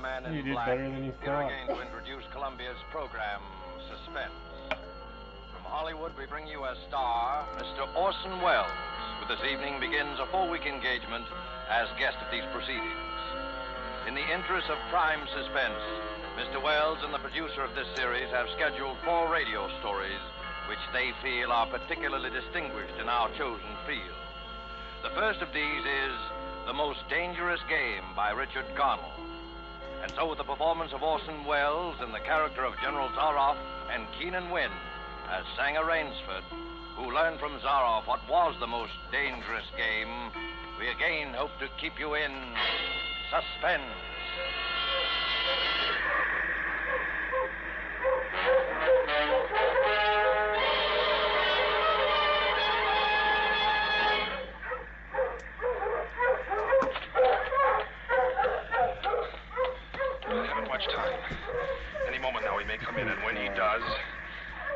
Man in You did Black, better than you here thought. again to introduce Columbia's program, Suspense. From Hollywood, we bring you a star, Mr. Orson Welles, who this evening begins a full-week engagement as guest of these proceedings. In the interest of prime suspense, Mr. Welles and the producer of this series have scheduled 4 radio stories which they feel are particularly distinguished in our chosen field. The first of these is The Most Dangerous Game by Richard Connell. And so with the performance of Orson Welles in the character of General Zaroff and Keenan Wynn as Sanger Rainsford, who learned from Zaroff what was the most dangerous game, we again hope to keep you in suspense. Time. Any moment now he may come in, and when he does,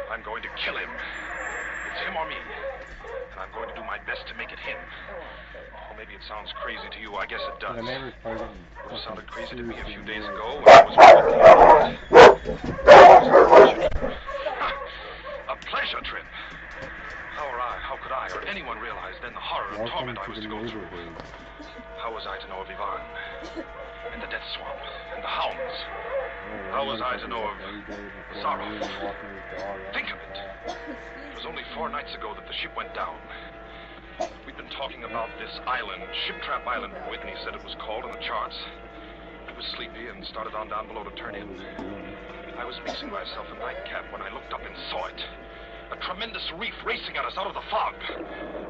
I'm going to kill him. It's him or me. And I'm going to do my best to make it him. Well, maybe it sounds crazy to you. I guess it does. Would have sounded crazy to me a few days ago when I was a pleasure trip. How could I or anyone realize then the horror and torment I was to go through? How was I to know of Ivan? And the death swamp, and the hounds. How was I to know of Zaroff? Think of it. It was only 4 nights ago that the ship went down. We'd been talking about this island, Ship Trap Island, Whitney said it was called on the charts. I was sleepy and started on down below to turn in. I was mixing myself a nightcap when I looked up and saw it. A tremendous reef racing at us out of the fog.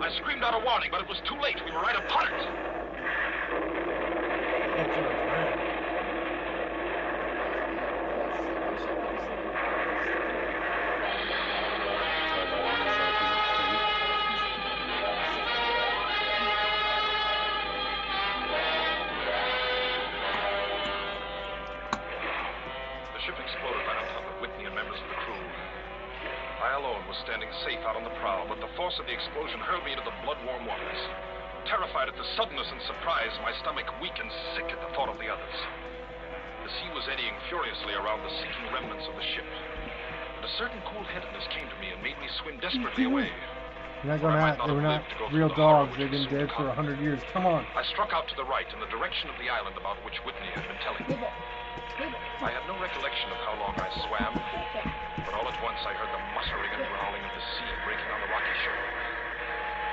I screamed out a warning, but it was too late. We were right upon it. The ship exploded right on top of Whitney and members of the crew. I alone was standing safe out on the prow, but the force of the explosion hurled me into the blood-warm waters. Terrified at the suddenness and surprise, my stomach weak and sick at the thought of the others. The sea was eddying furiously around the sinking remnants of the ship. But a certain cool-headedness came to me and made me swim desperately away. You're not going out. They were not real dogs. They've been dead for 100 years. Come on. I struck out to the right in the direction of the island about which Whitney had been telling me. I have no recollection of how long I swam, but all at once I heard the muttering and growling of the sea breaking on the rocky shore.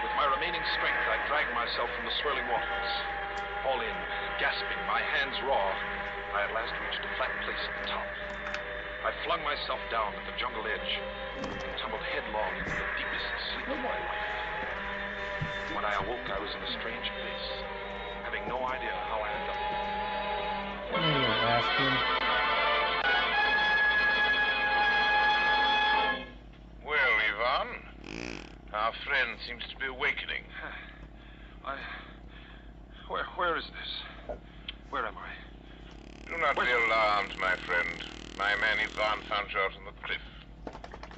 With my remaining strength, I dragged myself from the swirling waters. All in, gasping, my hands raw, I at last reached a flat place at the top. I flung myself down at the jungle edge and tumbled headlong into the deepest sleep of my life. When I awoke, I was in a strange place, having no idea how I had done it. Well, Ivan, our friend seems to be awakening. Where is this? Where am I? Do not be alarmed, my friend. My man Ivan found you out on the cliff.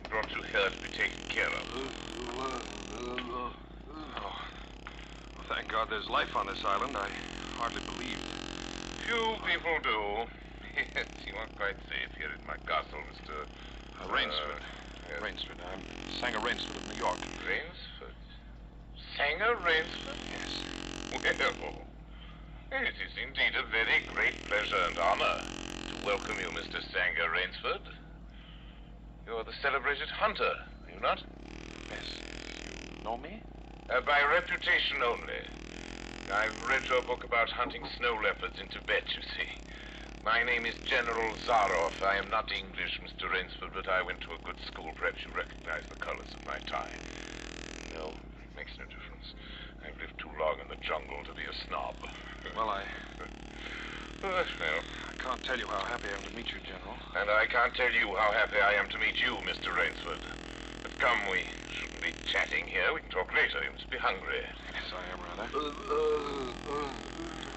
Brought you here to be taken care of. Oh, thank God there's life on this island. I hardly believed. Few people do. Yes, you are quite safe here in my castle, Mr. Rainsford. Yes. Rainsford. I'm Sanger Rainsford of New York. Rainsford? Sanger Rainsford? Yes. Well, it is indeed a very great pleasure and honor to welcome you, Mr. Sanger Rainsford. You're the celebrated hunter, are you not? Yes. You know me? By reputation only. I've read your book about hunting snow leopards in Tibet, you see. My name is General Zaroff. I am not English, Mr. Rainsford, but I went to a good school. Perhaps you recognize the colors of my tie. No, it makes no difference. I've lived too long in the jungle to be a snob. Well, Well, I can't tell you how happy I am to meet you, General. and I can't tell you how happy I am to meet you, Mr. Rainsford. But come, we shouldn't be chatting here. We can talk later. You must be hungry. Yes, I am rather.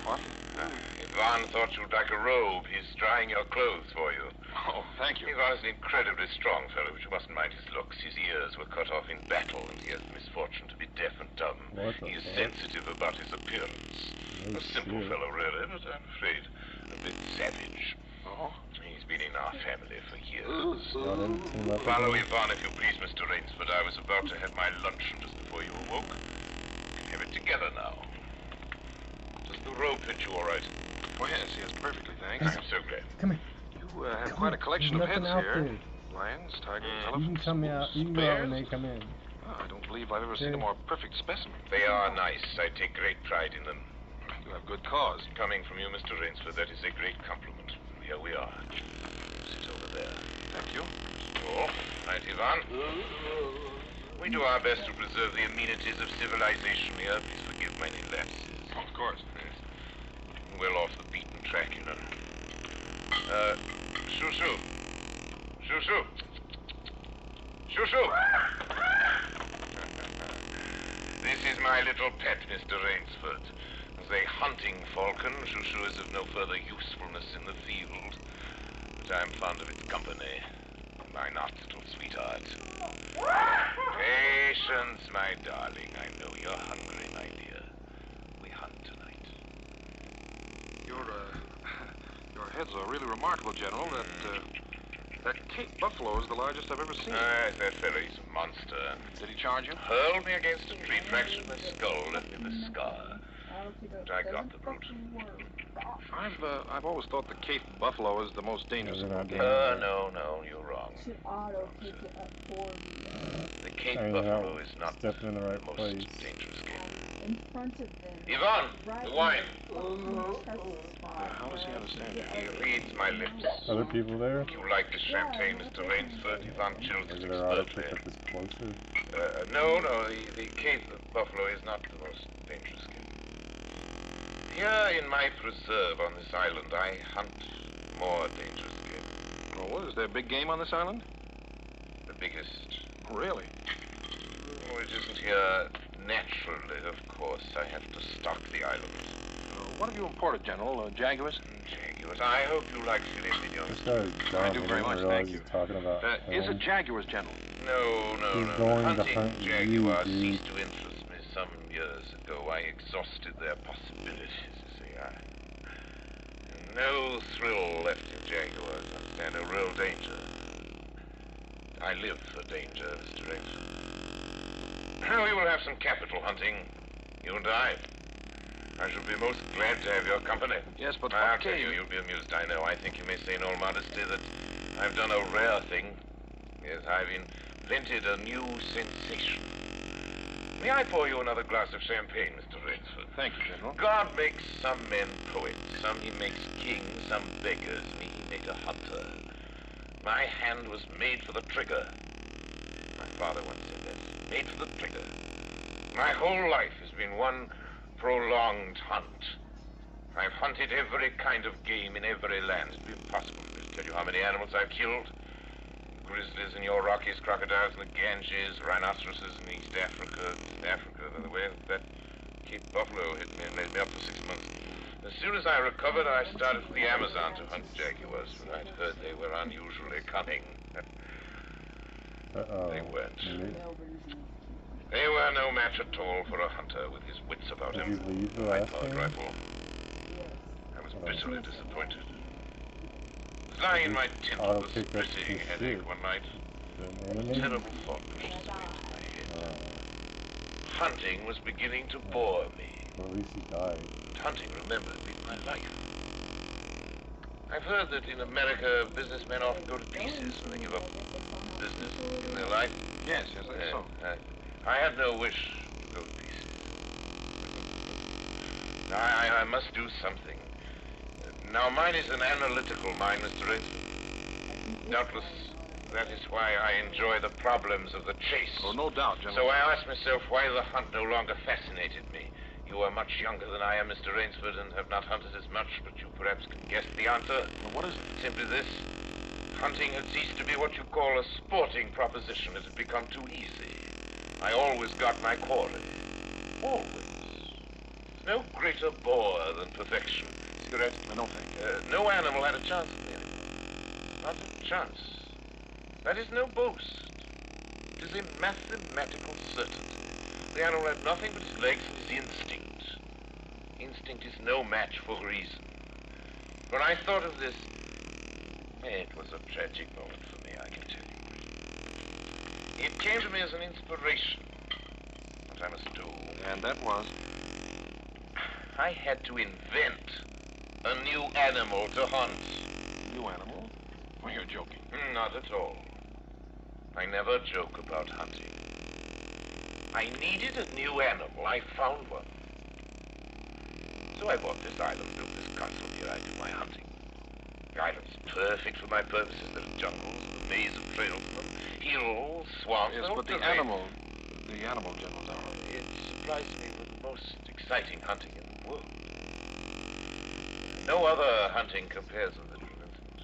What? Ivan thought you'd like a robe. He's drying your clothes for you. Oh, thank you. Ivan's an incredibly strong fellow, but you mustn't mind his looks. His ears were cut off in battle, and he has the misfortune to be deaf and dumb. He is sensitive about his appearance. A simple fellow, really, but I'm afraid a a bit savage. Oh? He's been in our family for years. Y'all didn't team up Follow again? Yvonne if you please, Mr. Rainsford. I was about to have my luncheon just before you awoke. We can have it together now. Does the rope fit you all right? Oh, yes, perfectly, thanks. I'm so glad. Come here. You have Come quite on. a collection There's of heads nothing out here. there. Lions, tigers, You elephants, can come out. You can go out when they come in. Oh, I don't believe I've ever seen a more perfect specimen. They are nice. I take great pride in them. You have good cause. Coming from you, Mr. Rainsford, that is a great compliment. Here we are. Sit over there. Thank you. Oh, right, Yvonne. We do our best to preserve the amenities of civilization here. Please forgive my lapses. Oh, of course. Yes. Well off the beaten track, you know. Shoo-shoo. Shoo-shoo. Shoo-shoo. This is my little pet, Mr. Rainsford. As a hunting falcon, Shoo-shoo is of no further usefulness in the field. But I'm fond of its company. Am I not, little sweetheart? Patience, my darling. I know you're hungry, my dear. We hunt tonight. Your heads are really remarkable, General. That Cape buffalo is the largest I've ever seen. That fellow's a monster. Did he charge you? Hurled me against a tree, fractured my skull, left me the scar. But I got the brute. I've always thought the Cape buffalo is the most dangerous of all game. No, you're wrong. Should auto pick it up for me. The Cape Hanging buffalo out, is not stepping in the right most place. dangerous game. In front of them. Yvonne, Right the wine. in the chest spot How does he understand you? He reads my lips. Other people there? You like this champagne, Mr. Rainsford? Yvonne chills it Maybe their auto pick expertly. up explosive. No, the Cape buffalo is not the most dangerous game. Here in my preserve on this island, I hunt more dangerous game. Oh, what? Is there big game on this island? The biggest. Really? Oh, it isn't here naturally, of course. I have to stock the island. What have you imported, General? Jaguars? Jaguars. I hope you like filet mignon. This guy is dumb. I do very much, realize thank you. he's talking about Is it him. Jaguars, General? No. He's going to Hunting hunt you, jaguars dude. ceased to interest me some years ago. I exhausted their possibilities, you see. No thrill left in jaguars. Understand? A real danger. I live for danger, Mr. Rainsford. We will have some capital hunting, you and I. I shall be most glad to have your company. Yes, but I'll what tell game? you'll be amused, I know. I think you may say in all modesty that I've done a rare thing. Yes, I've invented a new sensation. May I pour you another glass of champagne, Mr. Rainsford? Thank you, General. God makes some men poets, some he makes kings, some beggars. Me, he made a hunter. My hand was made for the trigger. My father once said that. Made for the trigger. My whole life has been one prolonged hunt. I've hunted every kind of game in every land. It'd be impossible for me to tell you how many animals I've killed. Grizzlies in your Rockies, crocodiles in the Ganges, rhinoceroses in East Africa. By the way, that Cape buffalo hit me and laid me up for 6 months. As soon as I recovered, I started for the Amazon to hunt jaguars, but I'd heard they were unusually cunning. Uh-oh. They weren't. Maybe- They were no match at all for a hunter with his wits about Did him. you leave the My last powered game? rifle. I was bitterly disappointed. I was lying in my tent Auto with a pick up splitting his headache shit. one night. The A enemy? terrible thought pushed its way into my head. Hunting was beginning to bore me. Well, at least he died. And hunting, remember, had been my life. I've heard that in America, businessmen often go to pieces when they give up business in their life. Yes, I think so. I had no wish to go to pieces. I must do something. Now, mine is an analytical mind, Mr. Rainsford. Doubtless, that is why I enjoy the problems of the chase. Oh, no doubt, General. So I asked myself why the hunt no longer fascinated me. You are much younger than I am, Mr. Rainsford, and have not hunted as much, but you perhaps can guess the answer. Well, what is it? Simply this. Hunting had ceased to be what you call a sporting proposition. It had become too easy. I always got my quarry. Always. There's no greater bore than perfection. Cigarette? No, thank you. No animal had a chance with me anymore. Not a chance. That is no boast. It is a mathematical certainty. The animal had nothing but his legs and his instinct. Instinct is no match for reason. When I thought of this, it was a tragic moment for me, I can tell you. It came to me as an inspiration. What I must do. And that was? I had to invent a new animal to hunt. New animal? Well, you're joking. Not at all. I never joke about hunting. I needed a new animal. I found one. So I bought this island, built this castle. Here I do my hunting. The island's perfect for my purposes. There are jungles, a maze of trails, hills, swamps. Yes, but the animal, General Zara. It supplies me with the most exciting hunting in the world. No other hunting compares with it, for instance.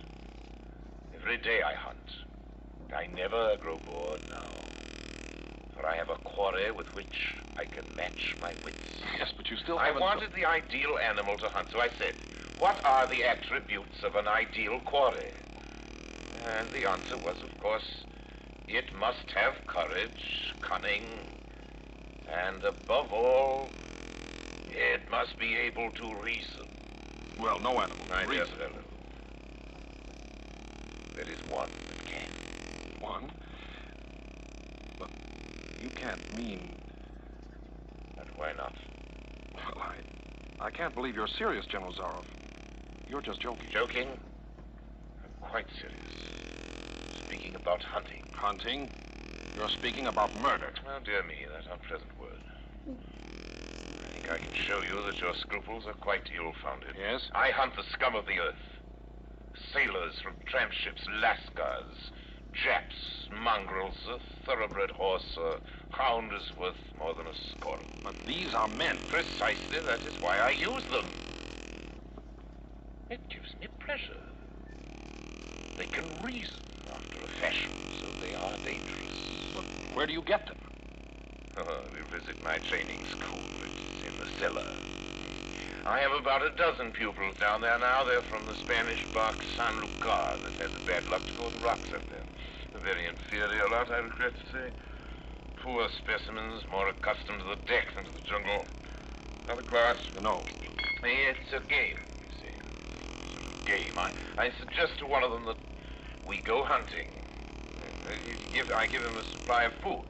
Every day I hunt. I never grow bored now. For I have a quarry with which I can match my wits. Yes, but you still I haven't... wanted the ideal animal to hunt, so I said, what are the attributes of an ideal quarry? And the answer was, of course, it must have courage, cunning, and above all, it must be able to reason. Well, no animal. My dear reason. fellow, there is one that can. One? But you can't mean... But why not? Well, I can't believe you're serious, General Zaroff. You're just joking. Joking? I'm quite serious. Speaking about hunting. Hunting? You're speaking about murder. Oh, dear me, that unpleasant word. I think I can show you that your scruples are quite ill-founded. Yes? I hunt the scum of the earth. Sailors from tramp ships, lascars, Japs, mongrels, a thoroughbred horse, a hound is worth more than a score. But these are men. Precisely, that is why I use them. It gives me pleasure. They can reason after a fashion, so they are dangerous. But where do you get them? We visit my training school. It's in the cellar. I have about a dozen pupils down there now. They're from the Spanish bark San Lucar that had the bad luck to go on the rocks up there. A very inferior lot, I regret to say. Poor specimens, more accustomed to the deck than to the jungle. Another class? No. It's a game, you see. It's a game. I suggest to one of them that we go hunting. I give him a supply of food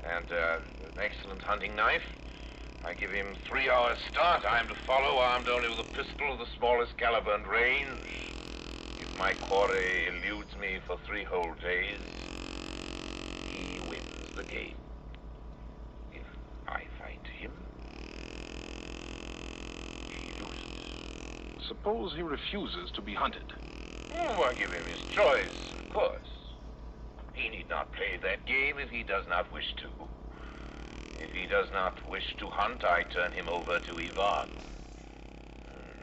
and an excellent hunting knife. I give him 3 hours start. I am to follow, armed only with a pistol of the smallest caliber and range. If my quarry eludes me for 3 whole days, he wins the game. If I find him, he loses. Suppose he refuses to be hunted. Oh, I give him his choice, of course. He need not play that game if he does not wish to. If he does not wish to hunt, I turn him over to Ivan.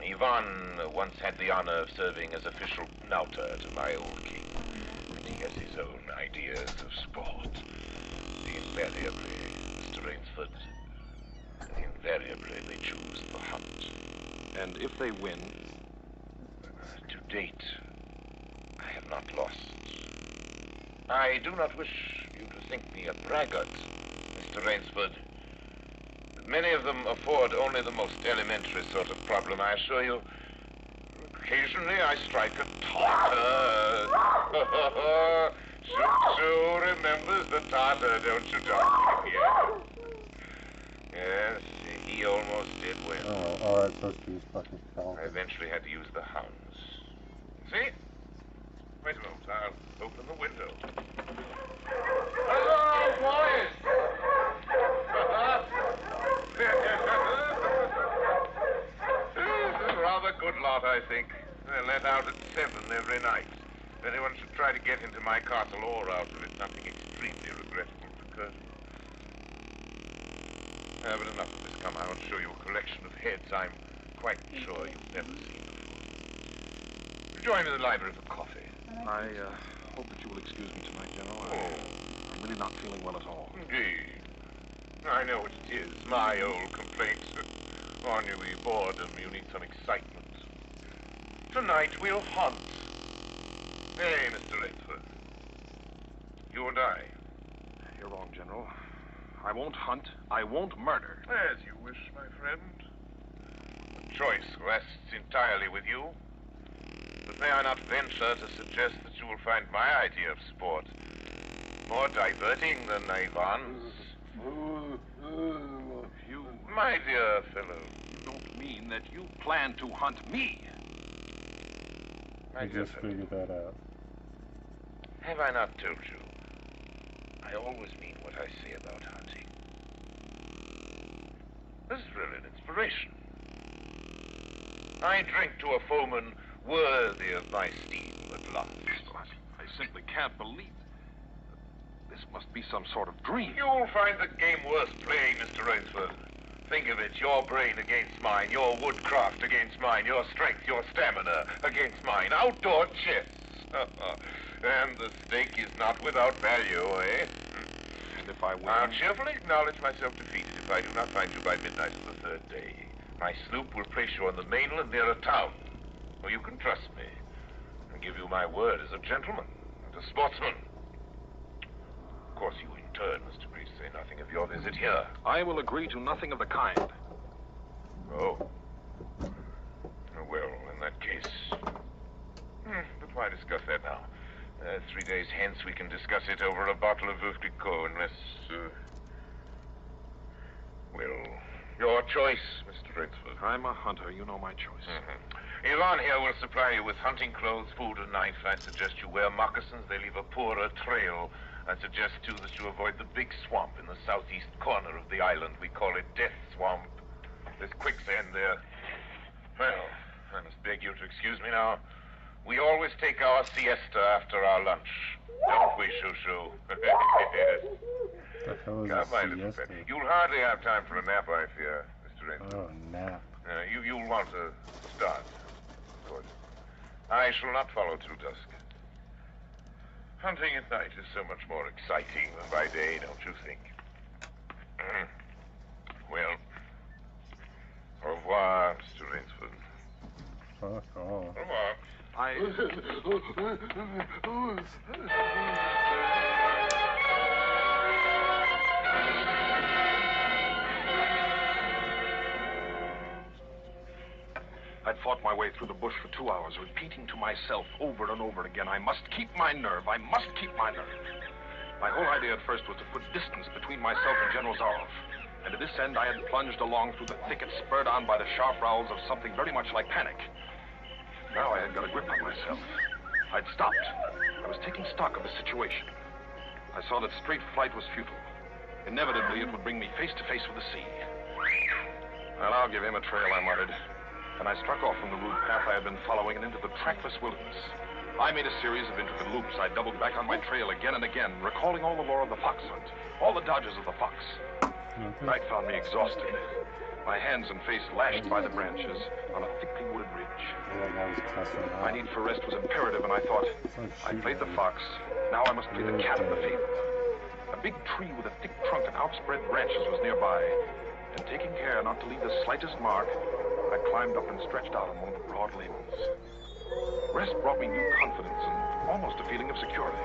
Ivan once had the honor of serving as official nauter to my old king. And he has his own ideas of sport. Invariably, Mr. Rainsford, invariably they choose the hunt. And if they win? To date, I have not lost. I do not wish you to think me a braggart, Mr. Rainsford. Many of them afford only the most elementary sort of problem, I assure you. Occasionally I strike a Tartar. Shoo remembers the Tartar, don't you, Doc? Yes, he almost did win. Oh, all right, supposed to use fucking I Falcon. eventually had to use the hounds. See? Wait a moment, I'll open the window. Hello, boys! Rather good lot, I think. They're let out at 7 every night. If anyone should try to get into my castle or out of it, nothing extremely regrettable would occur. But enough of this. Come, I want to show you a collection of heads I'm quite sure you've never seen before. Join me in the library for coffee. I hope that you will excuse me tonight, General. I'm really not feeling well at all. Indeed. I know what it is. My old complaints. Ennui, boredom. You need some excitement. Tonight we'll hunt. Hey, Mr. Rainsford. You and I. You're wrong, General. I won't hunt. I won't murder. As you wish, my friend. The choice rests entirely with you. may I not venture to suggest that you will find my idea of sport more diverting than Ivan's? You My dear fellow. don't mean that you plan to hunt me. My I dear just fellow. figured that out. Have I not told you? I always mean what I say about hunting. This is really an inspiration. I drink to a foeman worthy of my steel at last. I simply can't believe it. This must be some sort of dream. You'll find the game worth playing, Mr. Rainsford. Think of it, your brain against mine, your woodcraft against mine, your strength, your stamina against mine. Outdoor chess. And the stake is not without value, eh? And if I win? I'll cheerfully acknowledge myself defeated if I do not find you by midnight of the third day. My sloop will place you on the mainland near a town, where you can trust me, and give you my word as a gentleman and a sportsman. Of course, you in turn, Mr. Grease, say nothing of your visit here. I will agree to nothing of the kind. Oh. Well, in that case... But why discuss that now? 3 days hence we can discuss it over a bottle of Veuve Clicquot, unless... Well, your choice, Mr. Rainsford. I'm a hunter. You know my choice. Yvonne here will supply you with hunting clothes, food, and knife. I suggest you wear moccasins. They leave a poorer trail. I suggest, too, that you avoid the big swamp in the southeast corner of the island. We call it Death Swamp. There's quicksand there. Well, I must beg you to excuse me now. We always take our siesta after our lunch. Don't we, Shoo-Shoo? The hell is Come, my a little siesta? pet. You'll hardly have time for a nap, I fear, Mr. Rainsford. Oh, nap. You'll want to start, of course. I shall not follow till dusk. Hunting at night is so much more exciting than by day, don't you think? Well, au revoir, Mr. Rainsford. Fuck off. Au revoir. I'd fought my way through the bush for 2 hours, repeating to myself over and over again, I must keep my nerve, I must keep my nerve. My whole idea at first was to put distance between myself and General Zaroff. And to this end, I had plunged along through the thicket, spurred on by the sharp growls of something very much like panic. Now I had got a grip on myself. I'd stopped. I was taking stock of the situation. I saw that straight flight was futile. Inevitably, it would bring me face to face with the sea. Well, I'll give him a trail, I muttered. And I struck off from the rude path I had been following and into the trackless wilderness. I made a series of intricate loops. I doubled back on my trail again and again, recalling all the lore of the fox hunt, all the dodges of the fox. Night found me exhausted, my hands and face lashed by the branches on a thickly wooded ridge. My need for rest was imperative, and I thought, I played the fox, now I must play the cat in the fable. A big tree with a thick trunk and outspread branches was nearby, and taking care not to leave the slightest mark, I climbed up and stretched out on one of the broad limbs. Rest brought me new confidence and almost a feeling of security.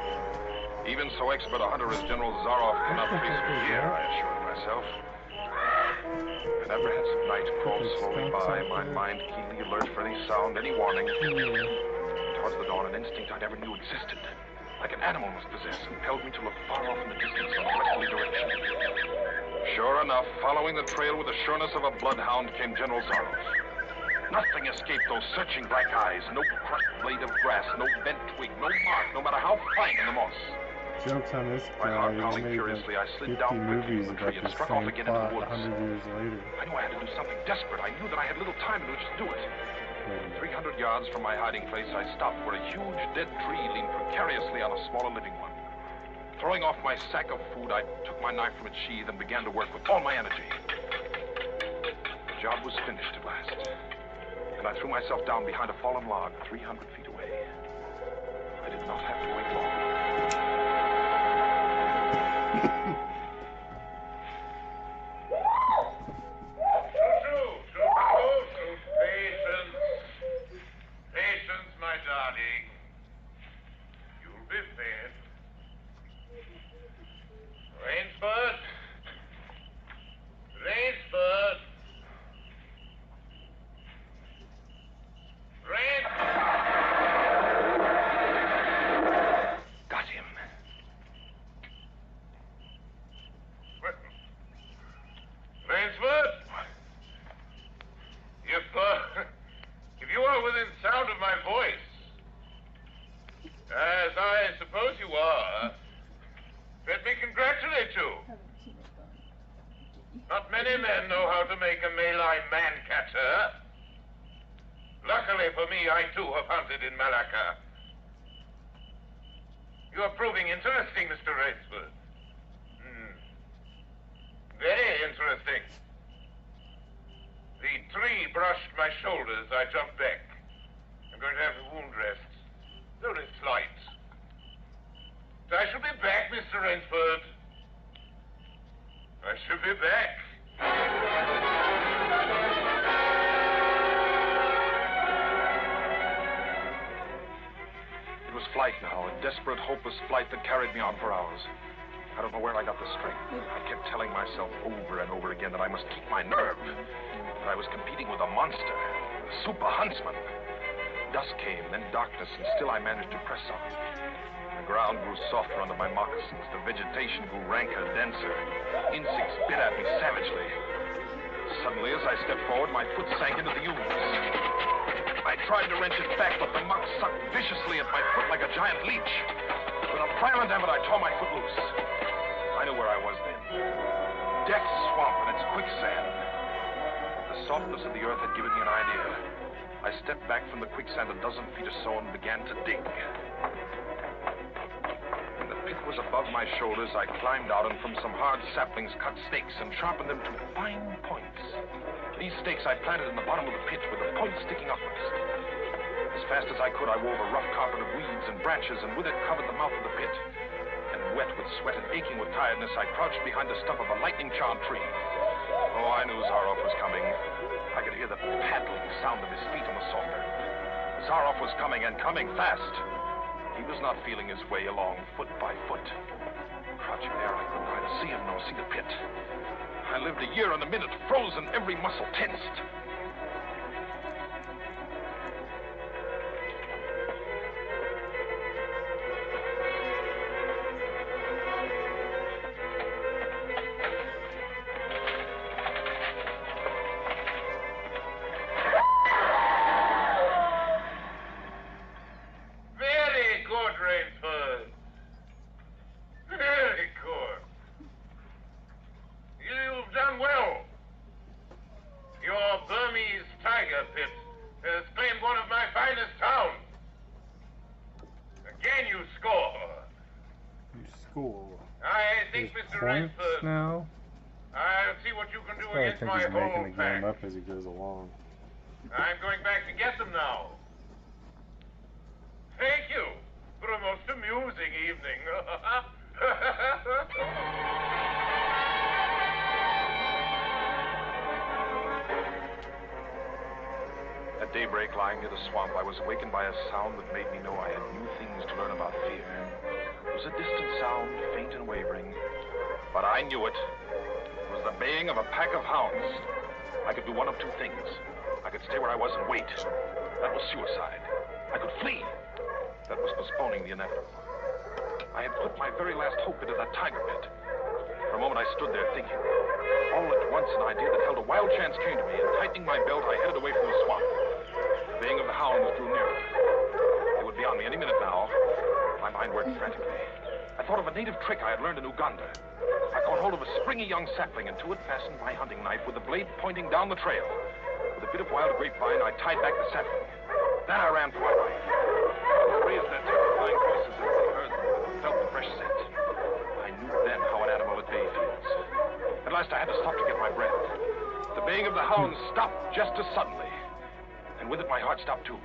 Even so expert a hunter as General Zaroff cannot face fear, I assured myself. An apprehensive night crawled slowly by, my mind keenly alert for any sound, any warning. Towards the dawn, an instinct I never knew existed, like an animal must possess, impelled me to look far off in the distance in a westerly direction. Sure enough, following the trail with the sureness of a bloodhound came General Zaroff. Nothing escaped those searching black eyes. No crushed blade of grass, no bent twig, no mark, no matter how fine in the moss. Jokes on this My guy, heart he pounding made furiously, like I slid 50 down quickly movies from the about tree and the struck off same again into plot the woods. 100 years later. I knew I had to do something desperate. I knew that I had little time in which to do it. 300 yards from my hiding place, I stopped where a huge dead tree leaned precariously on a smaller living one. Throwing off my sack of food, I took my knife from its sheath and began to work with all my energy. The job was finished at last. And I threw myself down behind a fallen log 300 feet away. I did not have to wait long. Patience, my darling. You'll be fed. Rainsford. Rainsford. Rainsford. sound of my voice? As I suppose you are. Let me congratulate you. Haven't seen it done. Not many men know how to make a maline man-catcher. Luckily for me, I too have hunted in Malacca. You're proving interesting, Mr. Rainsford. Very interesting. The tree brushed my shoulders. I jumped back. I'm going to have the wound dressed. Only slight. I shall be back, Mr. Rainsford. I shall be back. It was flight now, a desperate, hopeless flight that carried me on for hours. I don't know where I got the strength. I kept telling myself over and over again that I must keep my nerve. That I was competing with a monster, a super huntsman. Dusk came, then darkness, and still I managed to press on. The ground grew softer under my moccasins. The vegetation grew ranker, denser. Insects bit at me savagely. Suddenly, as I stepped forward, my foot sank into the ooze. I tried to wrench it back, but the muck sucked viciously at my foot like a giant leech. With a violent effort, I tore my foot loose. I knew where I was then. Death Swamp and its quicksand. The softness of the earth had given me an idea. I stepped back from the quicksand a dozen feet or so and began to dig. When the pit was above my shoulders, I climbed out and from some hard saplings cut stakes and sharpened them to fine points. These stakes I planted in the bottom of the pit with the points sticking upwards. As fast as I could, I wove a rough carpet of weeds and branches and with it covered the mouth of the pit. And wet with sweat and aching with tiredness, I crouched behind the stump of a lightning-charmed tree. Oh, I knew Zaroff was coming. I could hear the paddling sound of his feet on the soft earth. Zaroff was coming, and coming fast. He was not feeling his way along foot by foot. Crouching there, I could neither see him nor see the pit. I lived a year and a minute, frozen, every muscle tensed. Now. I'll see what you can do I against think my he's making whole the pack. game up as he goes along. I'm going back to get them now. Thank you for a most amusing evening. At daybreak, lying near the swamp, I was awakened by a sound that made me know I had new things to learn about fear. It was a distant sound, faint and wavering, but I knew it. It was the baying of a pack of hounds. I could do one of two things. I could stay where I was and wait. That was suicide. I could flee. That was postponing the inevitable. I had put my very last hope into that tiger pit. For a moment, I stood there thinking. All at once, an idea that held a wild chance came to me, and tightening my belt, I headed away from the swamp. The baying of the hounds drew nearer. They would be on me any minute now. My mind worked frantically. I thought of a native trick I had learned in Uganda. I caught hold of a springy young sapling, and to it fastened my hunting knife with the blade pointing down the trail. With a bit of wild grapevine, I tied back the sapling. Then I ran for my life. I raised their terrifying voices as they heard them and felt the fresh scent. I knew then how an animal at bay feels. At last I had to stop to get my breath. The baying of the hounds stopped just as suddenly. And with it my heart stopped too.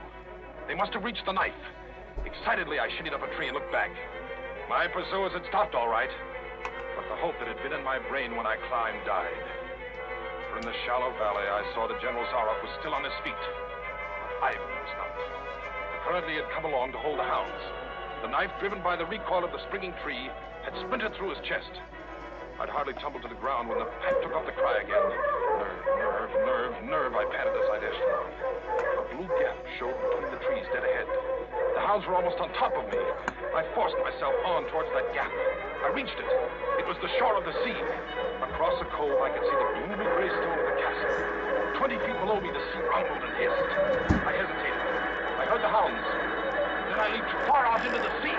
They must have reached the knife. Excitedly I shinnied up a tree and looked back. My pursuers had stopped all right. But the hope that had been in my brain when I climbed died. For in the shallow valley I saw that General Zaroff was still on his feet. But Ivan was not. Apparently he had come along to hold the hounds. The knife, driven by the recoil of the springing tree, had splintered through his chest. I'd hardly tumbled to the ground when the pack took up the cry again. Nerve, nerve, nerve, nerve, I panted as I dashed forward. A blue gap showed between the trees dead ahead. The hounds were almost on top of me. I forced myself on towards that gap. I reached it. It was the shore of the sea. Across a cove, I could see the gloomy gray stone of the castle. 20 feet below me, the sea rumbled and hissed. I hesitated. I hounds. Then I leaped far out into the sea.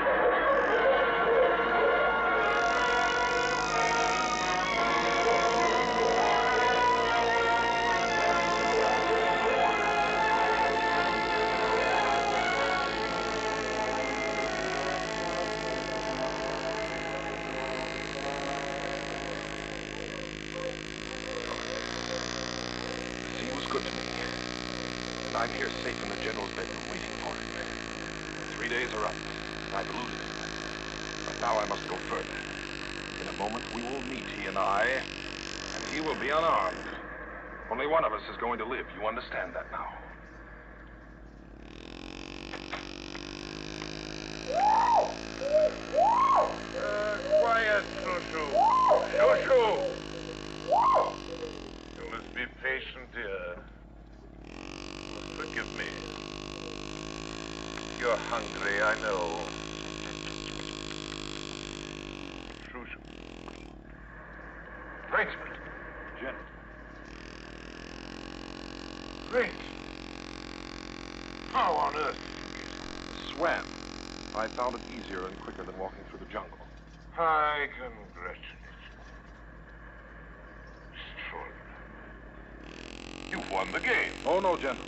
I'm here safe in the general's bedroom waiting for him. 3 days are up. I've eluded him. But now I must go further. In a moment we will meet, he and I, and he will be unarmed. Only one of us is going to live. You understand that now? Quiet, Shushu. Shushu! You must be patient, dear. Forgive me. You're hungry, I know. Shushu. Rainsford. Jen. Great. How on earth? Swam. I found it easier and quicker than walking through the jungle. I congratulate you. Extraordinary. You've won the game. Oh, no, General.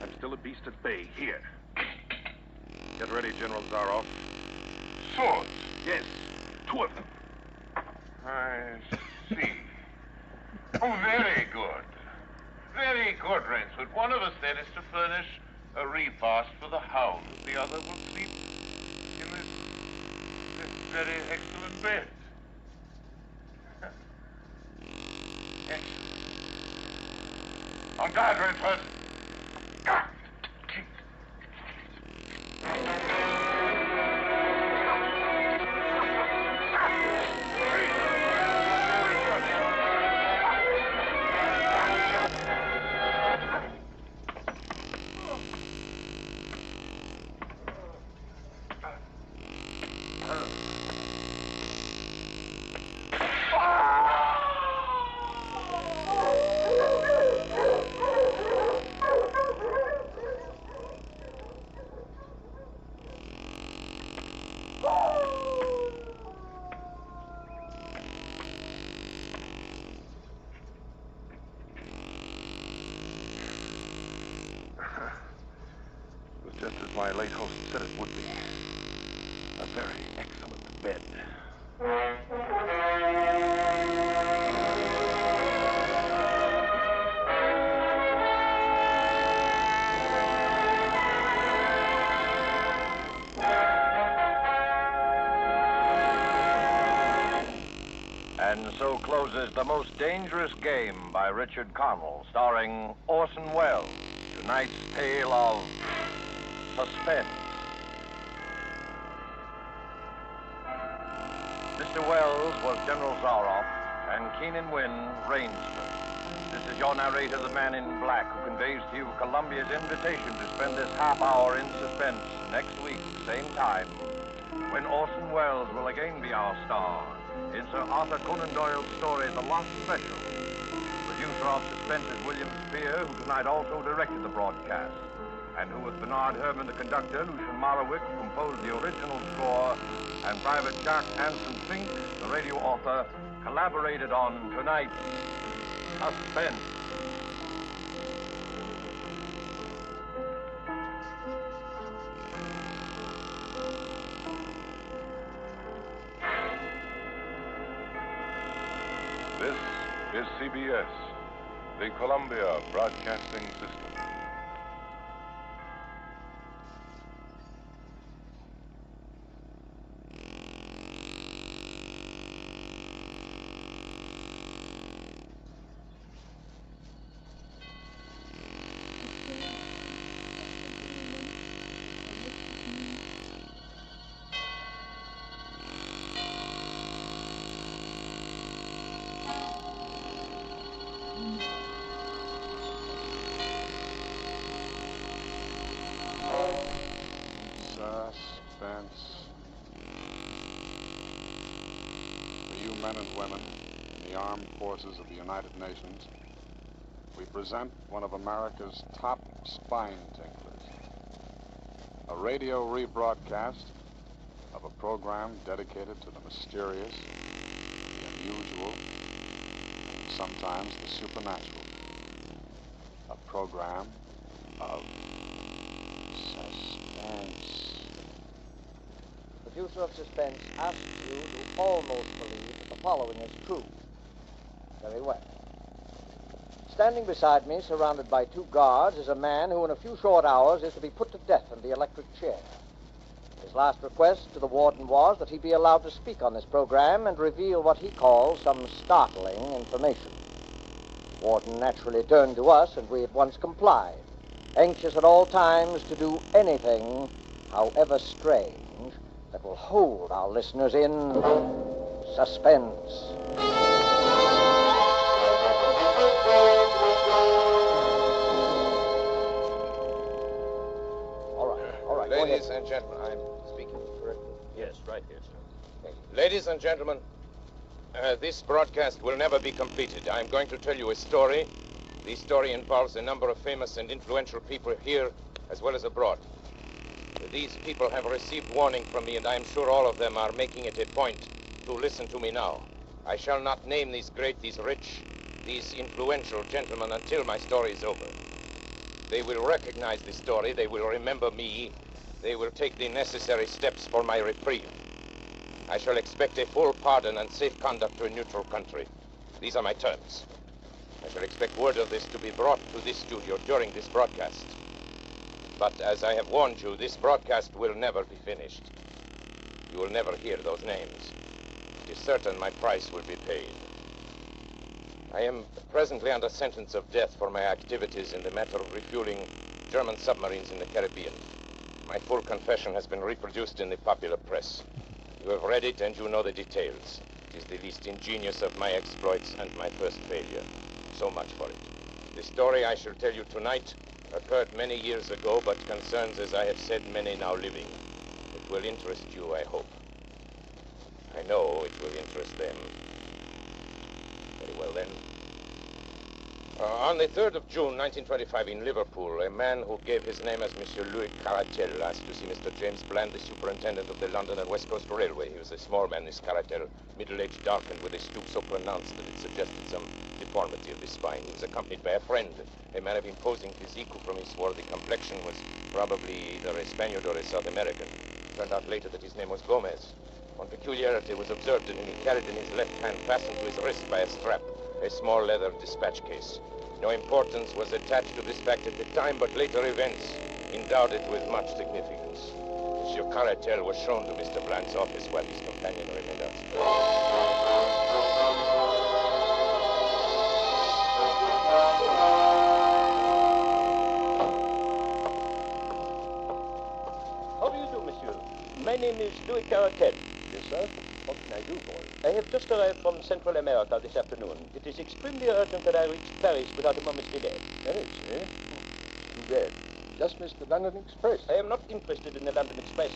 I'm still a beast at bay, here. Get ready, General Zaroff. Swords? Yes, 2 of them. I see. Oh, very good. Very good, Rainsford. One of us, then, is to furnish a repast for the hound. The other will sleep in this very excellent bed. Excellent. On guard, Rainsford. Just as my late host said it would be. A very excellent bed. And so closes The Most Dangerous Game by Richard Connell, starring Orson Welles. Tonight's tale of suspense. Mr. Wells was General Zaroff, and Keenan Wynn, Rainsford. This is your narrator, the man in black, who conveys to you Columbia's invitation to spend this half hour in suspense next week, same time, when Orson Welles will again be our star in Sir Arthur Conan Doyle's story, The Lost Special. Producer of Suspense is William Spear, who tonight also directed the broadcast, and who, with Bernard Herrmann, the conductor, Lucian Morawick, who composed the original score, and Private Jack Anson Fink, the radio author, collaborated on tonight's Suspense. This is CBS, the Columbia Broadcasting System. Suspense. For you men and women in the armed forces of the United Nations, we present one of America's top spine tinglers. radio rebroadcast of a program dedicated to the mysterious, the unusual, and sometimes the supernatural. A program of suspense. The producer of Suspense asks you to almost believe that the following is true. Very well. Standing beside me, surrounded by 2 guards, is a man who in a few short hours is to be put to death in the electric chair. His last request to the warden was that he be allowed to speak on this program and reveal what he calls some startling information. The warden naturally turned to us, and we at once complied, anxious at all times to do anything, however strange, that will hold our listeners in suspense. All right. Ladies and gentlemen, I'm speaking correctly. Yes, right here, sir. Ladies and gentlemen, this broadcast will never be completed. I'm going to tell you a story. The story involves a number of famous and influential people here as well as abroad. These people have received warning from me, and I'm sure all of them are making it a point to listen to me now. I shall not name these great, these rich, these influential gentlemen until my story is over. They will recognize the story. They will remember me. They will take the necessary steps for my reprieve. I shall expect a full pardon and safe conduct to a neutral country. These are my terms. I shall expect word of this to be brought to this studio during this broadcast. But as I have warned you, this broadcast will never be finished. You will never hear those names. It is certain my price will be paid. I am presently under sentence of death for my activities in the matter of refueling German submarines in the Caribbean. My full confession has been reproduced in the popular press. You have read it and you know the details. It is the least ingenious of my exploits and my first failure. So much for it. The story I shall tell you tonight occurred many years ago, but concerns, as I have said, many now living. It will interest you, I hope. I know it will interest them. Very well, then. On the 3rd of June, 1925, in Liverpool, a man who gave his name as Monsieur Louis Caratel asked to see Mr. James Bland, the superintendent of the London and West Coast Railway. He was a small man, this Caratel, middle-aged, darkened, with a stoop so pronounced that it suggested some deformity of the spine. He was accompanied by a friend, a man of imposing physique who, from his swarthy complexion, was probably either a Spaniard or a South American. It turned out later that his name was Gomez. One peculiarity was observed in him. He carried in his left hand, fastened to his wrist by a strap, a small leather dispatch case. No importance was attached to this fact at the time, but later events endowed it with much significance. Monsieur Caratel was shown to Mr. Bland's office while his companion remained outside. How do you do, monsieur? My name is Louis Caratel. Yes, sir. What can I do for you? I have just arrived from Central America this afternoon. It is extremely urgent that I reach Paris without a moment's delay. Paris, eh? Too bad. Just missed the London Express. I am not interested in the London Express.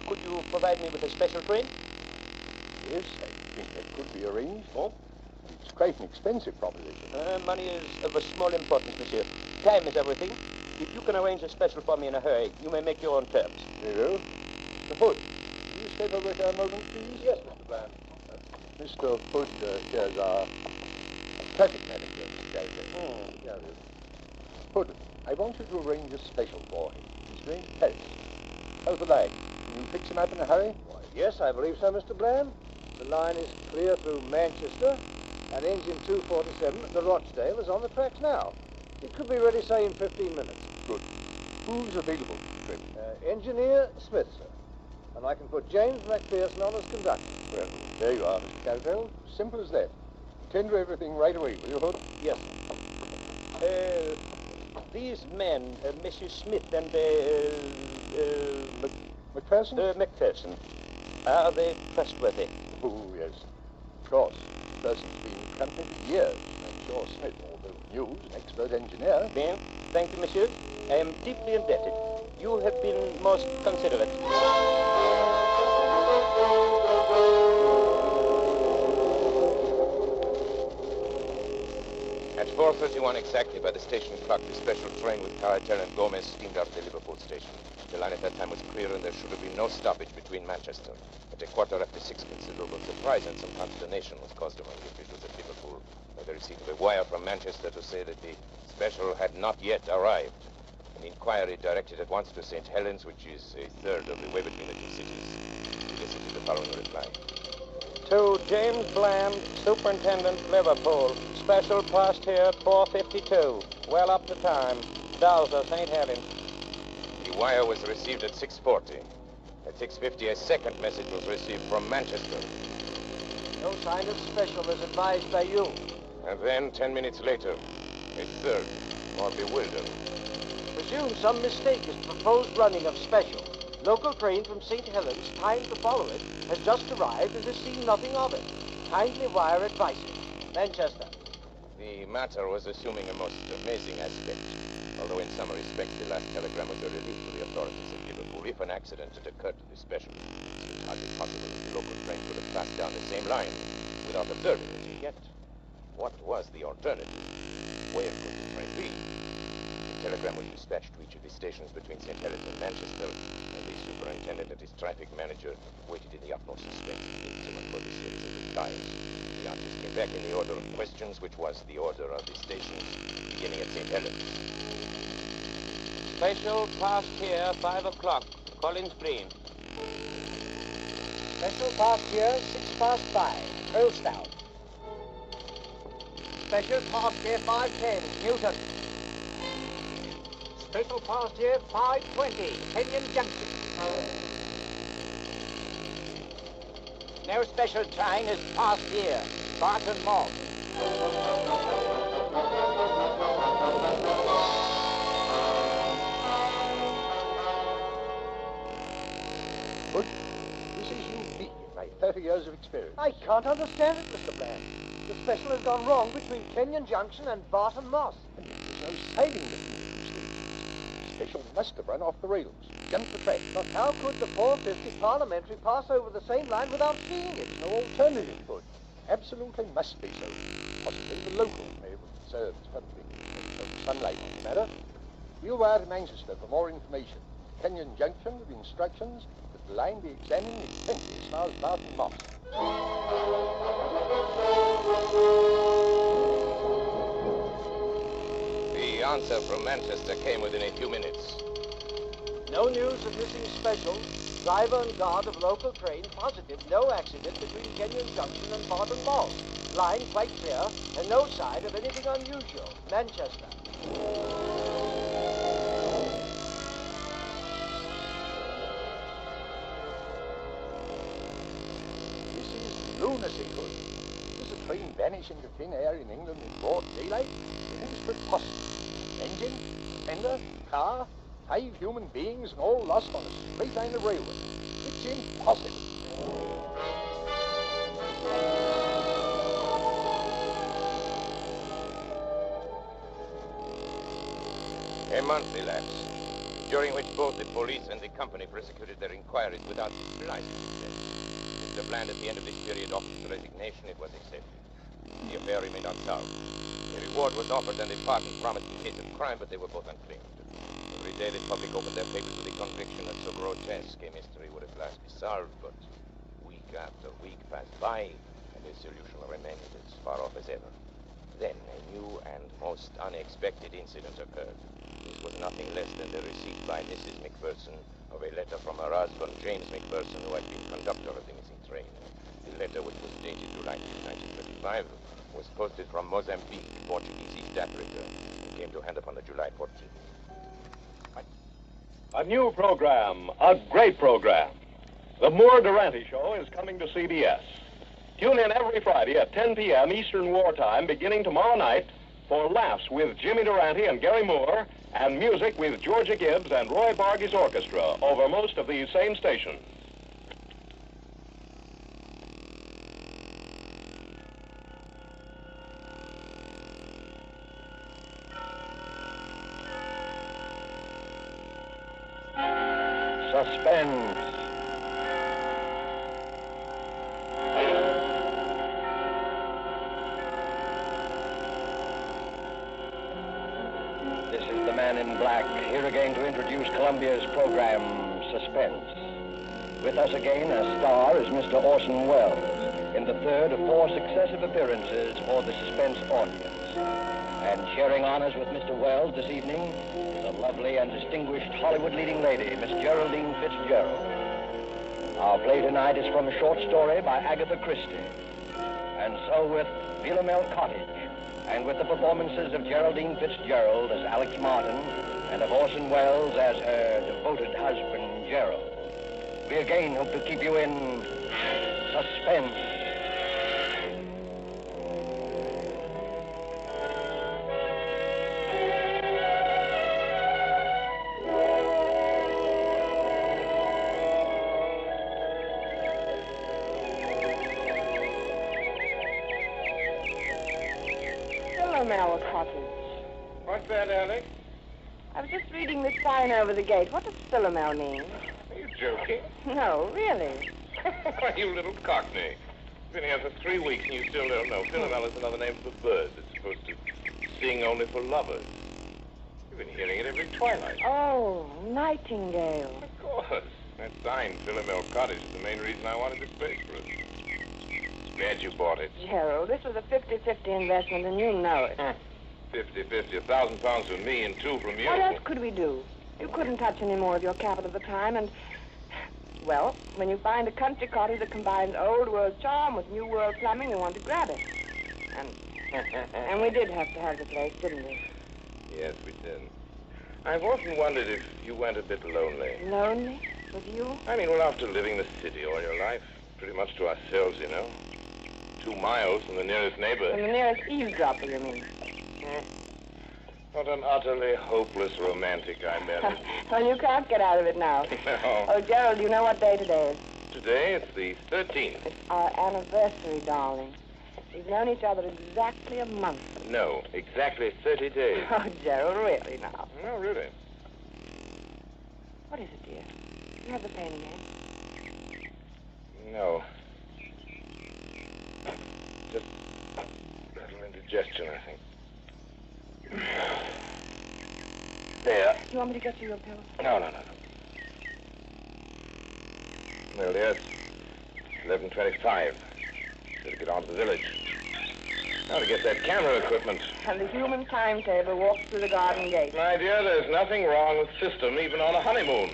Could you provide me with a special train? Yes, I think that could be arranged. Oh, it's quite an expensive proposition. Money is of a small importance, monsieur. Time is everything. If you can arrange a special for me in a hurry, you may make your own terms. Very well. Mr. Hood, will you step over here a moment, please? Yes, Mr. Bland. Mr. Hood, here's our traffic manager, Mr. Gallagher. Here it is. Hood, I want you to arrange a special for him. He's going to Paris. How's the line? Can you fix him up in a hurry? Why, yes, I believe so, Mr. Bland. The line is clear through Manchester, and engine 247 at the Rochdale is on the tracks now. It could be ready, say, in 15 minutes. Good. Who's available for the trip? Engineer Smith, sir. And I can put James McPherson on as conductor. Well, there you are, Mr. Caratel. Simple as that. Tender everything right away, will you, Hood? Yes, sir. These men, Mrs. Smith and, McPherson? McPherson, are they trustworthy? Oh, yes. Of course. McPherson's been in company for years. I'm sure Smith, although new, is an expert engineer. Bien, thank you, monsieur. I am deeply indebted. You have been most considerate. At 4:31 exactly by the station clock, the special train with Caratel and Gomez steamed out of the Liverpool station. The line at that time was clear, and there should have been no stoppage between Manchester. At 6:15, considerable surprise and some consternation was caused among the officials at Liverpool by the receipt of a wire from Manchester to say that the special had not yet arrived. An inquiry directed at once to St. Helens, which is a third of the way between the two cities. We listen to the following reply. To James Bland, Superintendent, Liverpool. Special passed here at 4:52. Well up to time. Dowser, St. Helens. The wire was received at 6:40. At 6:50, a second message was received from Manchester. No sign of special as advised by you. And then, 10 minutes later, a third, more bewildering. Presume some mistake is proposed running of special. Local train from St. Helens, timed to follow it, has just arrived and has seen nothing of it. Kindly wire advices. Manchester. The matter was assuming a most amazing aspect, although in some respects the last telegram was a relief to the authorities at Liverpool. If an accident had occurred to the special, it was hardly possible that the local train could have passed down the same line without observing it. And yet, what was the alternative? Where could the train be? A telegram was dispatched to each of the stations between St. Helens and Manchester, and the superintendent and his traffic manager waited in the utmost suspense for the series of replies. The answers came back in the order of questions, which was the order of the stations, beginning at St. Helens. Special passed here, 5 o'clock. Collins Green. Special passed here, 5:06. Hillstown. Special passed here, 5:10. Newton. Special passed here, 5:20. Kenyon Junction. No special train has passed here. Barton Moss. Good. This is unique in my 30 years of experience. I can't understand it, Mr. Bland. The special has gone wrong between Kenyon Junction and Barton Moss. And yet there's no siding between the two stations. The special must have run off the rails, jumped the track. But how could the 450 Parliamentary pass over the same line without seeing it? There's no alternative, Bud. Absolutely must be so. Possibly the local may have observed something, some sunlight on the matter. We'll wire to Manchester for more information. Kenyon Junction with instructions that the line be examined intently as far as Barton Moss. The answer from Manchester came within a few minutes. No news of missing special. Driver and guard of local train positive no accident between Kenyon Junction and Barton Moss. Line quite clear and no sign of anything unusual. Manchester. This is lunacy, Hood. Does a train vanish into thin air in England in broad daylight? It is preposterous. Engine, fender, car, 5 human beings, and all lost on a straight line of railway. It's impossible. A month elapsed, during which both the police and the company prosecuted their inquiries without realizing success. Mr. Bland, at the end of this period, offered his resignation. It was accepted. The affair remained unsolved. A reward was offered and a pardon promised in case of crime, but they were both unclaimed. Every day the public opened their papers with the conviction that so grotesque a mystery would at last be solved, but week after week passed by, and the solution remained as far off as ever. Then a new and most unexpected incident occurred. This was nothing less than the receipt by Mrs. McPherson of a letter from her husband, James McPherson, who had been conductor of the missing train. The letter, which was dated July 1935, was posted from Mozambique, Portuguese East Africa, and came to hand upon the July 14th. A new program, a great program. The Moore Durante Show is coming to CBS. Tune in every Friday at 10 p.m. Eastern Wartime, beginning tomorrow night, for laughs with Jimmy Durante and Gary Moore, and music with Georgia Gibbs and Roy Bargy's orchestra over most of these same stations. Suspense. This is the man in Black, here again to introduce Columbia's program, Suspense. With us again as star is Mr. Orson Welles, in the third of 4 successive appearances for the Suspense audience. And sharing honors with Mr. Welles this evening is a lovely and distinguished Hollywood leading lady, Miss Geraldine Fitzgerald. Our play tonight is from a short story by Agatha Christie. And so with Philomel Cottage, and with the performances of Geraldine Fitzgerald as Alex Martin, and of Orson Welles as her devoted husband, Gerald, we again hope to keep you in suspense. Cottage. What's that, Alex? I was just reading this sign over the gate. What does Philomel mean? Are you joking? No, really. Why, you little cockney. Been here for 3 weeks and you still don't know. Philomel is another name for the bird that's supposed to sing only for lovers. You've been hearing it every twilight. Oh, nightingale. Of course. That sign, Philomel Cottage, is the main reason I wanted this place for us. Glad you bought it. Gerald, this was a 50-50 investment, and you know it. 50-50, £1,000 from me and 2 from you. What else could we do? You couldn't touch any more of your capital at the time, and, well, when you find a country cottage that combines old world charm with new world plumbing, you want to grab it. And we did have to have the place, didn't we? Yes, we did. I've often wondered if you went a bit lonely. Lonely? With you? I mean, well, after living the city all your life, pretty much to ourselves, you know. 2 miles from the nearest neighbor. From the nearest eavesdropper, you mean? What an utterly hopeless romantic I met. Well, you can't get out of it now. No. Oh, Gerald, you know what day today is? Today, it's the 13th. It's our anniversary, darling. We've known each other exactly a month. No, exactly 30 days. Oh, Gerald, really now? No, really. What is it, dear? You have the pain again? No. Just a little indigestion, I think. There. You want me to get you your pillow? No. Well, yes. 11:25. Better get on to the village. Now to get that camera equipment. And the human timetable walks through the garden gate. My dear, there's nothing wrong with system, even on a honeymoon.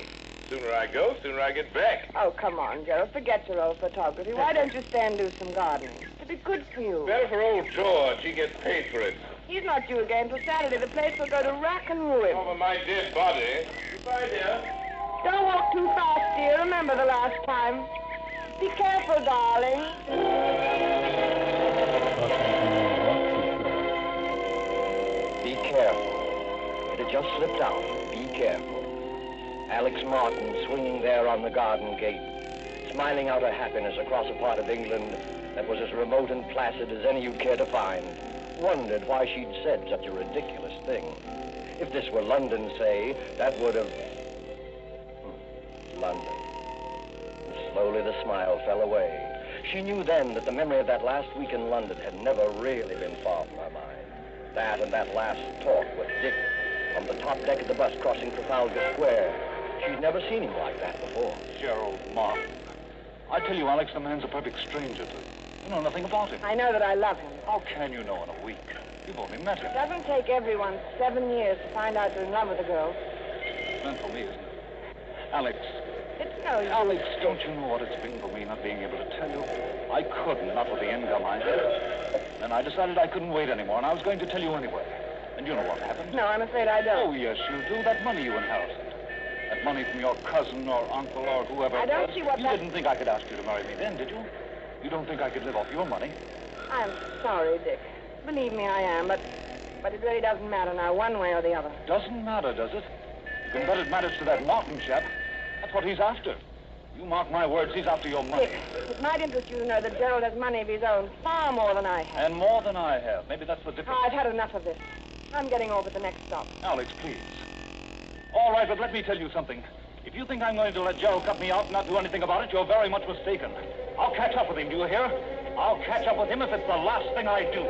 Sooner I go, sooner I get back. Oh, come on, Gerald. Forget your old photography. Why don't you stay and do some gardening? It'd be good for you. Better for old George. He gets paid for it. He's not due again till Saturday. The place will go to rack and ruin. Over my dead body. Goodbye, dear. Don't walk too fast, dear. Remember the last time. Be careful, darling. Be careful. It had just slipped out. Be careful. Alex Martin swinging there on the garden gate, smiling out her happiness across a part of England that was as remote and placid as any you'd care to find, wondered why she'd said such a ridiculous thing. If this were London, say, that would have... London. And slowly the smile fell away. She knew then that the memory of that last week in London had never really been far from her mind. That and that last talk with Dick on the top deck of the bus crossing Trafalgar Square. She'd never seen him like that before. Gerald Martin. I tell you, Alex, the man's a perfect stranger to you. You know nothing about him. I know that I love him. How can you know in a week? You've only met him. It doesn't take everyone 7 years to find out you're in love with a girl. It's meant for me, isn't it? Alex. It's no use. Alex, don't you know what it's been for me not being able to tell you? I couldn't, not with the income I had. Then I decided I couldn't wait anymore, and I was going to tell you anyway. And you know what happened? No, I'm afraid I don't. Oh, yes, you do. That money you inherited. That money from your cousin or uncle or whoever. I don't see what You didn't think I could ask you to marry me then, did you? You don't think I could live off your money? I'm sorry, Dick. Believe me, I am, but it really doesn't matter now, one way or the other. Doesn't matter, does it? You can bet it matters to that Martin chap. That's what he's after. You mark my words, he's after your money. Dick, it might interest you to know that Gerald has money of his own, far more than I have. And more than I have. Maybe that's the difference. Oh, I've had enough of this. I'm getting off at the next stop. Alex, please. All right, but let me tell you something. If you think I'm going to let Gerald cut me out and not do anything about it, you're very much mistaken. I'll catch up with him, do you hear? I'll catch up with him if it's the last thing I do.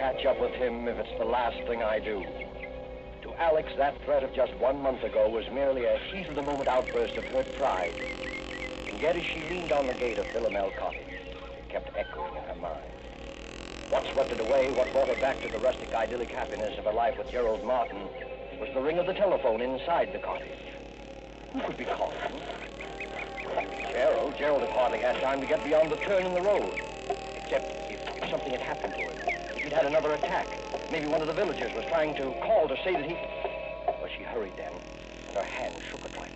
catch up with him if it's the last thing I do. To Alex, that threat of just 1 month ago was merely a heat-of-the-moment outburst of hurt pride. And yet as she leaned on the gate of Philomel Cottage, it kept echoing in her mind. What swept it away, what brought her back to the rustic, idyllic happiness of her life with Gerald Martin, was the ring of the telephone inside the cottage. Who could be calling? Gerald. Gerald had hardly had time to get beyond the turn in the road. Except if something had happened to him. If he'd had another attack. Maybe one of the villagers was trying to call to say that he... Well, she hurried then, and her hand shook a trifle.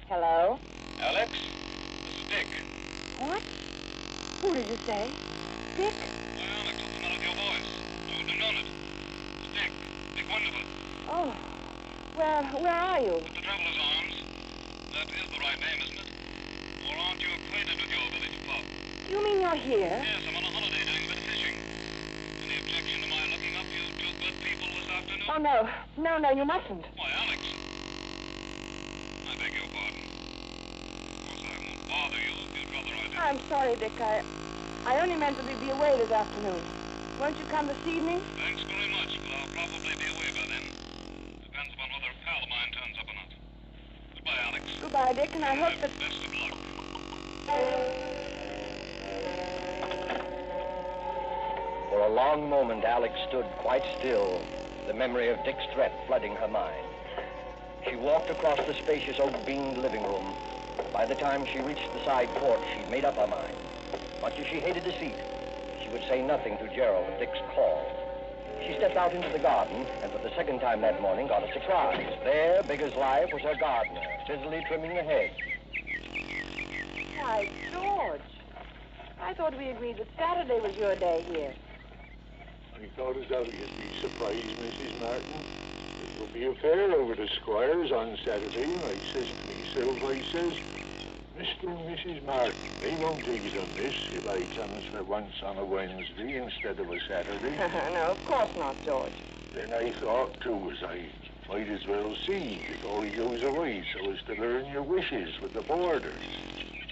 Hello? Alex, this is Dick. What? Who did you say? Dick? Why, Alex, what's the matter with your voice? I wouldn't have known it. It's Dick. Dick Wonderful. Oh. Well, where are you? At the Traveler's Arms. That is the right name, isn't it? Or aren't you acquainted with your village pub? You mean you're here? Yes, I'm on a holiday doing a bit of fishing. Any objection to my looking up you two good people this afternoon? Oh, no. No, you mustn't. Why, Alex. I beg your pardon. Of course, I won't bother you if you'd rather I didn't. I'm sorry, Dick. I only meant that we'd be away this afternoon. Won't you come this evening? Thanks very much, but I'll probably be away by then. Depends upon whether a pal of mine turns up or not. Goodbye, Alex. Goodbye, Dick, and I hope that... Best of luck. For a long moment, Alex stood quite still, the memory of Dick's threat flooding her mind. She walked across the spacious oak-beamed living room. By the time she reached the side porch, she'd made up her mind. Much as she hated deceit, she would say nothing to Gerald at Dick's call. She stepped out into the garden, and for the second time that morning got a surprise. There, big as life, was her gardener, busily trimming the hedge. Why, George. I thought we agreed that Saturday was your day here. I thought as how you'd be surprised, Mrs. Martin. It will be a fair over the Squires on Saturday. I says to myself, I says, Mr. and Mrs. Martin, they won't tease on this if I comes for once on a Wednesday instead of a Saturday. No, of course not, George. Then I thought, too, as I might as well see before he goes away so as to learn your wishes with the boarders.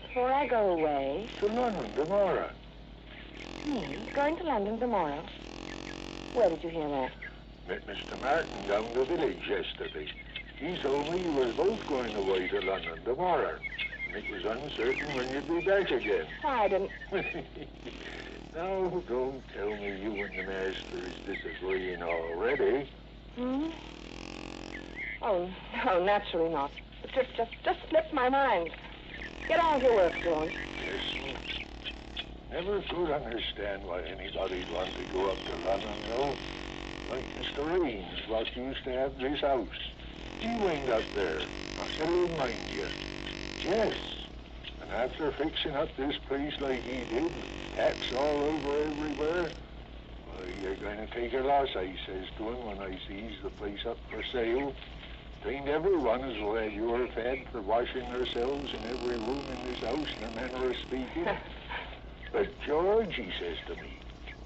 Before I go away? To London tomorrow. Going to London tomorrow. Where did you hear that? Met Mr. Martin down the village yesterday. He told me you was both going away to London tomorrow. And it was uncertain when you'd be back again. I didn't... Now, don't tell me you and the master is disagreeing already. Oh, no, naturally not. The trip just slipped my mind. Get on with your work, George. Yes. Never could understand why anybody'd want to go up to London, though. Like Mr. Ames, what used to have this house. He went up there. I shall remind you. Yes. And after fixing up this place like he did, taps all over everywhere, well, you're going to take a loss, I says to him when I sees the place up for sale. It ain't everyone as will have your fed for washing themselves in every room in this house in a manner of speaking. But George, he says to me,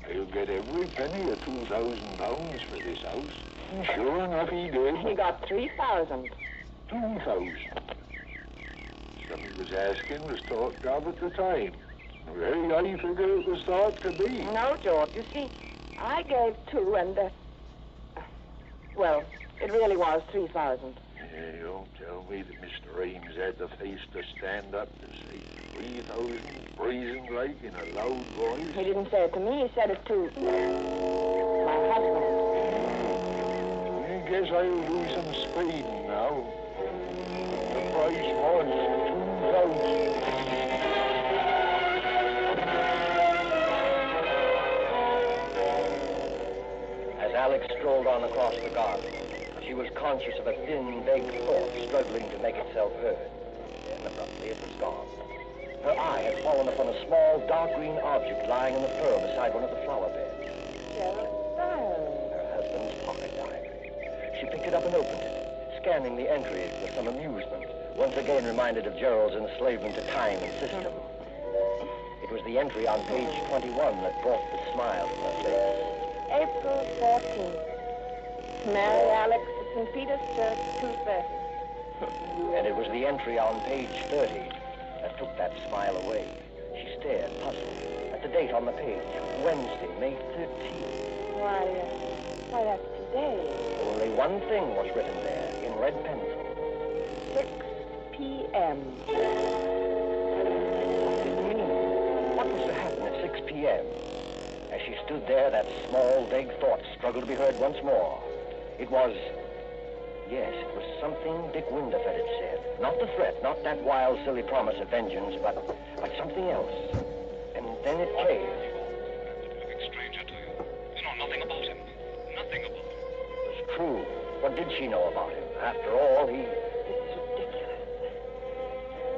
I'll get every penny of £2,000 for this house. And sure enough, he did. He got 3,000. 2,000. Some he was asking was talked of at the time. Very high figure it was thought to be. No, George. You see, I gave 2 and, well, it really was 3,000. Yeah, don't tell me that Mr. Ames had the face to stand up to say 3,000, brazen like in a loud voice. He didn't say it to me, he said it to my husband. I guess I'll do some speeding now. The price was 2,000. As Alex strolled on across the garden, she was conscious of a thin, vague thought struggling to make itself heard. Then, abruptly, it was gone. Her eye had fallen upon a small, dark green object lying in the fur beside one of the flower beds. Gerald's diary. Her husband's pocket diary. She picked it up and opened it, scanning the entries with some amusement, once again reminded of Gerald's enslavement to time and system. It was the entry on page 21 that brought the smile to her face. April 14th. Marry Alex at St. Peter's Church, 2:30. And it was the entry on page 30 that took that smile away. She stared, puzzled, at the date. date on the page. Wednesday, May 13th. Why, that's today. Only one thing was written there, in red pencil. 6 p.m. What was to happen at 6 p.m.? As she stood there, that small, vague thought struggled to be heard once more. It was something Dick Winterfeld had said. Not the threat, not that wild, silly promise of vengeance, but something else. And then it came. He's a perfect stranger to you. You know nothing about him. Nothing about him. It was true. What did she know about him? After all, he... It's ridiculous.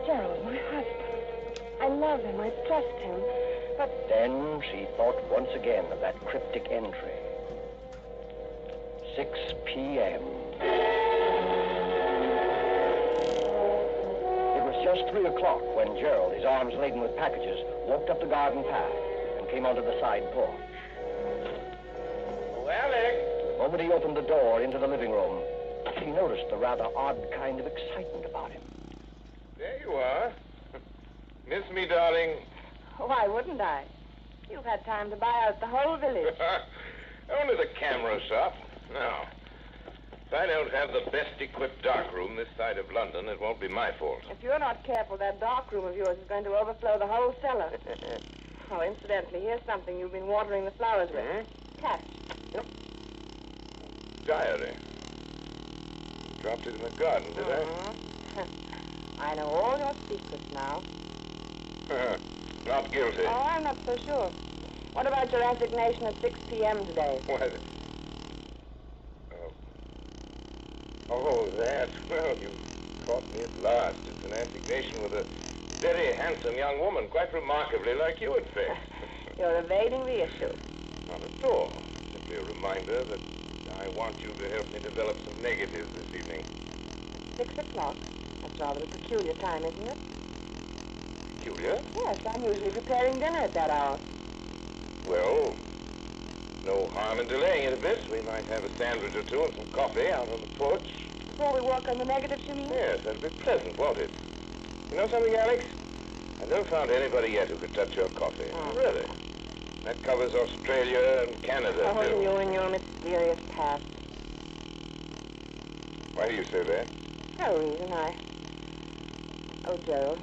Gerald, my husband. I love him. I trust him. But then she thought once again of that cryptic entry. 6 p.m. It was just 3 o'clock when Gerald, his arms laden with packages, walked up the garden path and came onto the side porch. Oh, Alex! The moment he opened the door into the living room, he noticed the rather odd kind of excitement about him. There you are. Miss me, darling? why wouldn't I? You've had time to buy out the whole village. Only the camera shop. No. If I don't have the best-equipped darkroom this side of London, it won't be my fault. If you're not careful, that darkroom of yours is going to overflow the whole cellar. Oh, incidentally, here's something you've been watering the flowers with. Catch. Yep. Diary. Dropped it in the garden, did I know all your secrets now. I? Not guilty. Oh, I'm not so sure. What about your resignation at 6 p.m. today? What? Oh, that. Well, you caught me at last. It's an assignation with a very handsome young woman, quite remarkably like you, in fact. You're evading the issue. Not at all. Simply a reminder that I want you to help me develop some negatives this evening. 6 o'clock. That's rather a peculiar time, isn't it? Peculiar? Yes, I'm usually preparing dinner at that hour. Well, no harm in delaying it a bit. We might have a sandwich or two and some coffee out on the porch. Before we work on the negatives, you mean? Yes, that'd be pleasant, won't it? You know something, Alex? I've never found anybody yet who could touch your coffee. Oh. Really? That covers Australia and Canada, Oh, too. you and your mysterious past. Why do you say that? No reason. Oh, Gerald,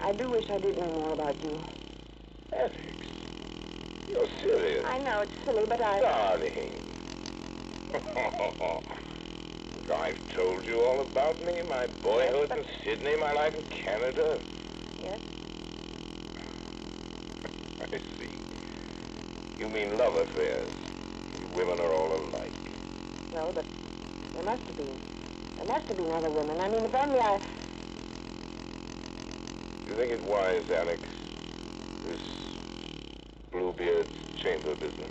I do wish I did know more about you. Alex, you're serious. I know it's silly, but Darling. I've told you all about me, my boyhood in Sydney, my life in Canada. Yes? I see. You mean love affairs. You women are all alike. No, but there must have been. There must have been other women. I mean, if only I... You think it wise, Alex, this Bluebeard's chamber business?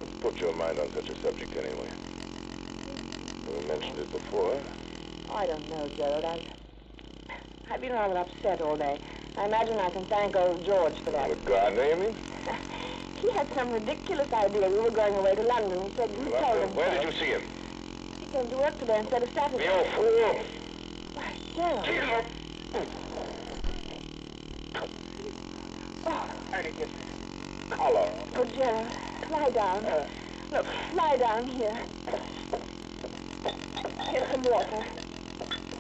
Let's put your mind on such a subject anyway. We mentioned it before. Oh, I don't know, Gerald. I've been rather upset all day. I imagine I can thank old George for that. The gardener, you mean? He had some ridiculous idea we were going away to London. He said you told him. Where did you see him? He came to work today instead of Saturday. You fool! Why, Gerald. Collar. Oh, Gerald, lie down. Look, lie down here. Here's some water.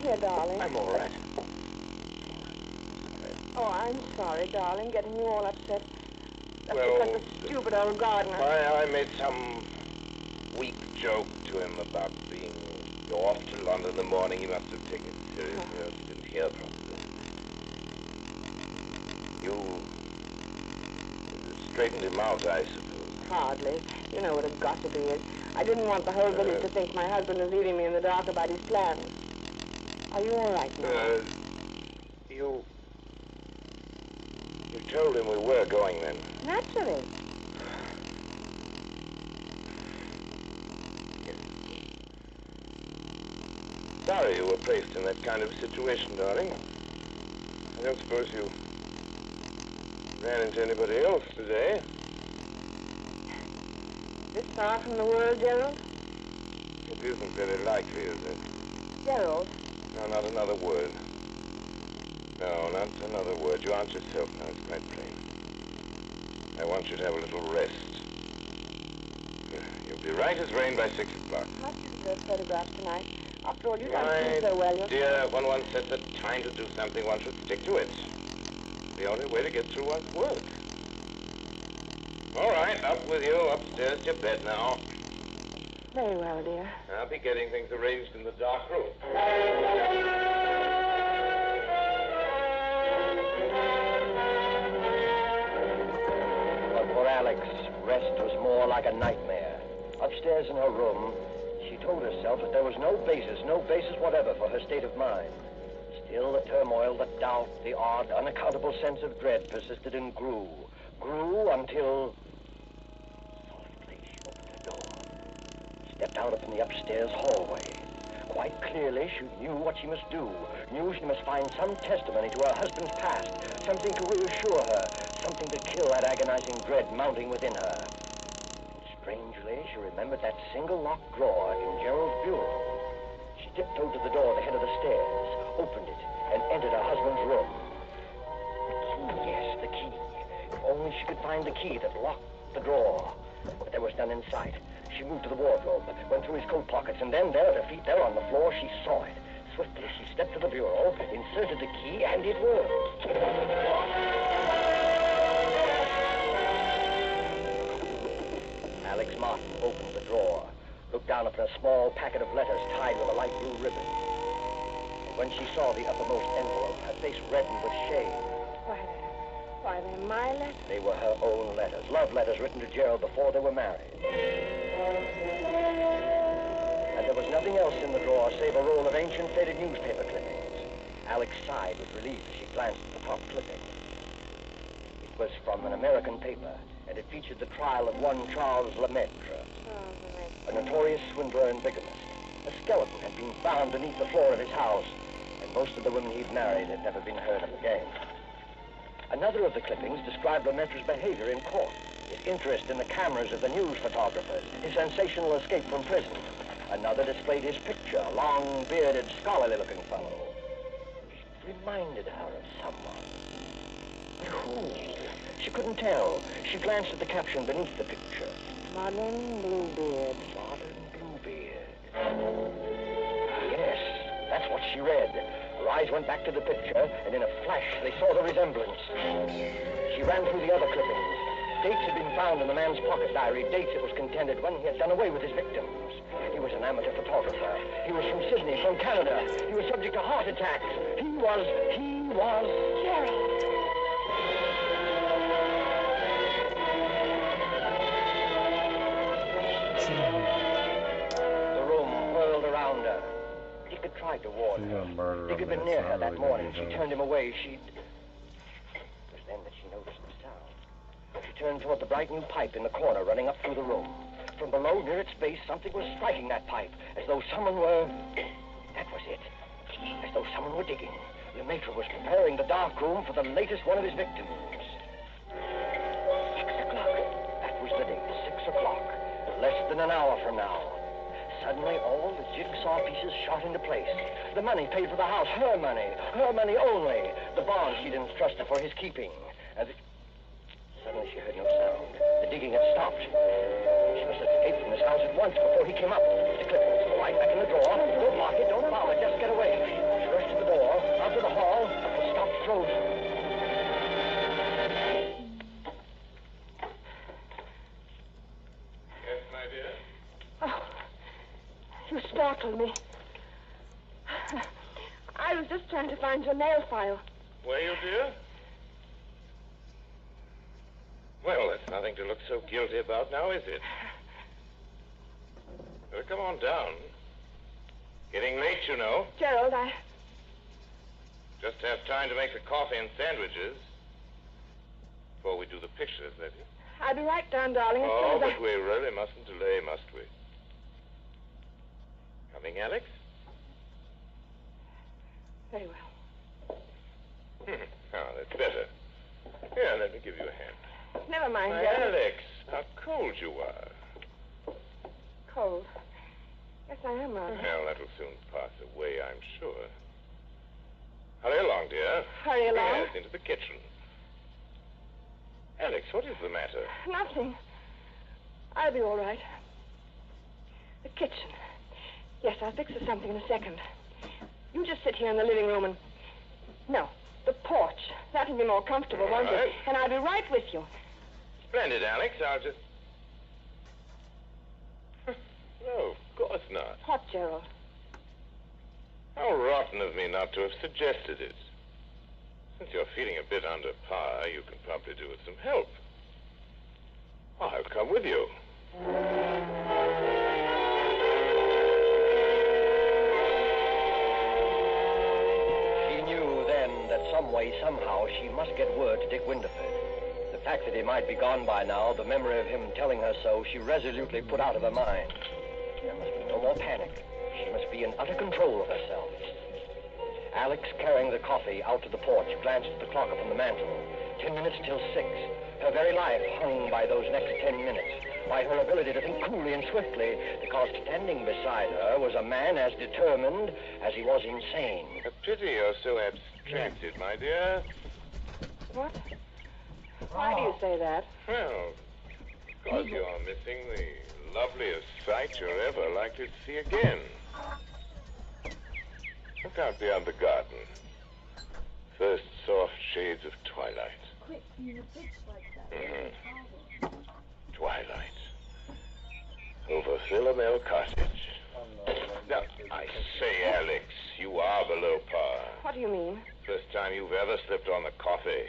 Here, darling. I'm all right. Oh, I'm sorry, darling, getting you all upset. That's Well, because the stupid old gardener. I made some weak joke to him about being off to London in the morning. He must have taken it seriously. Else he didn't hear properly. You straightened him out, I suppose. Hardly. You know what a gossip he is. I didn't want the whole village to think my husband was leaving me in the dark about his plans. Are you all right now? You told him we were going then. Naturally. Sorry you were placed in that kind of situation, darling. I don't suppose you ran into anybody else today. This far from the world, Gerald? It isn't very likely, is it? Gerald. No, not another word. No, not another word. You aren't yourself now. It's quite plain. I want you to have a little rest. You'll be right as rain by 6 o'clock. I'll shoot those photographs tonight. After all, you don't do so well yourself. Dear, when one sets a time to do something, one should stick to it. The only way to get through one's work. All right, up with you. Upstairs to your bed now. Very well, dear. I'll be getting things arranged in the dark room. But for Alex, rest was more like a nightmare. Upstairs in her room, she told herself that there was no basis whatever for her state of mind. Still, the turmoil, the doubt, the odd, unaccountable sense of dread persisted and grew until... Softly, she opened her door, stepped out up in the upstairs hallway. Quite clearly, she knew what she must do, knew she must find some testimony to her husband's past, something to reassure her, something to kill that agonizing dread mounting within her. And strangely, she remembered that single locked drawer in Gerald's bureau. She tiptoed to the door at the head of the stairs, opened it, and entered her husband's room. The key, yes, the key. If only she could find the key that locked the drawer. But there was none in sight. She moved to the wardrobe, went through his coat pockets, and then there at her feet, there on the floor, she saw it. Swiftly, she stepped to the bureau, inserted the key, and it worked. Alex Martin opened the drawer, looked down upon a small packet of letters tied with a light blue ribbon. And when she saw the uppermost envelope, her face reddened with shame. Why, they're my letters. They were her own letters, love letters written to Gerald before they were married. And there was nothing else in the drawer save a roll of ancient faded newspaper clippings. Alex sighed with relief as she glanced at the top clipping. It was from an American paper, and it featured the trial of one Charles Lemaitre, a notorious swindler and bigamist. A skeleton had been found beneath the floor of his house, and most of the women he'd married had never been heard of again. Another of the clippings described Lemaitre's behavior in court, his interest in the cameras of the news photographers, his sensational escape from prison. Another displayed his picture, a long, bearded, scholarly-looking fellow. It reminded her of someone. But who? She couldn't tell. She glanced at the caption beneath the picture. Modern Bluebeard. Modern Bluebeard. Yes, that's what she read. Her eyes went back to the picture, and in a flash, they saw the resemblance. She ran through the other clippings. Dates had been found in the man's pocket diary, dates it was contended when he had done away with his victims. He was an amateur photographer. He was from Sydney, from Canada. He was subject to heart attacks. He was Gerald. The room whirled around her. Dick had tried to warn her. Dick had been near her that morning. She turned him away. It was then that she noticed the sound. She turned toward the bright new pipe in the corner running up through the room. From below, near its base, something was striking that pipe, as though someone were... That was it. As though someone were digging. Lemaitre was preparing the dark room for the latest one of his victims. 6 o'clock. That was the date, 6 o'clock. Less than an hour from now. Suddenly, all the jigsaw pieces shot into place. The money paid for the house, her money only. The bond she'd entrusted for his keeping. Suddenly, she heard no sound. The digging had stopped. She must escape from this house at once before he came up. The clippings, right back in the drawer. Don't lock it, don't bother, just get away. She rushed to the door, out to the hall, and stopped frozen. Yes, my dear? Oh, you startled me. I was just trying to find your nail file. Were you, dear? Well, that's nothing to look so guilty about now, is it? Well, come on down. Getting late, you know. Gerald, Just have time to make the coffee and sandwiches. Before we do the pictures, that is. I'll be right down, darling. Oh, but we really mustn't delay, must we? Coming, Alex? Very well. Oh, that's better. Here, let me give you a hand. Never mind, My Gerald. Alex, how cold you are. Cold. Yes, I am, rather. Well, that'll soon pass away, I'm sure. Hurry along, dear. Hurry along? Yes, into the kitchen. Alex, what is the matter? Nothing. I'll be all right. The kitchen. Yes, I'll fix us something in a second. You just sit here in the living room and... No, the porch. That'll be more comfortable, won't it? And I'll be right with you. Splendid, Alex. I'll just... No, of course not. What, Gerald? How rotten of me not to have suggested it. Since you're feeling a bit under par, you can probably do with some help. I'll come with you. She knew then that some way, somehow, she must get word to Dick Winterford. The fact that he might be gone by now, the memory of him telling her so, she resolutely put out of her mind. There must be no more panic. She must be in utter control of herself. Alex, carrying the coffee out to the porch, glanced at the clock upon the mantel. 10 minutes till 6. Her very life hung by those next 10 minutes, by her ability to think coolly and swiftly, because standing beside her was a man as determined as he was insane. A pity you're so abstracted, my dear. What? Why do you say that? Well, because you're missing the loveliest sight you're ever likely to see again. Look out beyond the garden. First soft shades of twilight. Quick, you bitch like that. Twilight. Over Philomel Cottage. Now, I say, Alex, you are below par. What do you mean? First time you've ever slipped on the coffee.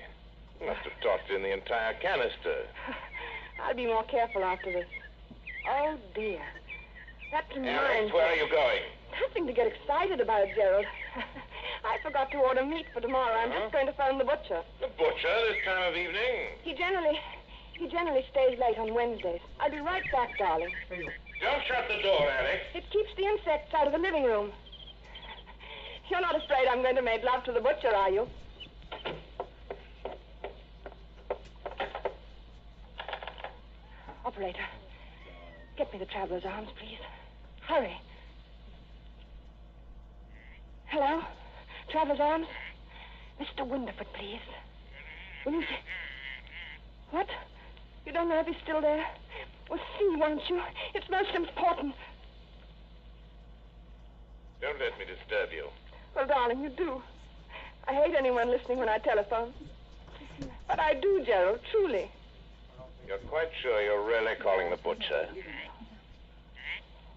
You must have tossed in the entire canister. I'll be more careful after this. Oh, dear. That reminds Alex, where are you going? Nothing to get excited about, Gerald. I forgot to order meat for tomorrow. I'm just going to phone the butcher. The butcher this time of evening? He generally stays late on Wednesdays. I'll be right back, darling. Don't shut the door, Alex. It keeps the insects out of the living room. You're not afraid I'm going to make love to the butcher, are you? Operator, get me the traveler's arms, please. Hurry. Hello? Traveler's arms? Mr. Winterford, please. Will you... What? You don't know if he's still there? Well, see, won't you? It's most important. Don't let me disturb you. Well, darling, you do. I hate anyone listening when I telephone. But I do, Gerald, truly. You're quite sure you're really calling the butcher?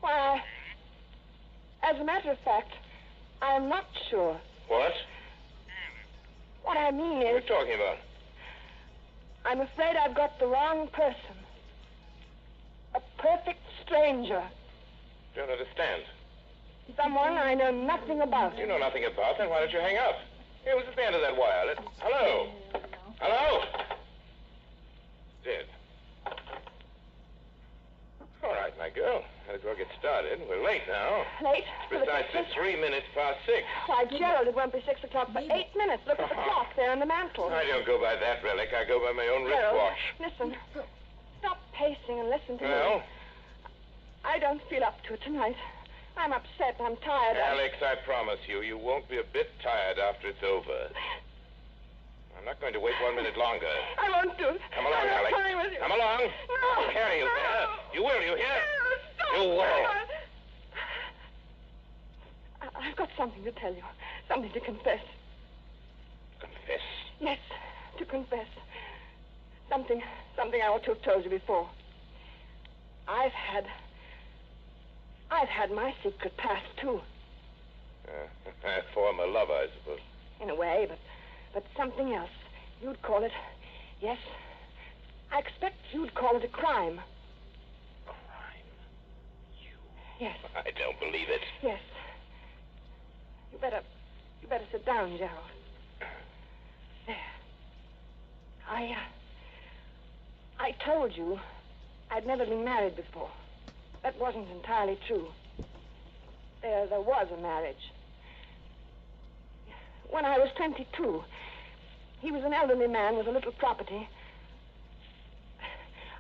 Why, as a matter of fact, I am not sure. What? What I mean What are you is... talking about? I'm afraid I've got the wrong person. A perfect stranger. Don't understand. Someone I know nothing about. You know nothing about, then why don't you hang up? Here, who's at the end of that wire? Hello? Hello? Dead. All right, my girl. Might as well get started. We're late now. Late? It's precisely 3 minutes past 6. Why, Gerald, it won't be 6 o'clock for 8 minutes. Look at the clock there on the mantel. I don't go by that relic. I go by my own Gerald, wristwatch. listen. Stop pacing and listen to Well? me. I don't feel up to it tonight. I'm upset. I'm tired. Alex, I promise you, you won't be a bit tired after it's over. I'm not going to wait 1 minute longer. I won't do it. Come along, I'm Alex. not coming with you. Come along. No. I'll carry you there. You will, you hear? Stop. You will. I've got something to tell you. Something to confess. Confess? Yes, to confess. Something I ought to have told you before. I've had my secret past, too. Former lover, I suppose. In a way, but something else. You'd call it... Yes, I expect you'd call it a crime. Crime? You? Yes. I don't believe it. Yes. You better sit down, Gerald. There. I told you I'd never been married before. That wasn't entirely true. There was a marriage. When I was 22, he was an elderly man with a little property.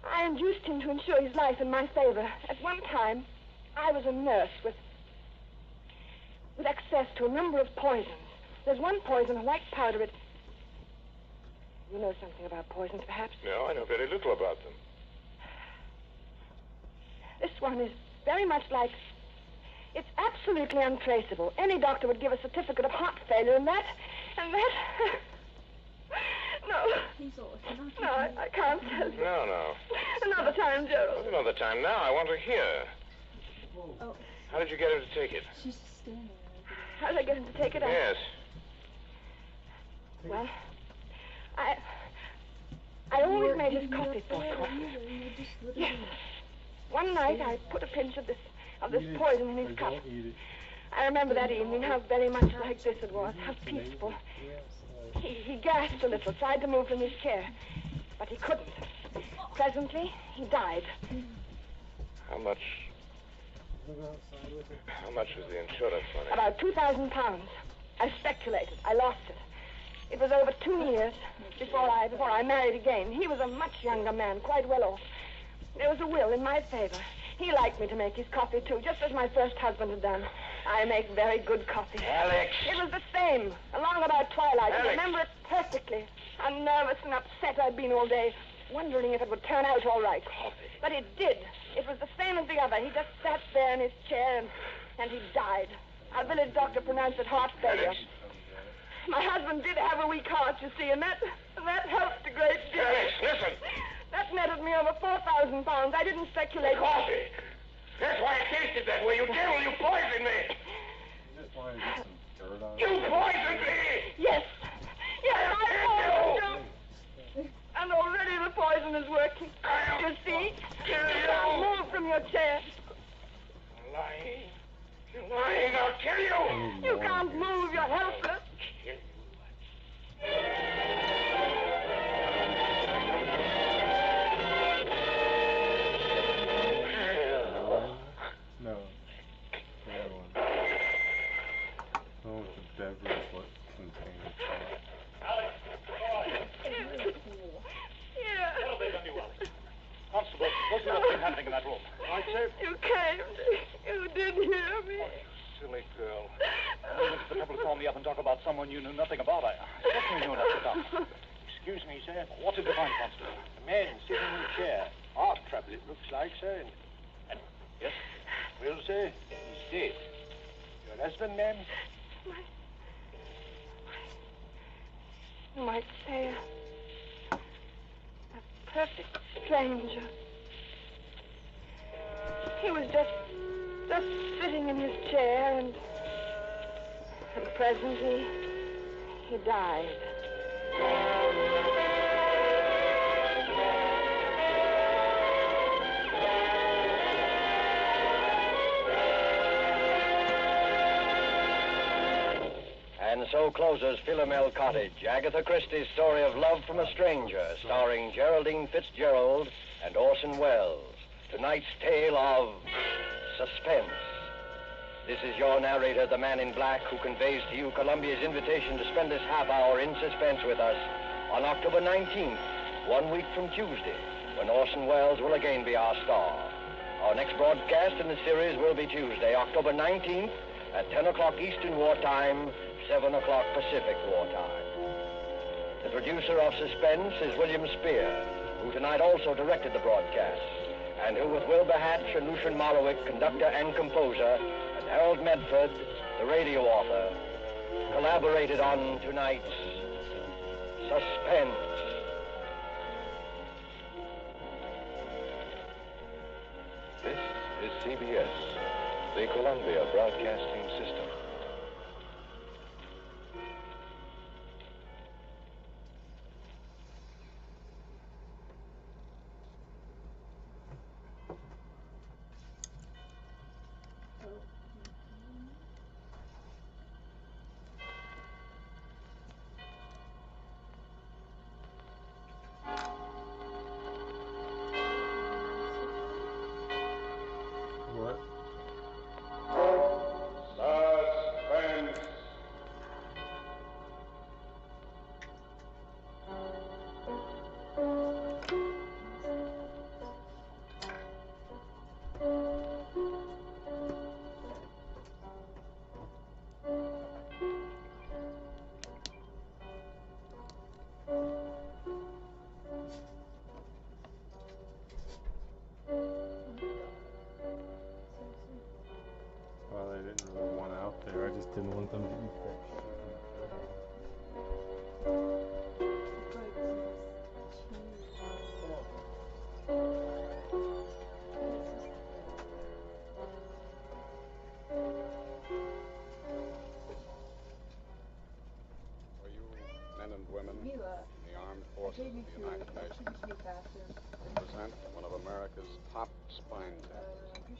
I induced him to insure his life in my favor. At one time, I was a nurse with access to a number of poisons. There's one poison, a white powder. You know something about poisons, perhaps? No, I know very little about them. This one is very much like... It's absolutely untraceable. Any doctor would give a certificate of heart failure, and that... No. No, I can't tell you. No. Another time, Gerald. What's another time now? I want to hear. Oh. How did you get him to take it? She's just standing there. How did I get him to take it out? Yes. Well, I always made his coffee for him. Yes. One night I put a pinch of this poison in his cup. I remember that evening how very much like this it was, how peaceful. He gasped a little, tried to move from his chair, but he couldn't. Presently, he died. How much was the insurance money? About £2,000. I speculated. I lost it. It was over 2 years before I married again. He was a much younger man, quite well off. There was a will in my favor. He liked me to make his coffee, too, just as my first husband had done. I make very good coffee. Alex! It was the same, along about twilight. Alex. I remember it perfectly. How nervous and upset I'd been all day, wondering if it would turn out all right. Coffee. But it did. It was the same as the other. He just sat there in his chair and he died. Our village doctor pronounced it heart failure. Alex. My husband did have a weak heart, you see, and that helped a great deal. Alex, listen! That netted me over £4,000. I didn't speculate. Coffee! That's why it tasted that way. You devil, you poisoned me! You poisoned me! Yes. Yes, I poisoned you. And already the poison is working. You see? You can't move from your chair. Lying. You're lying. I'll kill you! You can't move. You're helpless. No. The other one. Oh, it's a beverage what contains Alex, Yeah. Hello, they've done you well. Constable, what do you what's been happening in that room? Right, sir? You came. You did hear me. Silly girl. You went to the trouble to call me up and talk about someone you knew nothing about. I certainly knew enough to come. Excuse me, sir. What did you find, Constable? A man sitting in a chair. Heart trouble, it looks like, sir. Yes? Well, sir, he's dead. Your husband, ma'am? You might say a perfect stranger. He was just sitting in his chair and presently he died. And so closes Philomel Cottage, Agatha Christie's story of love from a stranger, starring Geraldine Fitzgerald and Orson Welles. Tonight's tale of suspense. This is your narrator, the man in black, who conveys to you Columbia's invitation to spend this half hour in suspense with us on October 19th, 1 week from Tuesday, when Orson Welles will again be our star. Our next broadcast in the series will be Tuesday, October 19th, at 10 o'clock Eastern Wartime, 7 o'clock Pacific Wartime. The producer of Suspense is William Spear, who tonight also directed the broadcast, and who, with Wilbur Hatch and Lucian Malowick, conductor and composer, and Harold Medford, the radio author, collaborated on tonight's Suspense. This is CBS, the Columbia Broadcasting System. What? forces of the United Nations present one of America's top spine tenders,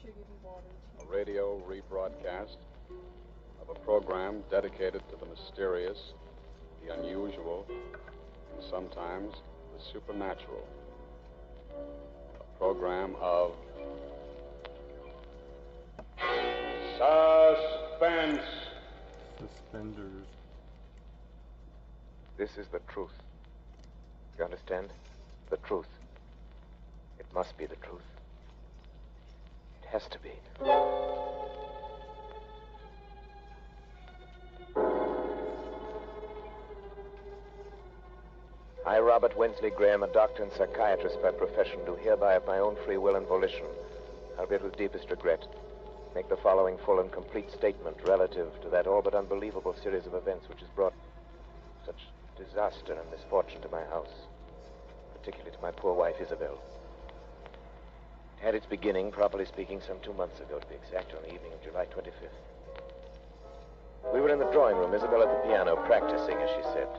a radio rebroadcast of a program dedicated to the mysterious, the unusual, and sometimes the supernatural. A program of suspense. Suspenders. This is the truth. You understand? The truth. It must be the truth. It has to be. I, Robert Wensley Graham, a doctor and psychiatrist by profession, do hereby of my own free will and volition, albeit with deepest regret, make the following full and complete statement relative to that all but unbelievable series of events which has brought such disaster and misfortune to my house, particularly to my poor wife, Isabel. It had its beginning, properly speaking, some 2 months ago, to be exact, on the evening of July 25th. We were in the drawing room, Isabel at the piano, practicing, as she said.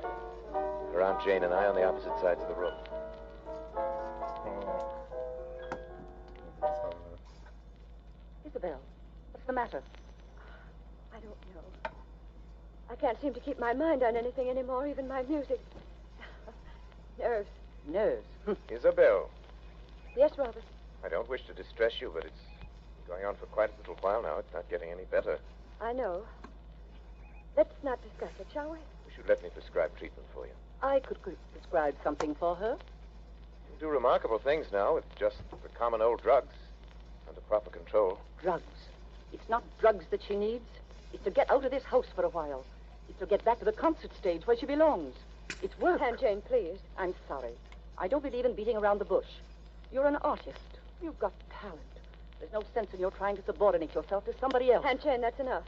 Her Aunt Jane and I on the opposite sides of the room. Isabel, what's the matter? I don't know. I can't seem to keep my mind on anything anymore, even my music. Nerves. Nerves? Isabel, Yes, Robert. I don't wish to distress you, but it's going on for quite a little while now. It's not getting any better. I know. Let's not discuss it, shall we? You should let me prescribe treatment for you. I could prescribe something for her. You do remarkable things now with just the common old drugs under proper control. Drugs. It's not drugs that she needs. It's to get out of this house for a while. It's to get back to the concert stage where she belongs. It's work. Aunt Jane, please. I'm sorry. I don't believe in beating around the bush. You're an artist. You've got talent. There's no sense in your trying to subordinate yourself to somebody else. Aunt Jane, that's enough.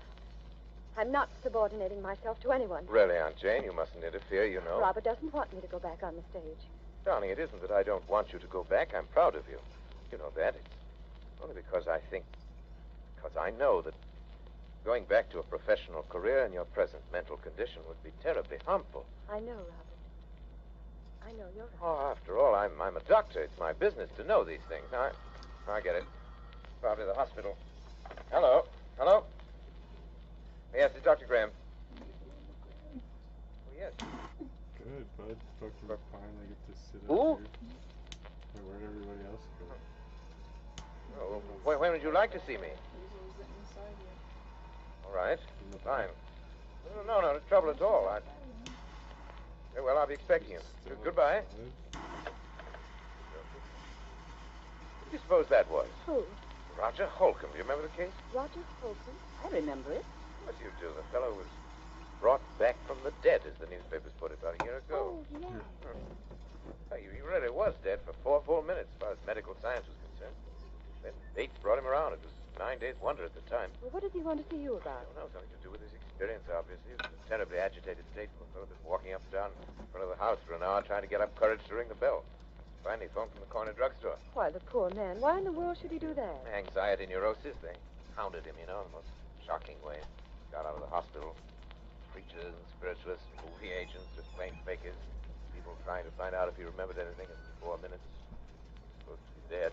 I'm not subordinating myself to anyone. Really, Aunt Jane, you mustn't interfere, you know. Robert doesn't want me to go back on the stage. Darling, it isn't that I don't want you to go back. I'm proud of you. You know that. It's only because I know that going back to a professional career in your present mental condition would be terribly harmful. I know, Robert. I know, you're right. Oh, after all, I'm a doctor. It's my business to know these things. Now, I get it. Probably the hospital. Hello? Hello? Yes, it's Dr. Graham. Oh, yes. Good, bud. Fucking finally get to sit Who? up here. Hey, where'd everybody else go? Oh, when would you like to see me? All right. Fine. No, no trouble at all. Very well, I'll be expecting you. Goodbye. Who do you suppose that was? Who? Roger Holcomb. Do you remember the case? Roger Holcomb? I remember it. Of course you do. The fellow was brought back from the dead, as the newspapers put it, about a year ago. Oh, yes. He really was dead for 4 full minutes, as far as medical science was concerned. Then Bates brought him around. It was 9 days' wonder at the time. Well, what does he want to see you I about? don't know. Something to do with his experience, obviously. It was a terribly agitated state from a fellow that's walking up and down in front of the house for an hour trying to get up courage to ring the bell. Finally phoned from the corner drugstore. Why, the poor man. Why in the world should he do that? Anxiety, neurosis. They hounded him, in the most shocking way. Got out of the hospital. Preachers and spiritualists, movie agents, just plain fakers. People trying to find out if he remembered anything in 4 minutes. Supposed to be dead.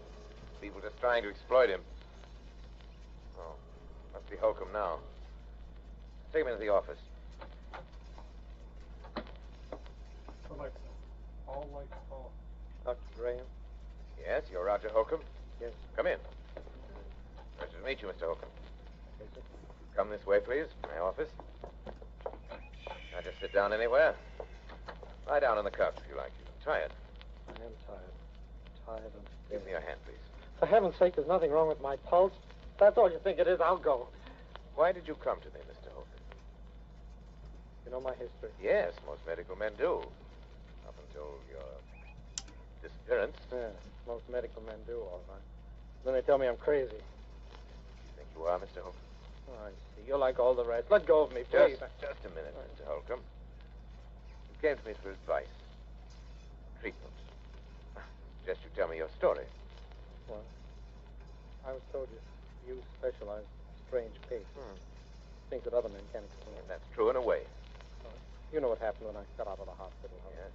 People just trying to exploit him. Oh, must be Holcomb now. Take him into the office. Alexa, all lights off. Dr. Graham? Yes, you're Roger Holcomb? Yes. Come in. Pleasure to meet you, Mr. Holcomb. Come this way, please. My office. Now just sit down anywhere. Lie down on the couch if you like. You're tired. I am tired. Tired and... Give me your hand, please. For heaven's sake, there's nothing wrong with my pulse. If that's all you think it is, I'll go. Why did you come to me, Mr. Holcomb? You know my history. Yes, most medical men do. Up until your disappearance. Yeah, most medical men do, all right. Then they tell me I'm crazy. You think you are, Mr. Holcomb? Oh, I see. You're like all the rest. Let go of me, please. Just a minute, Mr. Holcomb. You came to me for advice. Treatment. Suggest you tell me your story. Well, I was told you specialize in strange cases. Things that other men can't explain. And that's true in a way. You know what happened when I got out of the hospital. Yes.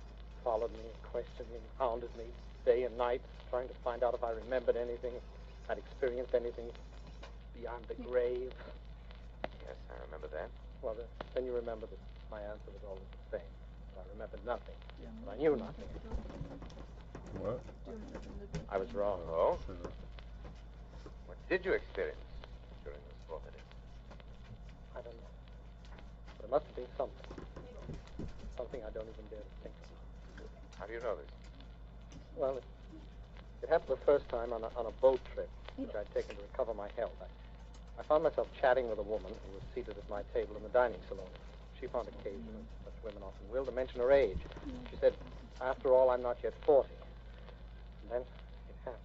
followed me, questioned me, hounded me day and night, trying to find out if I remembered anything, if I'd experienced anything beyond the grave. Yes, I remember that. Well, then you remember that my answer was always the same. I remembered nothing. I knew nothing. What? I was wrong. Oh? What did you experience during those 4 minutes? I don't know. But it must have been something. Something I don't even dare to think about. How do you know this? Well, it happened the first time on a boat trip, which I'd taken to recover my health. I found myself chatting with a woman who was seated at my table in the dining saloon. She found occasion, as such women often will, to mention her age. She said, after all, I'm not yet 40. And then it happened.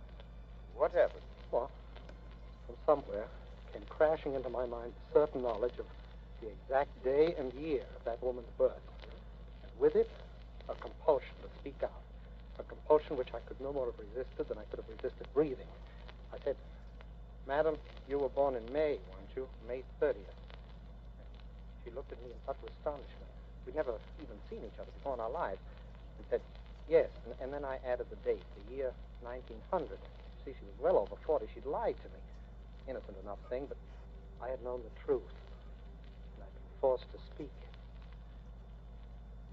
What happened? Well, from somewhere came crashing into my mind certain knowledge of the exact day and year of that woman's birth. And with it, a compulsion to speak out. A compulsion which I could no more have resisted than I could have resisted breathing. I said, Madam, you were born in May, weren't you? May 30th. And she looked at me in utter astonishment. We'd never even seen each other before in our lives. And said, yes. And then I added the date, the year 1900. See, she was well over 40. She'd lied to me. Innocent enough thing, but I had known the truth. And I'd been forced to speak.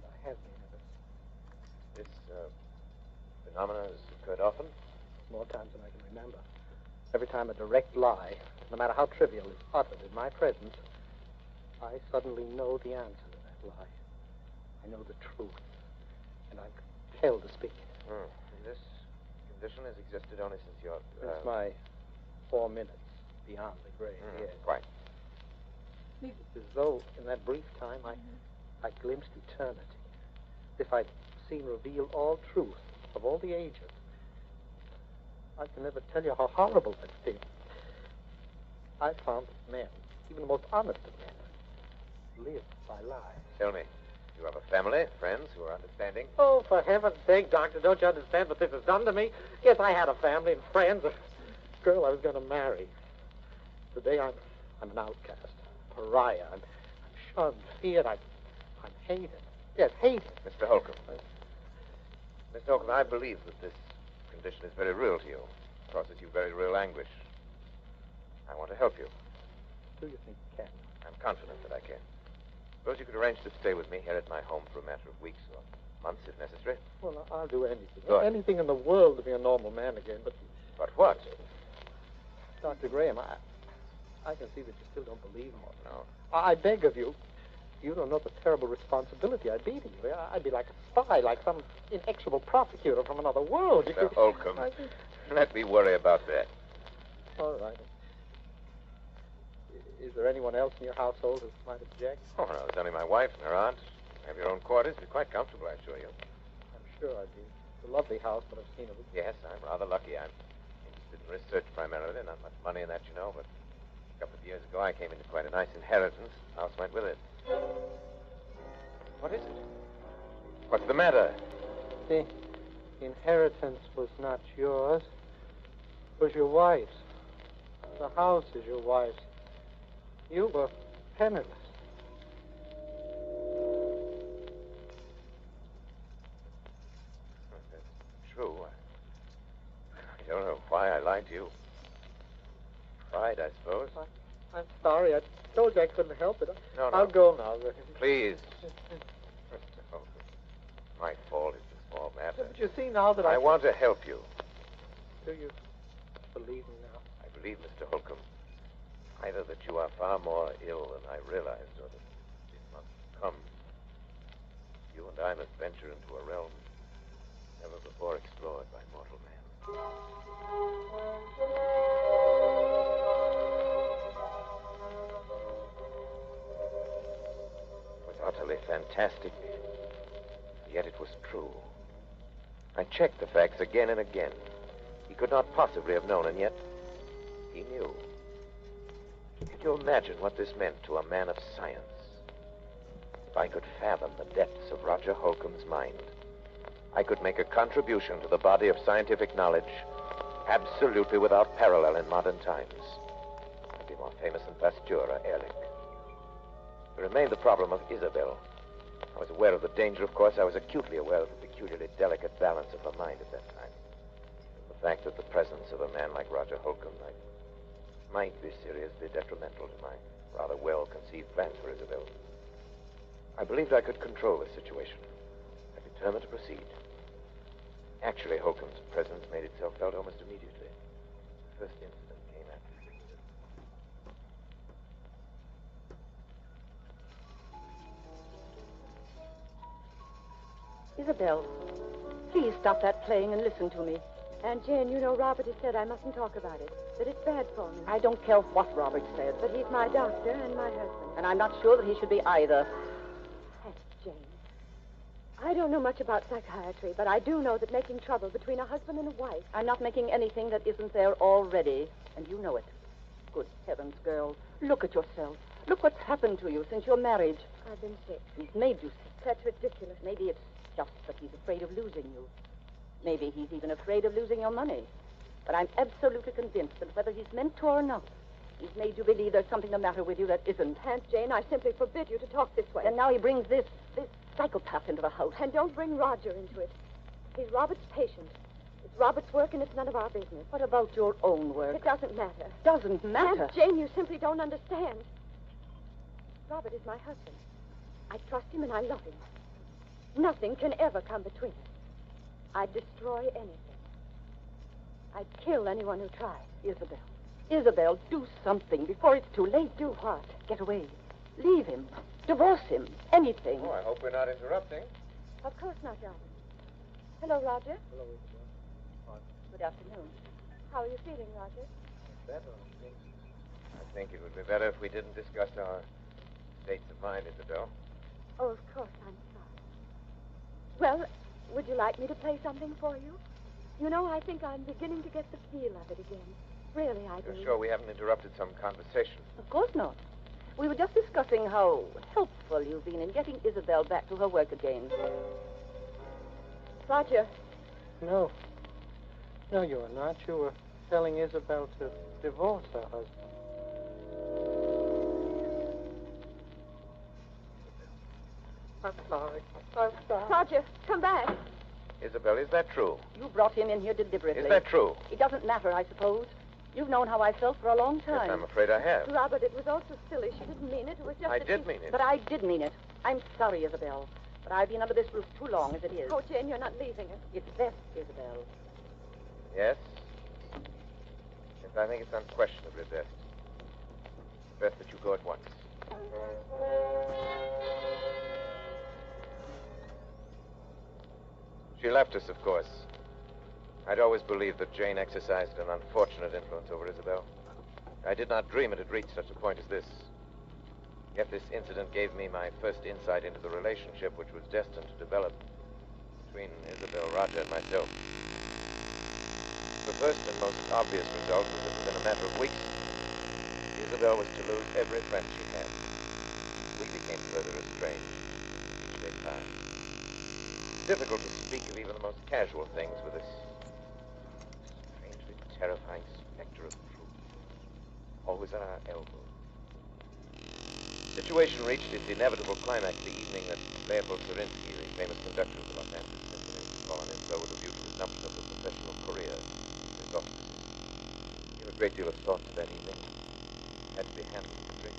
And I have been ever since. This phenomena has occurred often? More times than I can remember. Every time a direct lie, no matter how trivial, is uttered in my presence, I suddenly know the answer to that lie. I know the truth. And I'm compelled to speak it. And this condition has existed only since your... Since my 4 minutes beyond the grave, yes. Quite. It's as though, in that brief time, I glimpsed eternity. As if I'd seen revealed all truth of all the ages. I can never tell you how horrible that feels. I found that men, even the most honest of men, live by lies. Tell me, you have a family, friends who are understanding? Oh, for heaven's sake, Doctor, don't you understand what this has done to me? Yes, I had a family and friends, a girl I was going to marry. Today I'm an outcast, a pariah. I'm shunned, feared, I'm hated. Yes, hated. Mr. Holcomb. Mr. Holcomb, I believe that this condition is very real to you. It causes you very real anguish. I want to help you. Do you think you can? I'm confident that I can. Suppose you could arrange to stay with me here at my home for a matter of weeks or months, if necessary. Well, I'll do anything. Good. Anything in the world to be a normal man again, but... But what? Dr. Graham, I can see that you still don't believe me. No. I beg of you. You don't know the terrible responsibility I'd be to you. I'd be like a spy, like some inexorable prosecutor from another world. Mr. Holcomb, let me worry about that. All right. Is there anyone else in your household who might object? Oh, no, it's only my wife and her aunt. Have your own quarters. Be quite comfortable, I assure you. I'm sure I'd be. It's a lovely house, but I've seen it. Yes, I'm rather lucky. I'm interested in research primarily. Not much money in that, you know, but a couple of years ago I came into quite a nice inheritance. The house went with it. What is it? What's the matter? The inheritance was not yours. It was your wife's. The house is your wife's. You were penniless. That's true. I don't know why I lied to you. Pride, I suppose. I'm sorry. I told you I couldn't help it. No. I'll go now. Please. Oh, my fault. It's a small matter. But you see now that I want to help you. Do you believe me now? I believe, Mr. Holcomb, either that you are far more ill than I realized, or that it must come. You and I must venture into a realm never before explored by mortal man. It was utterly fantastic, yet it was true. I checked the facts again and again. He could not possibly have known, and yet he knew. Could you imagine what this meant to a man of science? If I could fathom the depths of Roger Holcomb's mind, I could make a contribution to the body of scientific knowledge absolutely without parallel in modern times. I'd be more famous than Pasteur or Ehrlich. There remained the problem of Isabel. I was aware of the danger, of course. I was acutely aware of the peculiar peculiarly delicate balance of her mind at that time. The fact that the presence of a man like Roger Holcomb might be seriously detrimental to my rather well-conceived plan for Isabel. I believed I could control the situation. I determined to proceed. Actually, Holcomb's presence made itself felt almost immediately. The first incident came after 6 minutes. Isabel, please stop that playing and listen to me. Aunt Jane, you know Robert has said I mustn't talk about it, that it's bad for me. I don't care what Robert said. But he's my doctor and my husband. And I'm not sure that he should be either. Aunt Jane, I don't know much about psychiatry, but I do know that making trouble between a husband and a wife... I'm not making anything that isn't there already, and you know it. Good heavens, girl. Look at yourself. Look what's happened to you since your marriage. I've been sick. He's made you sick. That's ridiculous. Maybe it's just that he's afraid of losing you. Maybe he's even afraid of losing your money. But I'm absolutely convinced that whether he's meant to or not, he's made you believe there's something the matter with you that isn't. Aunt Jane, I simply forbid you to talk this way. And now he brings this psychopath into the house. And don't bring Roger into it. He's Robert's patient. It's Robert's work and it's none of our business. What about your own work? It doesn't matter. Doesn't matter? Aunt Jane, you simply don't understand. Robert is my husband. I trust him and I love him. Nothing can ever come between us. I'd destroy anything. I'd kill anyone who tried. Isabel. Isabel, do something before it's too late. Do what? Get away. Leave him. Divorce him. Anything. Oh, I hope we're not interrupting. Of course not, darling. Hello, Roger. Hello, Isabel. Good afternoon. How are you feeling, Roger? Better, I think it would be better if we didn't discuss our states of mind, Isabel. Oh, of course, I'm sorry. Well, would you like me to play something for you? You know, I think I'm beginning to get the feel of it again. Really, I do. You're sure we haven't interrupted some conversation? Of course not. We were just discussing how helpful you've been in getting Isabel back to her work again. Roger. No. No, you are not. You were telling Isabel to divorce her husband. I'm sorry. I'm sorry. Roger, come back. Isabel, is that true? You brought him in here deliberately. Is that true? It doesn't matter, I suppose. You've known how I felt for a long time. Yes, I'm afraid I have. Robert, it was all so silly. She didn't mean it. It was just I that did she... mean it. But I did mean it. I'm sorry, Isabel. But I've been under this roof too long as it is. Oh, Jane, you're not leaving us. It's best, Isabel. Yes? Yes, I think it's unquestionably best. Best that you go at once. She left us, of course. I'd always believed that Jane exercised an unfortunate influence over Isabel. I did not dream it had reached such a point as this. Yet this incident gave me my first insight into the relationship which was destined to develop between Isabel, Roger, and myself. The first and most obvious result was that within a matter of weeks, Isabel was to lose every friend she had. We became further estranged each day passed. Difficult to speak of even the most casual things with this strangely terrifying specter of truth always at our elbow. The situation reached its inevitable climax the evening that Leopold Zerinsky, the famous conductor of the Los Angeles Symphony, was fallen in so with a view to resumption of the professional career of his officers. He gave a great deal of thought to that evening. Had to be handled with great.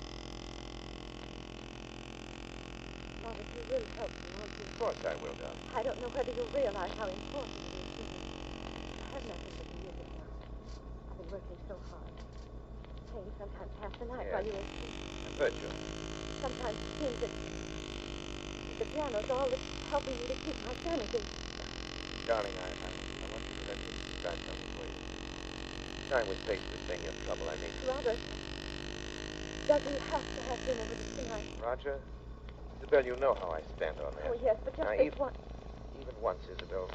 Robert, you will help me, won't you? Of course I will, darling. I don't know whether you realize how important it is to me. I have nothing but music now. I've been working so hard. Playing sometimes half the night while you were asleep. I've heard you. Sometimes it seems that the piano's all that's helping me to keep my sanity. Darling, I want you to let me describe something for you. Each time we face this thing of trouble, I mean... Robert, does he have to have dinner with us tonight? Roger? Isabel, you know how I stand on that. Oh, yes, but just now, this one. Even once, Isabel.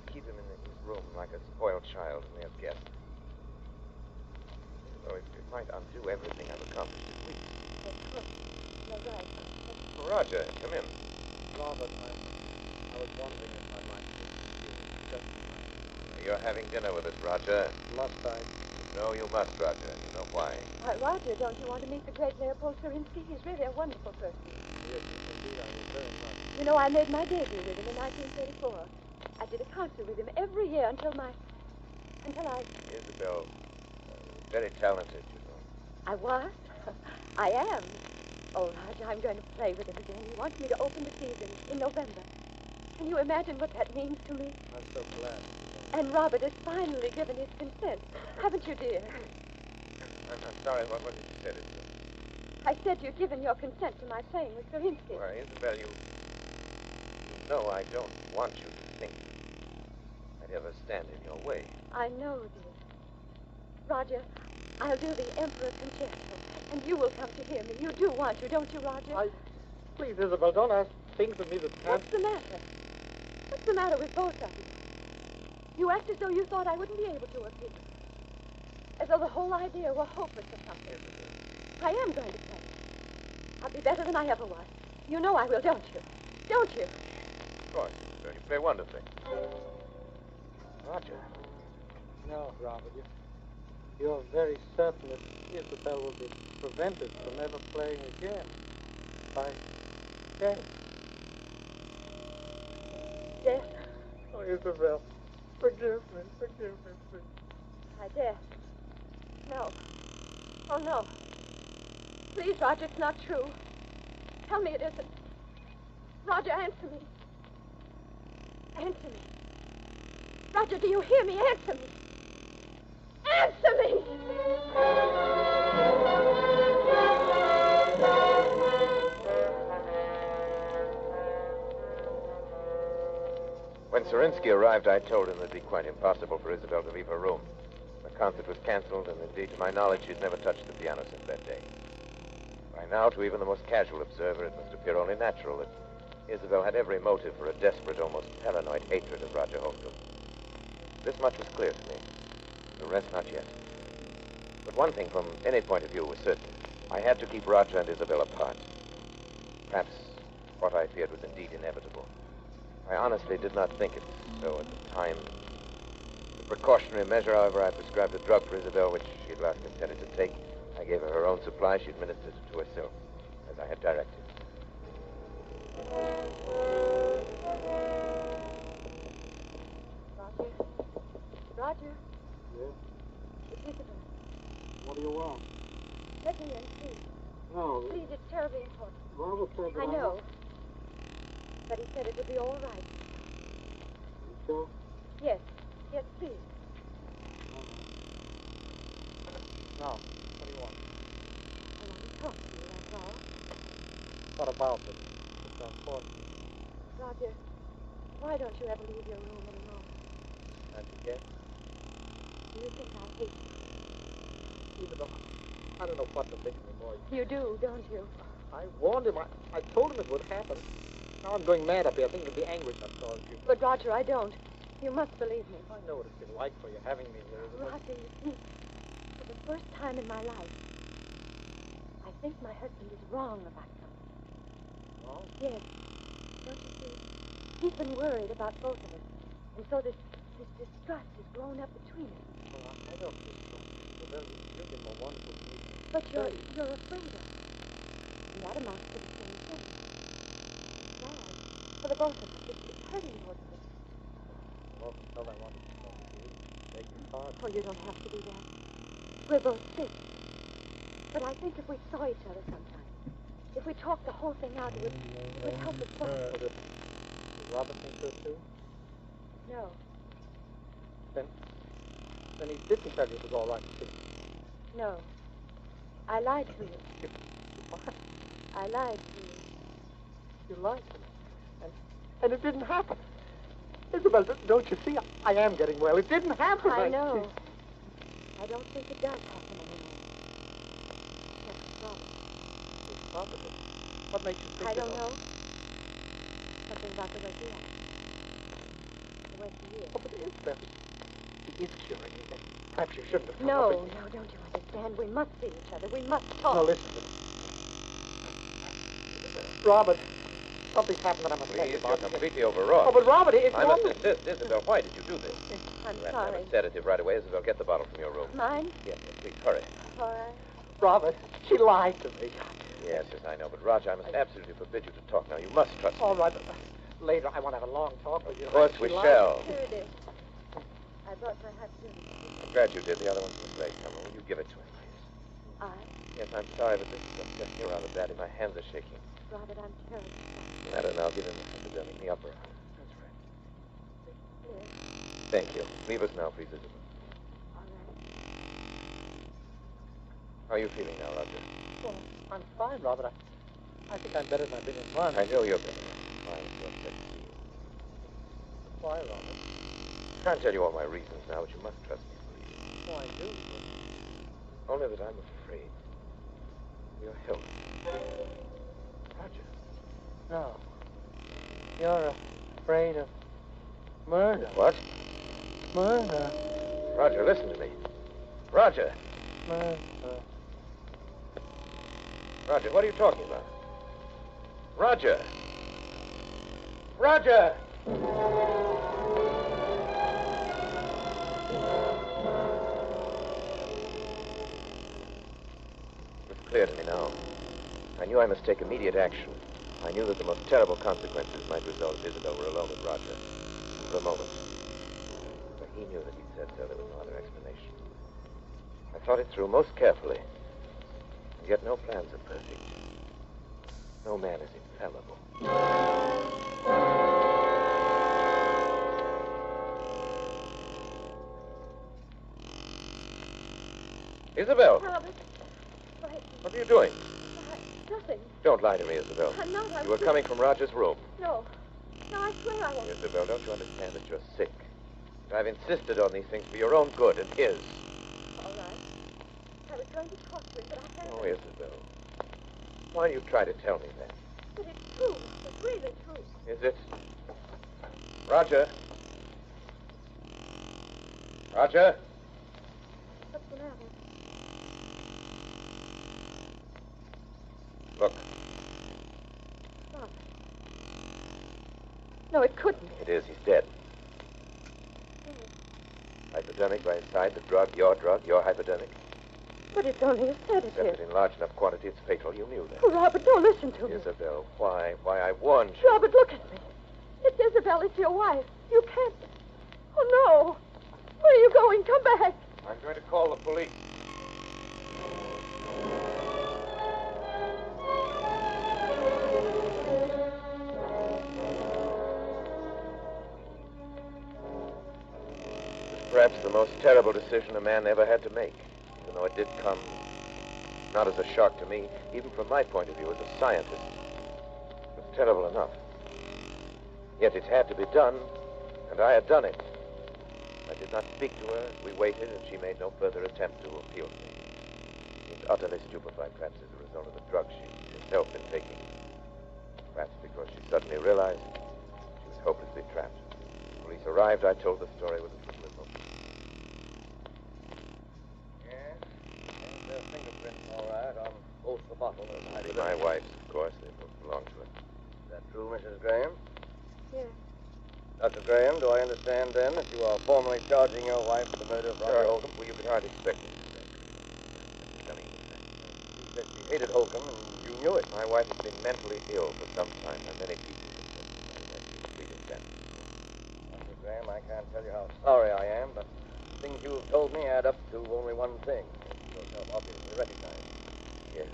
Keep him in his room like a spoiled child when we have guests. So it might undo everything I've accomplished this week. Of course. You're right. Roger, come in. Robert, I was wondering if I might just tonight. You're having dinner with us, Roger. Must I? No, you must, Roger. You know why. Why, Roger, don't you want to meet the great Leopold Zerinsky? He's really a wonderful person. Yes, indeed, I would very much. You know, I made my debut with him in 1934. I did a concert with him every year until I... Isabel, very talented, you know. I was? I am. Oh, Roger, I'm going to play with him again. He wants me to open the season in November. Can you imagine what that means to me? I'm so glad. And Robert has finally given his consent. Haven't you, dear? I'm sorry, what did you say, Isabel? I said you'd given your consent to my playing with Stravinsky. Why, Isabel, you know I don't want you to think I'd ever stand in your way. I know, dear. Roger, I'll do the Emperor's Concerto, and you will come to hear me. You do want to, don't you, Roger? Please, Isabel, don't ask things of me that can't... What's the matter? What's the matter with both of you? You act as though you thought I wouldn't be able to appear. As though the whole idea were hopeless or something. I am going to play. I'll be better than I ever was. You know I will, don't you? Don't you? Of course, Isabel, you play wonderfully. Roger. No, Robert, you're very certain that Isabel will be prevented from ever playing again by death. Death? Oh, Isabel, forgive me, please. By death? No. Oh, no. Please, Roger, it's not true. Tell me it isn't. Roger, answer me. Answer me. Roger, do you hear me? Answer me. Answer me! When Serinsky arrived, I told him it would be quite impossible for Isabel to leave her room. The concert was canceled, and indeed, to my knowledge, she'd never touched the piano since that day. By now, to even the most casual observer, it must appear only natural that Isabel had every motive for a desperate, almost paranoid hatred of Roger Holcomb. This much was clear to me. The rest not yet. But one thing from any point of view was certain. I had to keep Roger and Isabel apart. Perhaps what I feared was indeed inevitable. I honestly did not think it so at the time. The precautionary measure, however, I prescribed a drug for Isabel, which she at last consented to take. I gave her her own supply. She administered it to herself, as I had directed. Roger? Yes? It's Isabel. What do you want? Let me in, please. No. Please, it's terribly important. Robert said that I know. But he said it would be all right. You sure? Yes. Yes, please. Now, what do you want? I want to talk to you, that's all. What about it? It's so important. Roger, why don't you ever leave your room anymore? Can't you guess? Do you think I hate you? Even though I don't know what to think anymore. You do, don't you? I warned him. I told him it would happen. Now I'm going mad up here. I think he'll be angry if I saw you. But, Roger, I don't. You must believe me. I know what it's been like for you having me here. Roger, you see, for the first time in my life, I think my husband is wrong about something. Wrong? Yes. Don't you see? He's been worried about both of us. And so this distrust has grown up between us. Well, I don't think so. You've been more wonderful to me. But you're afraid of it. And that amounts to the same thing. Sad. For the both of us. It's hurting both of us. Well, tell I wanted to talk to you. Make your part. Oh, you don't have to do that. We're both sick. But I think if we saw each other sometime, if we talked the whole thing out, it would help us both. Does Robert think so too? No. Then he didn't tell you it was all right to see. No. I lied to you. What? I lied to you. You lied to me. And it didn't happen. Isabel, don't you see? I am getting well. It didn't happen. I know. I don't think it does happen anymore. Yes, Robert. It's Robert. What makes you think I don't know. Something about the way he acts. The way he is. Oh, but Isabel, he is curing you. Perhaps you shouldn't have come No, up no, don't you understand? We must see each other. We must talk. No, listen to me. Robert, something's happened that I must tell you Please, about. you're completely overwrought. Oh, but Robert, it's I must insist. Isabel, why did you do this? I'm You have to sorry. have a sedative right away. Isabel, get the bottle from your room. Mine? Yes, please, hurry. All right. Robert, she lied to me. Yes, I know. But, Roger, I must absolutely forbid you to talk now. You must trust me. All right, but later I want to have a long talk with you. Of course we shall. Here it is. I brought my husband. I'm glad you did. The other one's in the place somewhere. Will you give it to him, please? I? Yes, I'm sorry, but this is upsetting me rather badly. My hands are shaking. Robert, I'm terribly sorry. No matter now. Give him the hypodermic, the upper arm. That's right. Yes. Thank you. Leave us now, please, Isabel. All right. How are you feeling now, Roger? Well, I'm fine, Robert. I think I'm better than I've been in months. I know you're better. Fine, so upset to see you. Why, Robert? I can't tell you all my reasons now, but you must trust me, please. Oh, I do. Only that I'm afraid for your health. Roger. No. You're afraid of murder. What? Murder. Roger, listen to me. Roger. Murder. Roger, what are you talking about? Roger. Roger! It's clear to me now. I knew I must take immediate action. I knew that the most terrible consequences might result if Isabel were alone with Roger, even for a moment. But he knew that he'd said so. There was no other explanation. I thought it through most carefully. And yet no plans are perfect. No man is infallible. Isabel! Robert. What are you doing? Nothing. Don't lie to me, Isabel. I'm not. You were coming from Roger's room. No. No, I swear I won't. Isabel, don't you understand that you're sick? I've insisted on these things for your own good and his. All right. I was going to talk to him, but I haven't. Oh, Isabel. Why do you try to tell me that? But it's true. It's really true. Is it? Roger? Roger? What's the matter? Look, Robert. No, it couldn't. it is. He's dead. Dead. Hypodermic by his side, the drug, your hypodermic. But it's only a sedative. Except that in large enough quantity, it's fatal. You knew that. Oh, Robert, don't listen to me. Isabel, why? Why, I warned you. Robert, look at me. It's Isabel. It's your wife. You can't. Oh, no. Where are you going? Come back. I'm going to call the police. Perhaps the most terrible decision a man ever had to make, even though it did come not as a shock to me, even from my point of view as a scientist. It was terrible enough. Yet it had to be done, and I had done it. I did not speak to her. We waited, and she made no further attempt to appeal to me. She seemed utterly stupefied, perhaps as a result of the drugs she herself been taking. Perhaps because she suddenly realized she was hopelessly trapped. When the police arrived, I told the story with a triple emotion. Yes, and there's fingerprints all right on both the bottle and the hypodermic. My wife's, of course. They both belong to her. Is that true, Mrs. Graham? Yes. Dr. Graham, do I understand then that you are formally charging your wife with the murder of Roger Holcomb? Well, you could hardly expect me to say. You said she hated Holcomb, and you knew it. My wife has been mentally ill for some time, and many people have said that she was treated that. Dr. Graham, I can't tell you how sorry I am, but the things you have told me add up to only one thing. You yourself obviously recognize. Yes.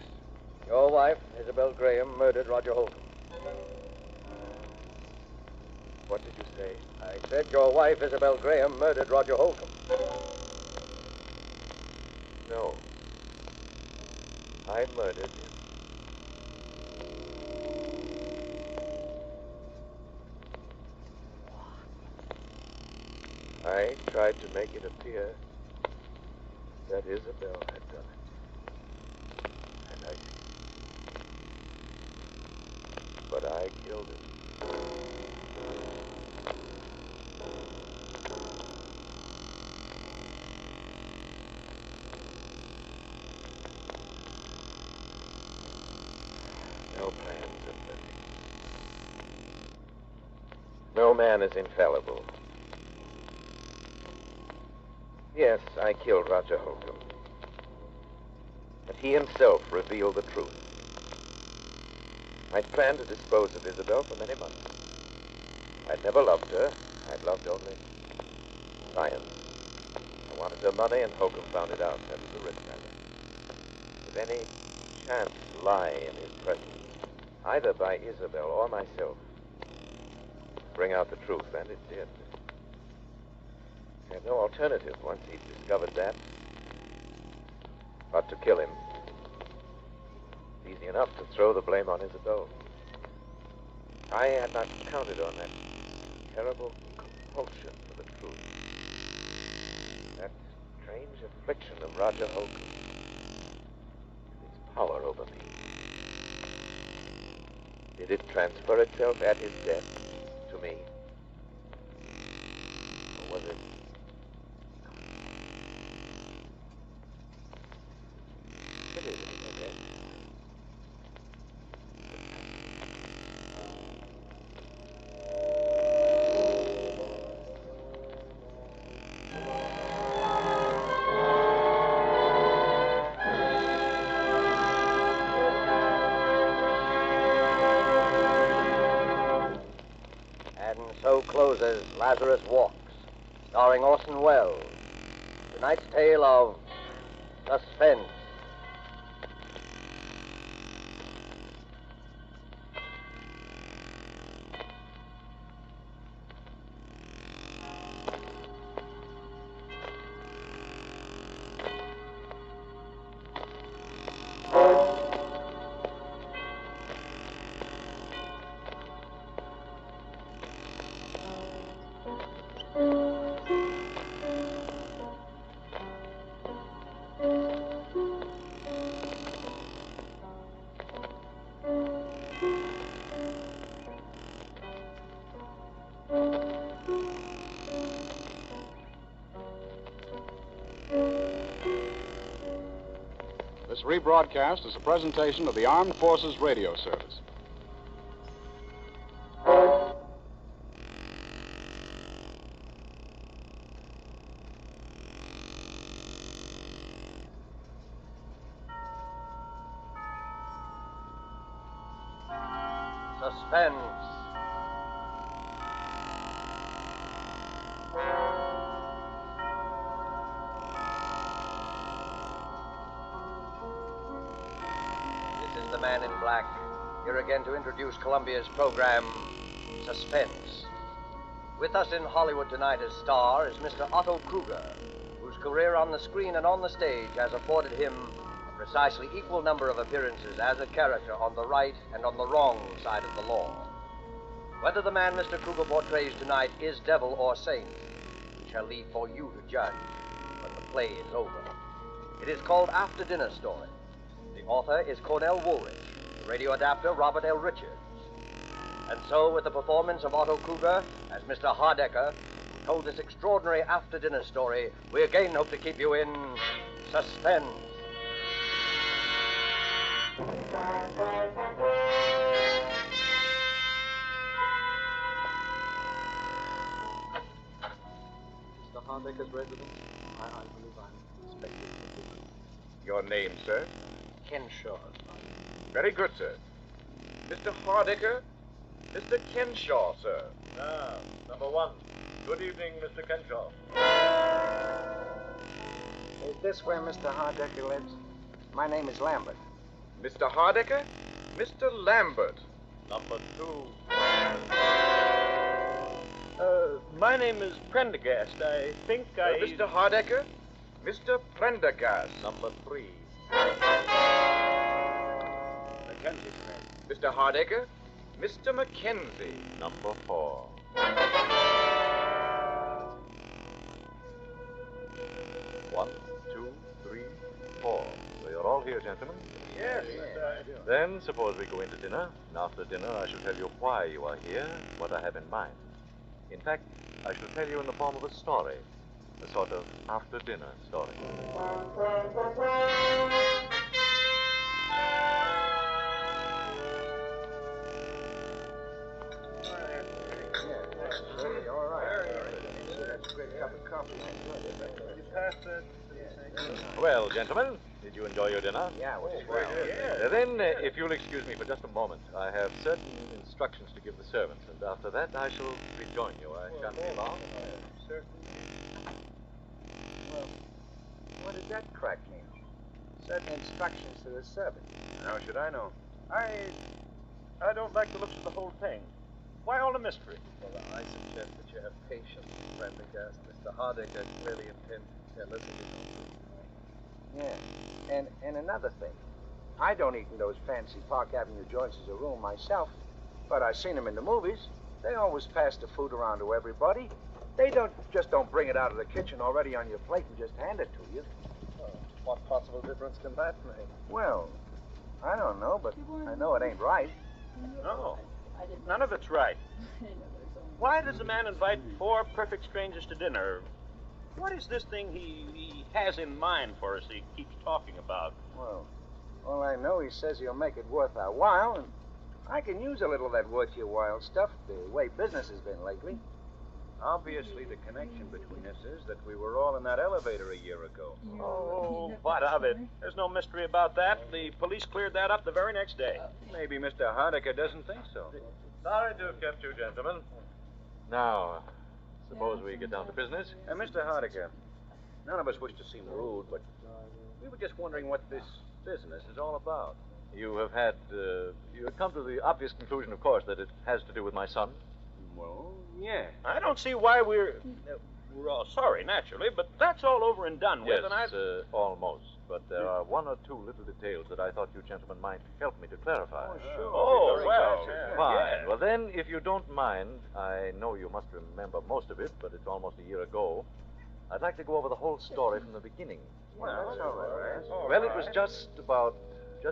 Your wife, Isabel Graham, murdered Roger Holcomb. What did you say? I said your wife, Isabel Graham, murdered Roger Holcomb. No. I murdered him. I tried to make it appear that Isabel had done it. And I did. But I killed him. No plans are perfect. No man is infallible. Yes, I killed Roger Holcomb. But he himself revealed the truth. I'd planned to dispose of Isabel for many months. I'd never loved her. I'd loved only science. I wanted her money, and Holcomb found it out. That was the risk I took. If any chance lie in his presence, either by Isabel or myself, bring out the truth, and it did. I had no alternative once he'd discovered that but to kill him. It's easy enough to throw the blame on Isabel. I had not counted on that terrible compulsion for the truth. That strange affliction of Roger Holcomb. His power over me. Did it transfer itself at his death to me? Or was it... It is, I guess. So closes Lazarus Walks, starring Orson Welles. Tonight's tale of suspense. This rebroadcast is a presentation of the Armed Forces Radio Service. Suspense. This is the Man in Black, here again to introduce Columbia's program, Suspense. With us in Hollywood tonight as star is Mr. Otto Kruger, whose career on the screen and on the stage has afforded him a precisely equal number of appearances as a character on the right and on the wrong side of the law. Whether the man Mr. Kruger portrays tonight is devil or saint, we shall leave for you to judge when the play is over. It is called After Dinner Story. The author is Cornell Woolrich, the radio adapter Robert L. Richards. And so, with the performance of Otto Kruger as Mr. Hardecker, who told this extraordinary after-dinner story, we again hope to keep you in suspense. Mr. Hardecker's residence? I believe I'm expected. Your name, sir? Kenshaw. Very good, sir. Mr. Hardecker? Mr. Kenshaw, sir. Ah, number one. Good evening, Mr. Kenshaw. Is this where Mr. Hardecker lives? My name is Lambert. Mr. Hardecker? Mr. Lambert. Number two. My name is Prendergast. I think Mr. Hardecker? Mr. Prendergast. Number three. Mackenzie, Mr. Hardecker? Mr. Mackenzie. Number four. One, two, three, four. So you're all here, gentlemen? Yes. Then suppose we go into dinner, and after dinner I shall tell you why you are here, what I have in mind. In fact, I shall tell you in the form of a story, a sort of after-dinner story. All right. That's a great cup of coffee. You passed it. Well, gentlemen, did you enjoy your dinner? Yeah, it was swell. Then, if you'll excuse me for just a moment, I have certain instructions to give the servants, and after that I shall rejoin you. I shan't be long. Well, what did that crack mean? Certain instructions to the servant. How should I know? I don't like the looks of the whole thing. Why all the mystery? Well, I suggest that you have patience, Prendergast. Mr. Hardiker clearly intends to tell us that you don't. Yeah. And another thing. I don't eat in those fancy Park Avenue joints as a rule myself, but I've seen them in the movies. They always pass the food around to everybody. They don't bring it out of the kitchen already on your plate and just hand it to you. Well, what possible difference can that make? Well, I don't know, but I know it ain't right. No, none of it's right. Why does a man invite 4 perfect strangers to dinner? What is this thing he has in mind for us he keeps talking about? Well, all I know, he says he'll make it worth our while, and I can use a little of that worth your while stuff, the way business has been lately. Obviously, the connection between us is that we were all in that elevator a year ago. Oh, what of it? There's no mystery about that. The police cleared that up the very next day. Maybe Mr. Hardiker doesn't think so. Sorry to have kept you, gentlemen. Now, suppose we get down to business. Mr. Hardiker, none of us wish to seem rude, but we were just wondering what this business is all about. You have come to the obvious conclusion, of course, that it has to do with my son. Well, yeah. I don't see why we're all sorry, naturally, but that's all over and done with, Yes, and almost. But there are 1 or 2 little details that I thought you gentlemen might help me to clarify. Oh, sure. Oh, well, Fine. yeah. Well, then, if you don't mind, I know you must remember most of it, but it's almost a year ago. I'd like to go over the whole story from the beginning. Well, that's all right. Well, it was just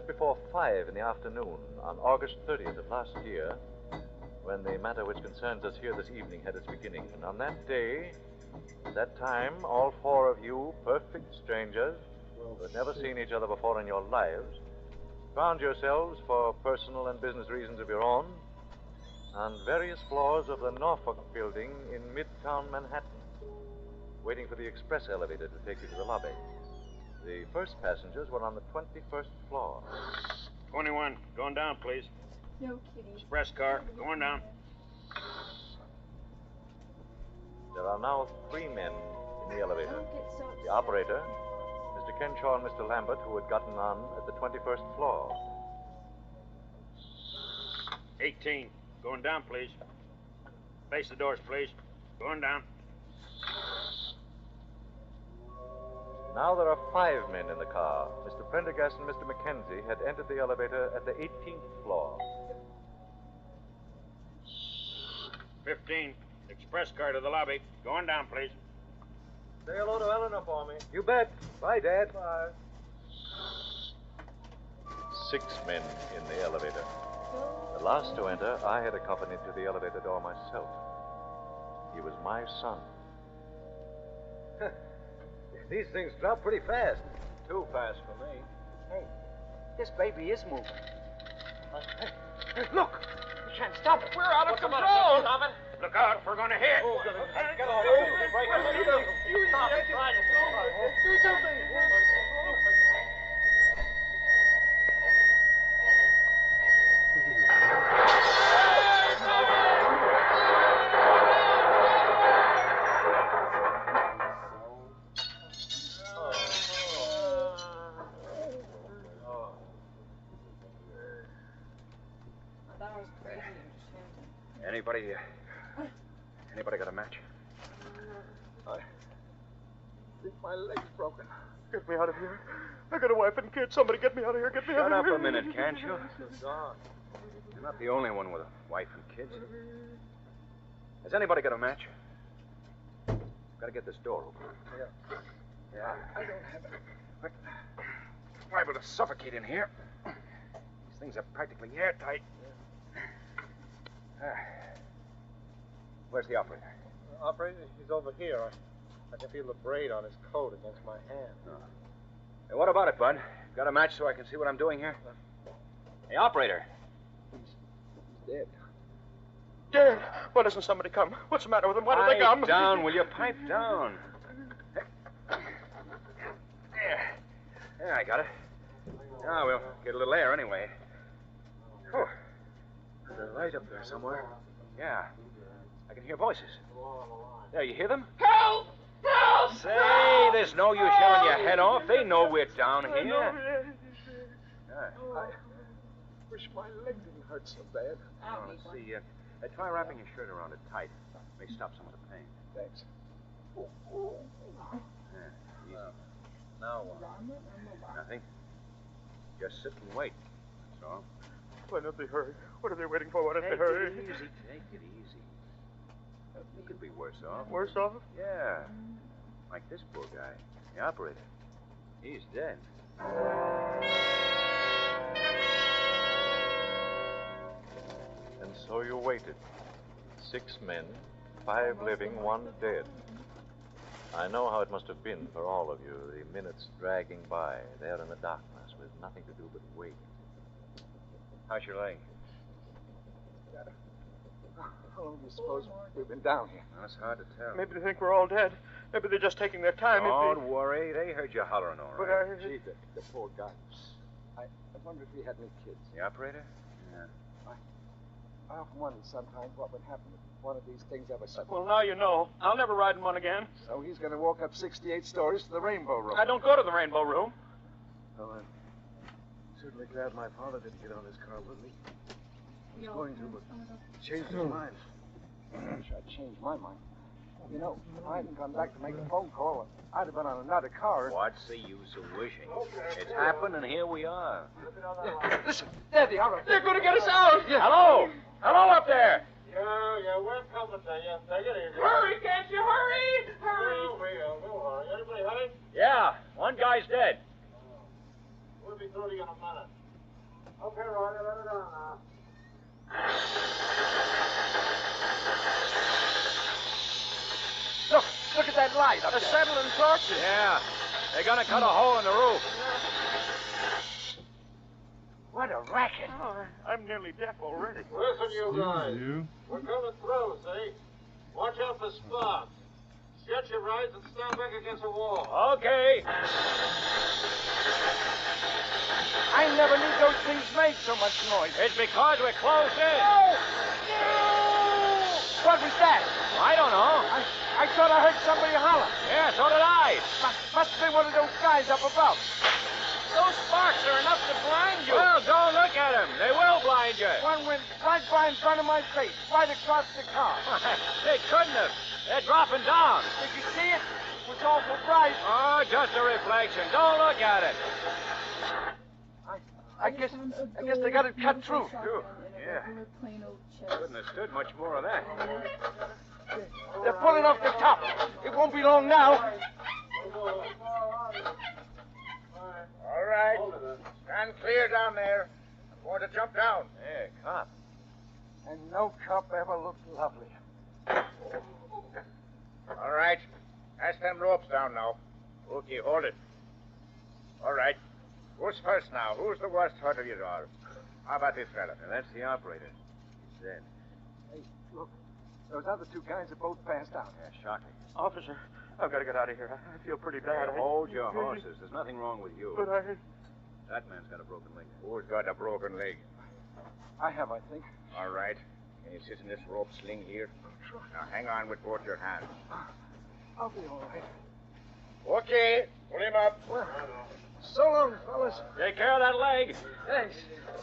before 5 in the afternoon on August 30th of last year when the matter which concerns us here this evening had its beginning. And on that day, at that time, all 4 of you, perfect strangers, who had never seen each other before in your lives, found yourselves, for personal and business reasons of your own, on various floors of the Norfolk building in Midtown Manhattan, waiting for the express elevator to take you to the lobby. The first passengers were on the 21st floor. 21, going down, please. No kidding. Express car, going down. There are now 3 men in the elevator. The operator, Mr. Kenshaw and Mr. Lambert, who had gotten on at the 21st floor. 18, going down, please. Face the doors, please. Going down. Now there are 5 men in the car. Mr. Prendergast and Mr. Mackenzie had entered the elevator at the 18th floor. 15, express car to the lobby. Going down, please. Say hello to Eleanor for me. You bet. Bye, Dad. Bye. 6 men in the elevator. The last to enter, I had accompanied to the elevator door myself. He was my son. These things drop pretty fast. Too fast for me. Hey, this baby is moving. Hey, look! We can't stop it. We're out of control. Look out, we're going to hit. Get off. Stop it. Do something. Anybody got a match? I think my leg's broken. Get me out of here. I got a wife and kids. Somebody get me out of here. Get me out of here. Shut up a minute, can't you? You're not the only one with a wife and kids. Has anybody got a match? Gotta get this door open. Yeah, I don't have it. I'm liable to suffocate in here. These things are practically airtight. Where's the operator? Operator, he's over here. I can feel the braid on his coat against my hand. Oh. Hey, what about it, Bud? Got a match so I can see what I'm doing here? Hey, operator. He's dead. Dead? Why doesn't somebody come? What's the matter with him? Why don't they come? Pipe down, will you? Pipe down. Yeah, I got it. Now we'll get a little air anyway. Oh, there's a light up there somewhere. Yeah, I can hear voices. There, you hear them? Help! Help! Say, there's no use yelling your head off. They know we're down I here. know. Yeah. I wish my leg didn't hurt so bad. Oh, let's see. Try wrapping your shirt around it tight. May stop some of the pain. Thanks. Yeah, easy. Now what? Nothing. Just sit and wait. That's all. Why don't they hurry? What are they waiting for? Why don't they Take hurry? it easy. Take it easy. You could be worse off. Worse off? Yeah. Like this poor guy, the operator. He's dead. And so you waited. 6 men, 5 living, 1 dead. I know how it must have been for all of you, the minutes dragging by, there in the darkness, with nothing to do but wait. How's your leg? How long do you suppose we've been down here? Well, it's hard to tell. Maybe they think we're all dead. Maybe they're just taking their time. Don't worry. They heard you hollering all But right. Gee, the poor guy. I wonder if he had any kids. The operator? Yeah. I often wonder sometimes what would happen if one of these things ever suddenly... Well, now you know. I'll never ride in one again. So he's going to walk up 68 stories to the Rainbow Room. I don't go to the Rainbow Room. Well, I'm certainly glad my father didn't get on this car with me. He was going to, but changed his mind. I wish I'd changed my mind. You know, if I hadn't gone back to make a phone call, I'd have been on another car. What's the use of wishing? It's happened, and here we are. Yeah, listen, there they are. They're going to get us out. Yeah. Hello! Hello up there! Yeah, we're coming to you. Take it easy. Hurry, can't you hurry? Hurry. We'll hurry. Anybody hurry? Yeah, one guy's dead. We'll be through to you in a minute. Okay, Roger, let it on now. Look at that light up They're there. settling torches. Yeah, they're gonna cut a hole in the roof. What a racket. Oh, I'm nearly deaf already. Listen, you guys. You? We're coming through, see? Watch out for sparks. Get your rides and stand back against the wall. Okay. I never knew those things made so much noise. It's because we're closed in. No! What was that? I don't know. I thought I heard somebody holler. Yeah, so did I. Must be one of those guys up above. Those sparks are enough to blind you. Well, don't look at them. They will blind you. One went right by in front of my face, right across the car. They couldn't have. They're dropping down. Did you see it? It was awful bright. Oh, just a reflection. Don't look at it. I guess they got it cut through. Sure. Yeah. Couldn't have stood much more of that. They're pulling off the top. It won't be long now. All right. Stand clear down there. I'm going to jump down. Yeah, cop. And no cop ever looked lovely. All right. Pass them ropes down now. Okay, hold it. All right. Who's first now? Who's the worst hurt of you all? How about this fella? Now, that's the operator. He's dead. Hey, look. Those other 2 guys are both passed out. Yeah, shocking. Officer, I've got to get out of here. I feel pretty bad. Hey, hold your horses. There's nothing wrong with you. But That man's got a broken leg. Who's got a broken leg? I have, I think. All right. Can you sit in this rope sling here? Now hang on with both your hands. I'll be all right. Okay. Pull him up. Well, so long, fellas. Take care of that leg. Thanks.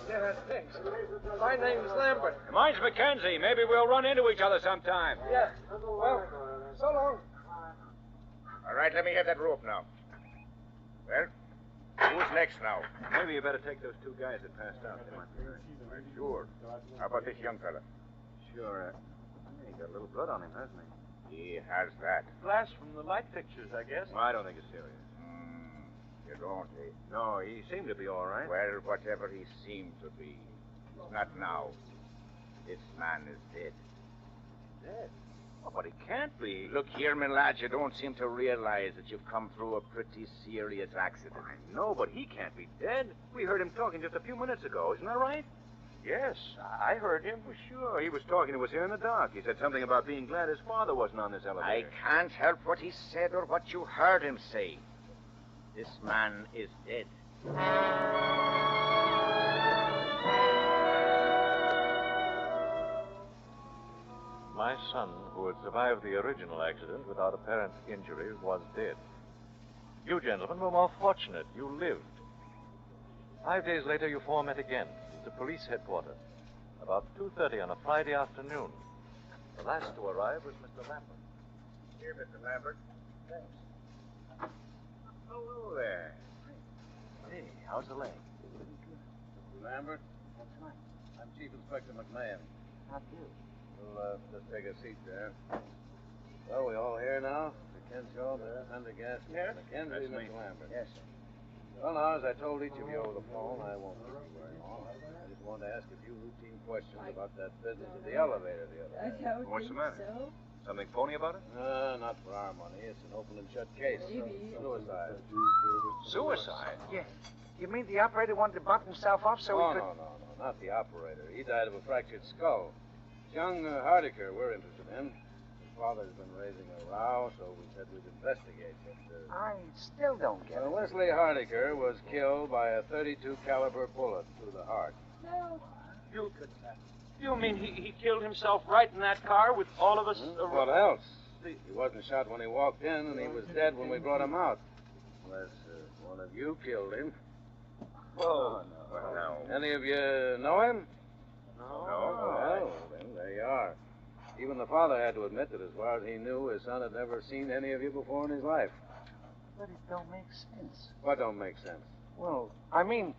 Yeah, thanks. My name's Lambert. Mine's Mackenzie. Maybe we'll run into each other sometime. Yeah. Well, so long. All right, let me have that rope now. Well, who's next now? Maybe you better take those 2 guys that passed out. They might be hurt. Sure. How about this young fella? Sure. He got a little blood on him, hasn't he? He has that. Flash from the light fixtures, I guess. Well, I don't think it's serious. You don't, eh? No, he seemed to be all right. Well, whatever he seemed to be, he's not now. This man is dead. Dead? Oh, but he can't be. Look here, my lad, you don't seem to realize that you've come through a pretty serious accident. I know, but he can't be dead. We heard him talking just a few minutes ago. Isn't that right? Yes, I heard him. Well, sure. He was talking to us here in the dark. He said something about being glad his father wasn't on this elevator. I can't help what he said or what you heard him say. This man is dead. My son, who had survived the original accident without apparent injury, was dead. You gentlemen were more fortunate. You lived. 5 days later, you four met again at the police headquarters, about 2:30 on a Friday afternoon. The last to arrive was Mr. Lambert. Here, Mr. Lambert. Thanks. Hello there. Hey, how's the leg? Mr. Lambert? That's right. I'm Chief Inspector McMahon. How do? We'll just take a seat there. Well, we all here now? Mr. Kenshaw, there, Pendergast, Yes. McKenzie, That's me. Mr. Lambert. Yes, sir. Well, now, as I told each of you over the phone, I won't keep you very long. I just wanted to ask a few routine questions about that business of the elevator the other day. What's the matter? Something phony about it? Not for our money. It's an open and shut case. Suicide. Suicide? Yeah. You mean the operator wanted to bump himself off so he could... No, not the operator. He died of a fractured skull. It's young Hardiker we're interested in. His father's been raising a row, so we said we'd investigate. But, I still don't get it. Wesley Hardiker was killed by a .32 caliber bullet through the heart. No. You mean he killed himself right in that car with all of us? What else? He wasn't shot when he walked in, and he was dead when we brought him out. Unless one of you killed him. Whoa. No. Any of you know him? No. Well, then there you are. Even the father had to admit that as far as he knew, his son had never seen any of you before in his life. But it don't make sense. What don't make sense? Well, I mean,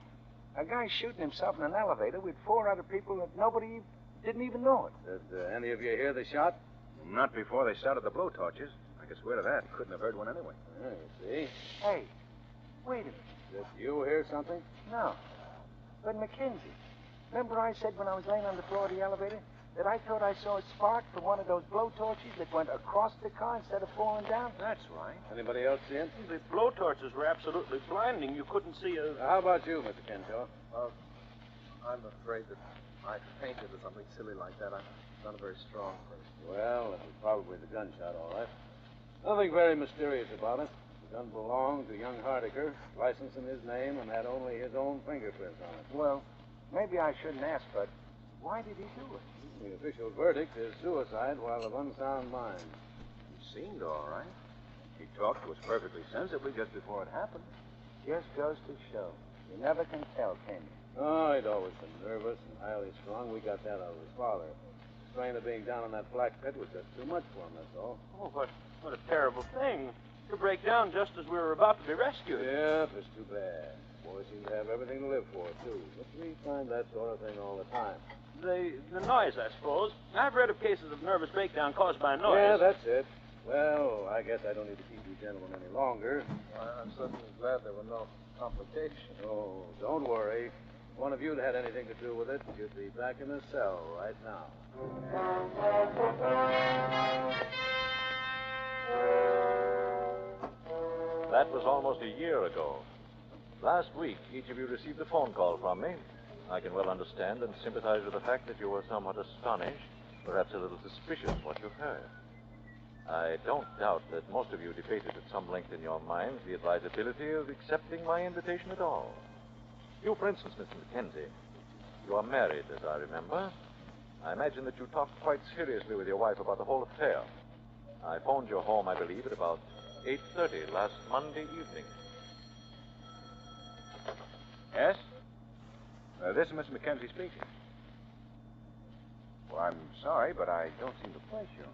a guy shooting himself in an elevator with 4 other people that nobody didn't even know it. Did any of you hear the shot? Not before they started the blowtorches. I can swear to that. Couldn't have heard one anyway. Yeah, you see? Hey, wait a minute. Did you hear something? No. But Mackenzie, remember I said when I was laying on the floor of the elevator that I thought I saw a spark from one of those blowtorches that went across the car instead of falling down? That's right. Anybody else see it? The blowtorches were absolutely blinding. You couldn't see a... How about you, Mr. Kenshaw? I'm afraid that I fainted or something silly like that. I'm not a very strong person. Well, it was probably the gunshot, all right. Nothing very mysterious about it. The gun belonged to young Hardiker, licensed in his name, and had only his own fingerprints on it. Well, maybe I shouldn't ask, but why did he do it? The official verdict is suicide while of unsound mind. He seemed all right. He talked to us perfectly sensibly just before it happened. Just goes to show. You never can tell, can you? Oh, he'd always been nervous and highly strung. We got that out of his father. The strain of being down in that black pit was just too much for him, that's all. Oh, what a terrible thing. To break down just as we were about to be rescued. Yeah, it's too bad. Boys seem to have everything to live for, too. But we find that sort of thing all the time. The noise, I suppose. I've read of cases of nervous breakdown caused by noise. Yeah, that's it. Well, I guess I don't need to keep you gentlemen any longer. I'm certainly glad there were no complications. Oh, don't worry. If one of you had anything to do with it, you'd be back in the cell right now. That was almost a year ago. Last week, each of you received a phone call from me. I can well understand and sympathize with the fact that you were somewhat astonished, perhaps a little suspicious of what you heard. I don't doubt that most of you debated at some length in your minds the advisability of accepting my invitation at all. You, for instance, Mr. Mackenzie, you are married, as I remember. I imagine that you talked quite seriously with your wife about the whole affair. I phoned your home, I believe, at about 8:30 last Monday evening. Yes? This is Mr. Mackenzie speaking. Well, I'm sorry, but I don't seem to place you.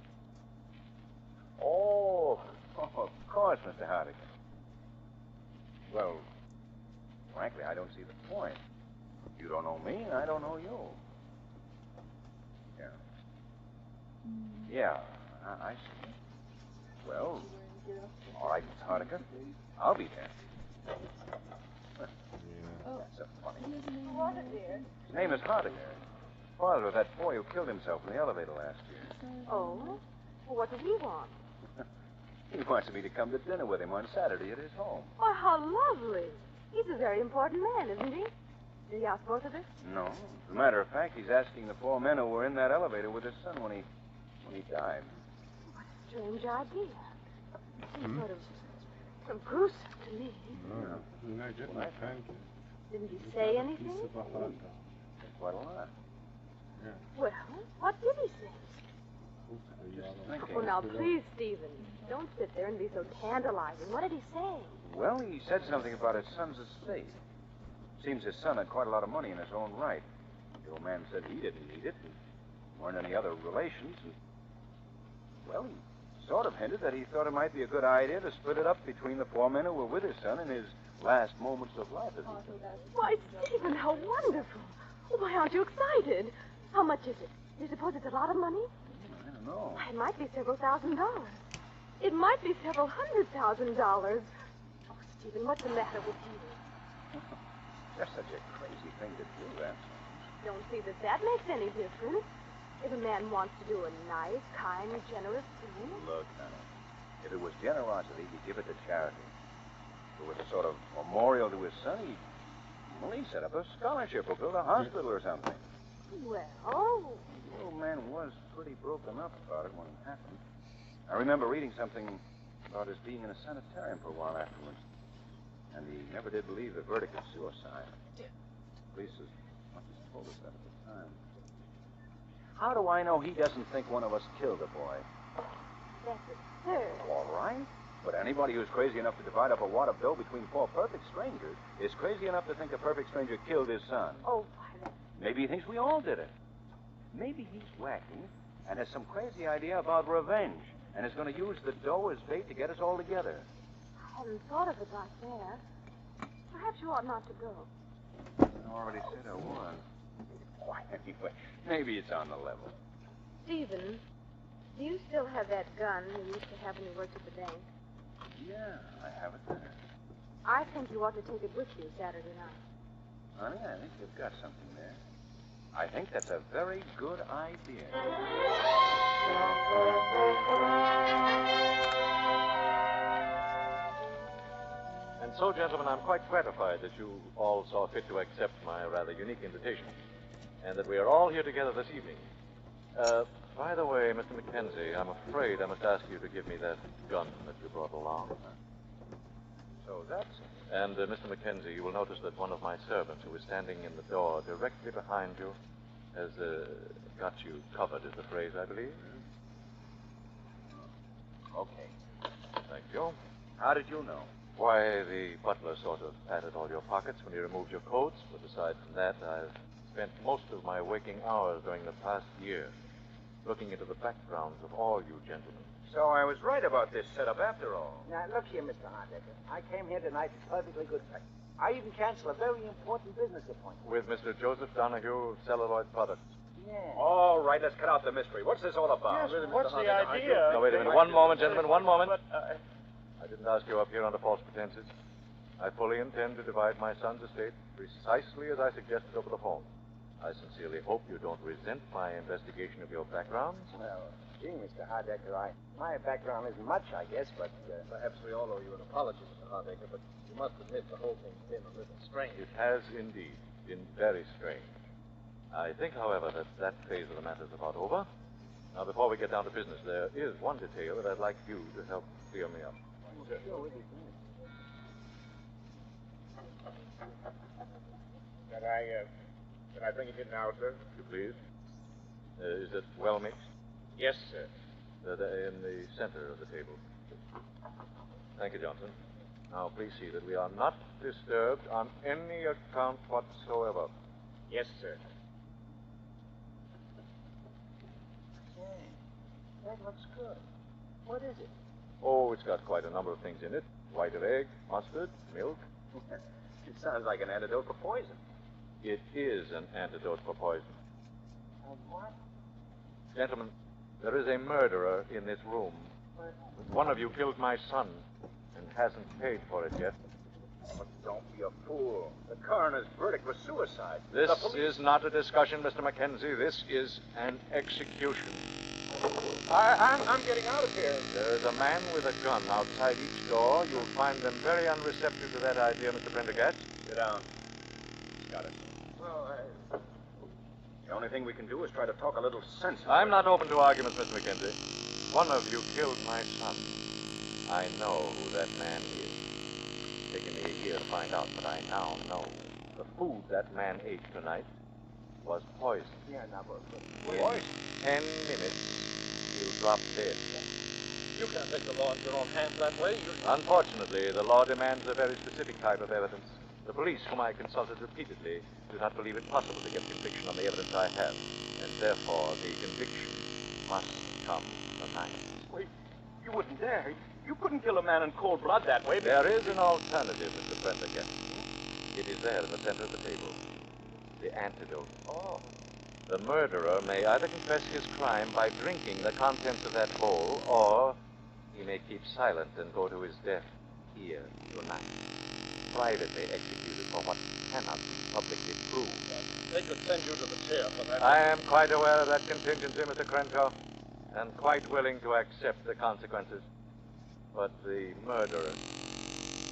Oh, of course, Mr. Hardigan. Well, frankly, I don't see the point. You don't know me, and I don't know you. Yeah, I see. Well, all right, Miss Hardigan. I'll be there. That's so funny. What is it? His name is Hardigan. Father of that boy who killed himself in the elevator last year. Oh? Well, what does he want? He wants me to come to dinner with him on Saturday at his home. Why, how lovely. He's a very important man, isn't he? Did he ask both of us? No. As a matter of fact, he's asking the 4 men who were in that elevator with his son when he died. Strange idea. Some sort of gruesome to me. And I get my pancake. Didn't he say anything? Piece of a hot dog. Quite a lot. Well, what did he say? Oh, now, please, Stephen, don't sit there and be so tantalizing. What did he say? Well, he said something about his son's estate. Seems his son had quite a lot of money in his own right. The old man said he didn't need it, and weren't any other relations. And, well, he sort of hinted that he thought it might be a good idea to split it up between the four men who were with his son in his last moments of life, as he said. Why, Stephen, how wonderful. Why aren't you excited? How much is it? Do you suppose it's a lot of money? I don't know. Why, it might be several $1,000s. It might be several $100,000. Oh, Stephen, what's the matter with you? Just such a crazy thing to do, that. Don't see that makes any difference. If a man wants to do a nice, kind, generous thing. Look, honey, if it was generosity, he'd give it to charity. If it was a sort of memorial to his son, he'd set up a scholarship or build a hospital or something. Well... The old man was pretty broken up about it when it happened. I remember reading something about his being in a sanitarium for a while afterwards. And he never did believe the verdict of suicide. Police as much as told us that at the time. How do I know he doesn't think one of us killed the boy? That's absurd. All right. But anybody who's crazy enough to divide up a wad of dough between four perfect strangers is crazy enough to think a perfect stranger killed his son. Oh, why, Maybe he thinks we all did it. Maybe he's wacky and has some crazy idea about revenge and is going to use the dough as bait to get us all together. I hadn't thought of it like that. Perhaps you ought not to go. I already said I was. Why, anyway, maybe it's on the level. Stephen, do you still have that gun you used to have when you worked at the bank? Yeah, I have it there. I think you ought to take it with you Saturday night. Honey, I think you've got something there. I think that's a very good idea. And so, gentlemen, I'm quite gratified that you all saw fit to accept my rather unique invitation, and that we are all here together this evening. By the way, Mr. Mackenzie, I'm afraid I must ask you to give me that gun that you brought along. So that's... And, Mr. Mackenzie, you will notice that one of my servants, who is standing in the door directly behind you, has got you covered, is the phrase, I believe. Okay. Thank you. How did you know? Why, the butler sort of patted all your pockets when he removed your coats, but aside from that, I've spent most of my waking hours during the past year looking into the backgrounds of all you gentlemen. So I was right about this setup after all. Now, look here, Mr. Hardecker. I came here tonight in perfectly good faith. I even canceled a very important business appointment. With Mr. Joseph Donahue, Celluloid Products. Yeah. All right, let's cut out the mystery. What's this all about? Yes, what's the idea? No, wait a minute. One moment, gentlemen, one moment. I didn't ask you up here under false pretenses. I fully intend to divide my son's estate precisely as I suggested over the phone. I sincerely hope you don't resent my investigation of your backgrounds. Well, gee, Mr. Hardecker, my background isn't much, I guess, but... Perhaps we all owe you an apology, Mr. Hardecker, but you must admit the whole thing's been a little strange. It has indeed been very strange. I think, however, that phase of the matter is about over. Now, before we get down to business, there is one detail that I'd like you to help clear me up. Can I bring it in now, sir? If you please. Is it well mixed? Yes, sir. In the center of the table. Thank you, Johnson. Now, please see that we are not disturbed on any account whatsoever. Yes, sir. Say, that looks good. What is it? Oh, it's got quite a number of things in it. White of egg, mustard, milk. It sounds like an antidote for poison. It is an antidote for poison. What? Gentlemen, there is a murderer in this room. One of you killed my son and hasn't paid for it yet. But don't be a fool. The coroner's verdict was suicide. This is not a discussion, Mr. Mackenzie. This is an execution. I'm getting out of here. There's a man with a gun outside each door. You'll find them very unreceptive to that idea, Mr. Prendergast. Sit down. Got it. Well, the only thing we can do is try to talk a little sense. I'm not open to arguments, Mr. Mackenzie. One of you killed my son. I know who that man is. here to find out, but I now know. The food that man ate tonight was poison. Yeah, now, but In 10 minutes, he'll drop dead. You can't take the law in your own hands that way. Unfortunately, the law demands a very specific type of evidence. The police, whom I consulted repeatedly, do not believe it possible to get conviction on the evidence I have, and therefore the conviction must come tonight. Wait, you wouldn't dare. You couldn't kill a man in cold blood that way. There is an alternative, Mr. Prendergast. It is there in the center of the table. The antidote. Oh. The murderer may either confess his crime by drinking the contents of that bowl, or he may keep silent and go to his death here tonight. Privately executed for what cannot be publicly proved. They could send you to the chair for that. I am quite aware of that contingency, Mr. Crenshaw, and quite willing to accept the consequences. But the murderer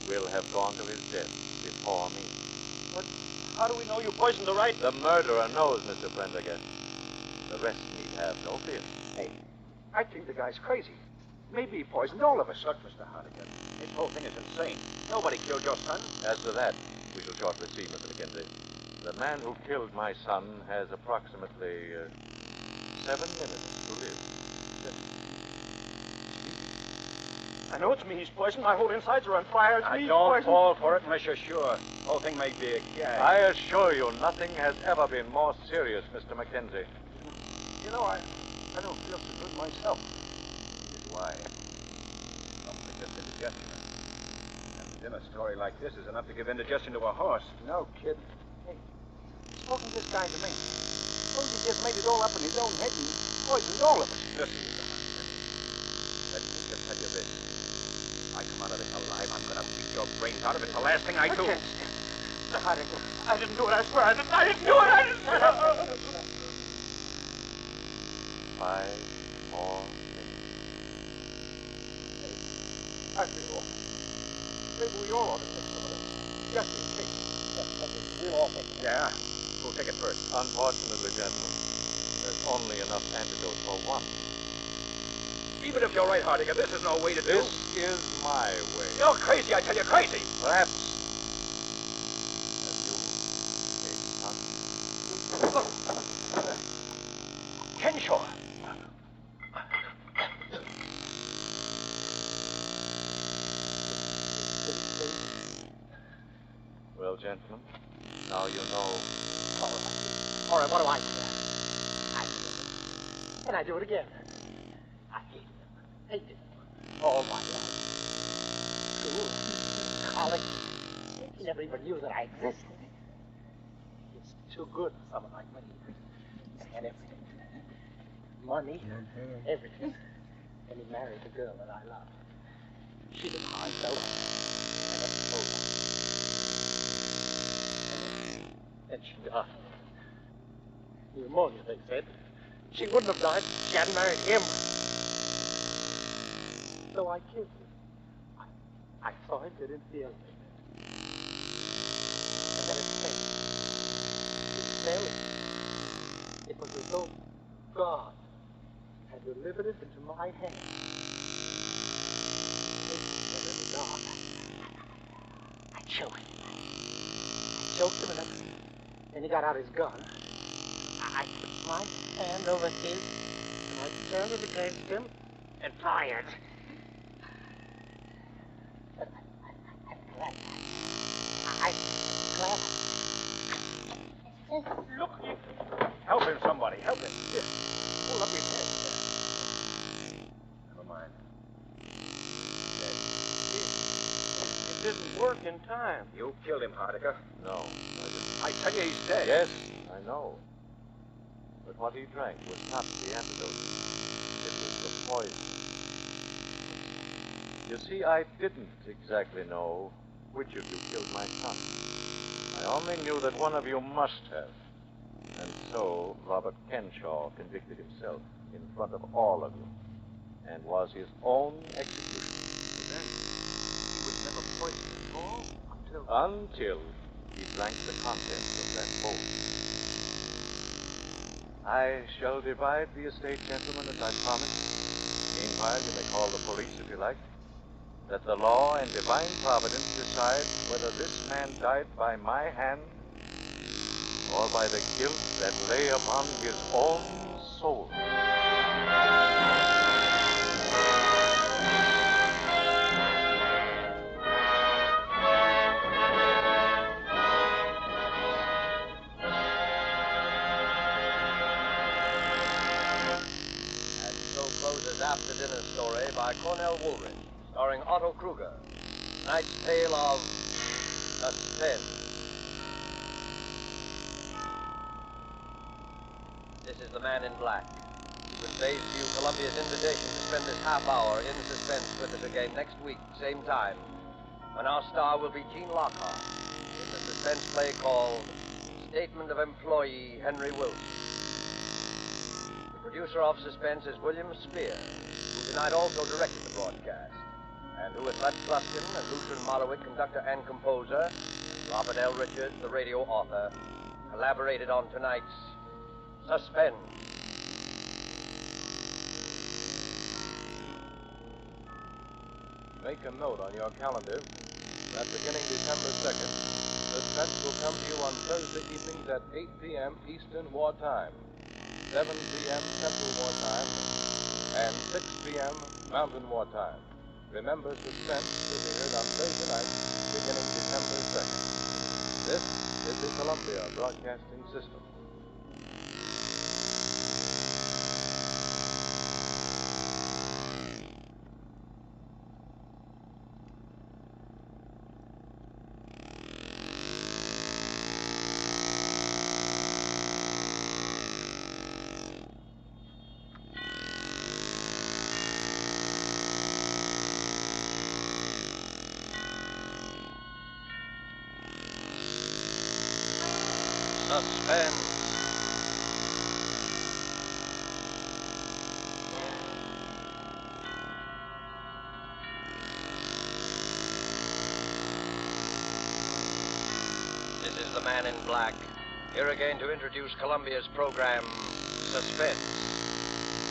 will have gone to his death before me. But how do we know you poisoned the right? The murderer knows, Mr. Prendergast. The rest need have no fear. Hey, I think the guy's crazy. Maybe he poisoned all of us. Look, Mr. Hardigan, this whole thing is insane. Nobody killed your son. As to that, we shall shortly see, Mr. McKenzie. The man who killed my son has approximately 7 minutes to live. I know it's me he's poisoned. My whole insides are on fire. It's me Don't poisoned. fall for it unless you're sure. The whole thing may be a gag. I assure you, nothing has ever been more serious, Mr. McKenzie. You know, I don't feel so good myself. Why? Something just indigestion. A dinner story like this is enough to give indigestion to a horse. No, kid. Hey, spoken this guy to me. Suppose he just made it all up in his own head and poisoned all of us. Listen, let me just tell you this. If I come out of this alive, I'm gonna beat your brains out of it. It's the last thing I do. Mr. Hardigan, I didn't do it. I swear I didn't. I didn't do it. I didn't do it. 5 more minutes. I feel awful. Maybe we all ought to take some of this. Just in case. That's real awful. Yeah? Who'll take it first? Unfortunately, gentlemen, there's only enough antidote for one. Even if you're right, Hardigan, this is no way to do. This is my way. You're crazy, I tell you, crazy. Perhaps. Kenshaw. Well, gentlemen, now you know. All right, what do I do? I do it. And I do it again. I hate it all my life. School, college, he never even knew that I existed. He's too good for someone like me. And everything. Money, everything. And he married the girl that I love. She didn't hide though. I never told her. And she died. Pneumonia, they said. She wouldn't have died if she hadn't married him. So I killed him. I saw him get into the elevator. And then it fell. It fell. It was as though God had delivered it into my hands. And in the dark, I choked him. And then he got out his gun. I put my hand over his, and I turned it against him and fired. But I'm glad. I'm glad. Look, Help him, somebody. Help him. Here, hold up his head. Never mind. It didn't work in time. You killed him, Hardigan. No, I didn't. I tell you he's dead. Yes, I know. But what he drank was not the antidote. It was the poison. You see, I didn't exactly know which of you killed my son. I only knew that one of you must have. And so Robert Kenshaw convicted himself in front of all of you, and was his own executioner. Then he would never poison at all until he drank the contents of that bowl. I shall divide the estate, gentlemen, as I promised. Meanwhile, you may call the police if you like. that the law and divine providence decide whether this man died by my hand or by the guilt that lay upon his own soul. And so closes After Dinner Story by Cornell Woolridge, starring Otto Kruger. Tonight's tale of suspense. This is the Man in Black, who conveys to you Columbia's invitation to spend this half hour in suspense with us again next week, same time, when our star will be Gene Lockhart in the suspense play called Statement of Employee Henry Wilson. The producer of Suspense is William Spear, who tonight also directed the broadcast, and who with Lutz Luskin and Lucian Malowick, conductor and composer, and Robert L. Richards, the radio author, collaborated on tonight's Suspense. Make a note on your calendar that beginning December 2nd, Suspense will come to you on Thursday evenings at 8 p.m. Eastern War Time, 7 p.m. Central War Time, and 6 p.m. Mountain War Time. Remember, Suspense will be heard on Thursday night, beginning December 2nd. This is the Columbia Broadcasting System. Suspense. This is the Man in Black, here again to introduce Columbia's program, Suspense.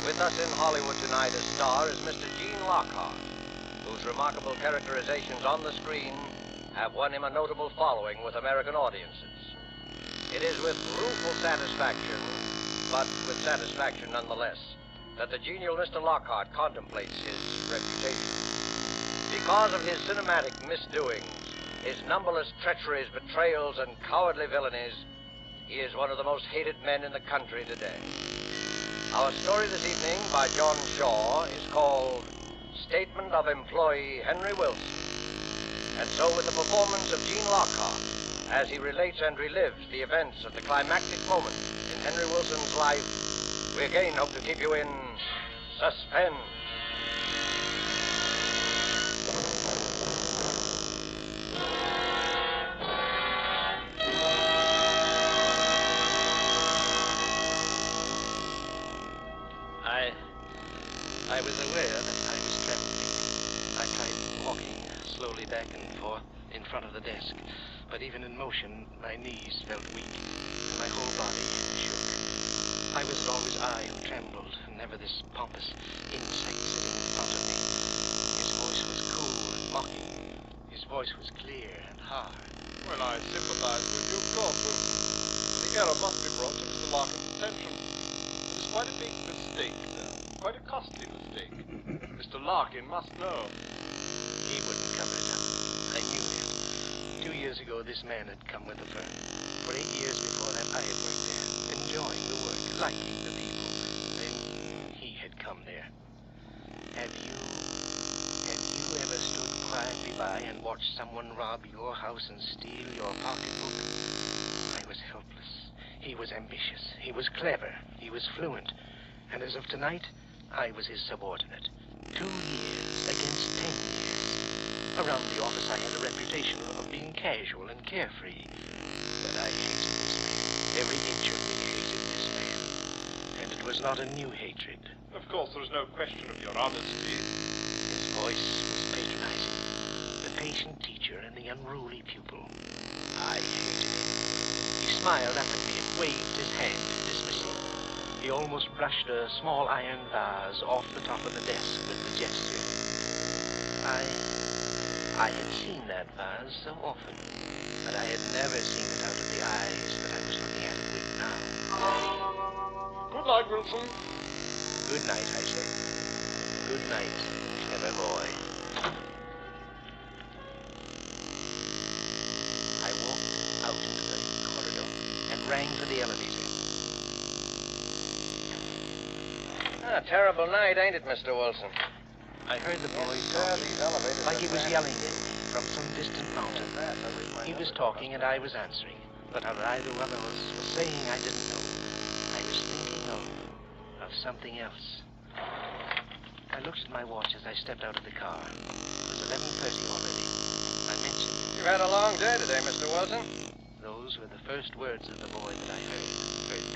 With us in Hollywood tonight as star is Mr. Gene Lockhart, whose remarkable characterizations on the screen have won him a notable following with American audiences. It is with rueful satisfaction, but with satisfaction nonetheless, that the genial Mr. Lockhart contemplates his reputation. Because of his cinematic misdoings, his numberless treacheries, betrayals, and cowardly villainies, he is one of the most hated men in the country today. Our story this evening by John Shaw is called Statement of Employee Henry Wilson. And so with the performance of Gene Lockhart, as he relates and relives the events of the climactic moment in Henry Wilson's life, we again hope to keep you in suspense. I was aware that I was trembling. I tried walking slowly back and forth in front of the desk, but even in motion, my knees felt weak, and my whole body shook. I was always I who trembled, and never this pompous insect sitting in front of me. His voice was cool and mocking. His voice was clear and hard. Well, I sympathize with you, of course, but the error must be brought to Mr. Larkin's attention. It is quite a big mistake, quite a costly mistake. Mr. Larkin must know. He wouldn't cover it up. I knew him. 2 years ago, this man had come with the firm. For 8 years before that, I had worked there, enjoying the work, liking the people. Then he had come there. Have you ever stood quietly by and watched someone rob your house and steal your pocketbook? I was helpless. He was ambitious. He was clever. He was fluent. And as of tonight, I was his subordinate. 2 years against 10 years. Around the office, I had a reputation of being casual and carefree. But I hated this man. Every inch of me hated this man. And it was not a new hatred. Of course, there is no question of your honesty. His voice was patronizing. The patient teacher and the unruly pupil. I hated him. He smiled up at me and waved his hand in dismissal. He almost brushed a small iron vase off the top of the desk with the gesture. I I had seen that vase so often, but I had never seen it out of the eyes that I was looking at it with now. Good night, Wilson. Good night, I said. Good night, clever boy. I walked out into the corridor and rang for the elevator. Ah, terrible night, ain't it, Mr. Wilson? I heard the boy talking, like he was yelling at me from some distant mountain. He was talking and I was answering, but what either one of us was saying I didn't know. I was thinking of something else. I looked at my watch as I stepped out of the car. It was 11:30 already. I mentioned it. You've had a long day today, Mr. Wilson. Those were the first words of the boy that I heard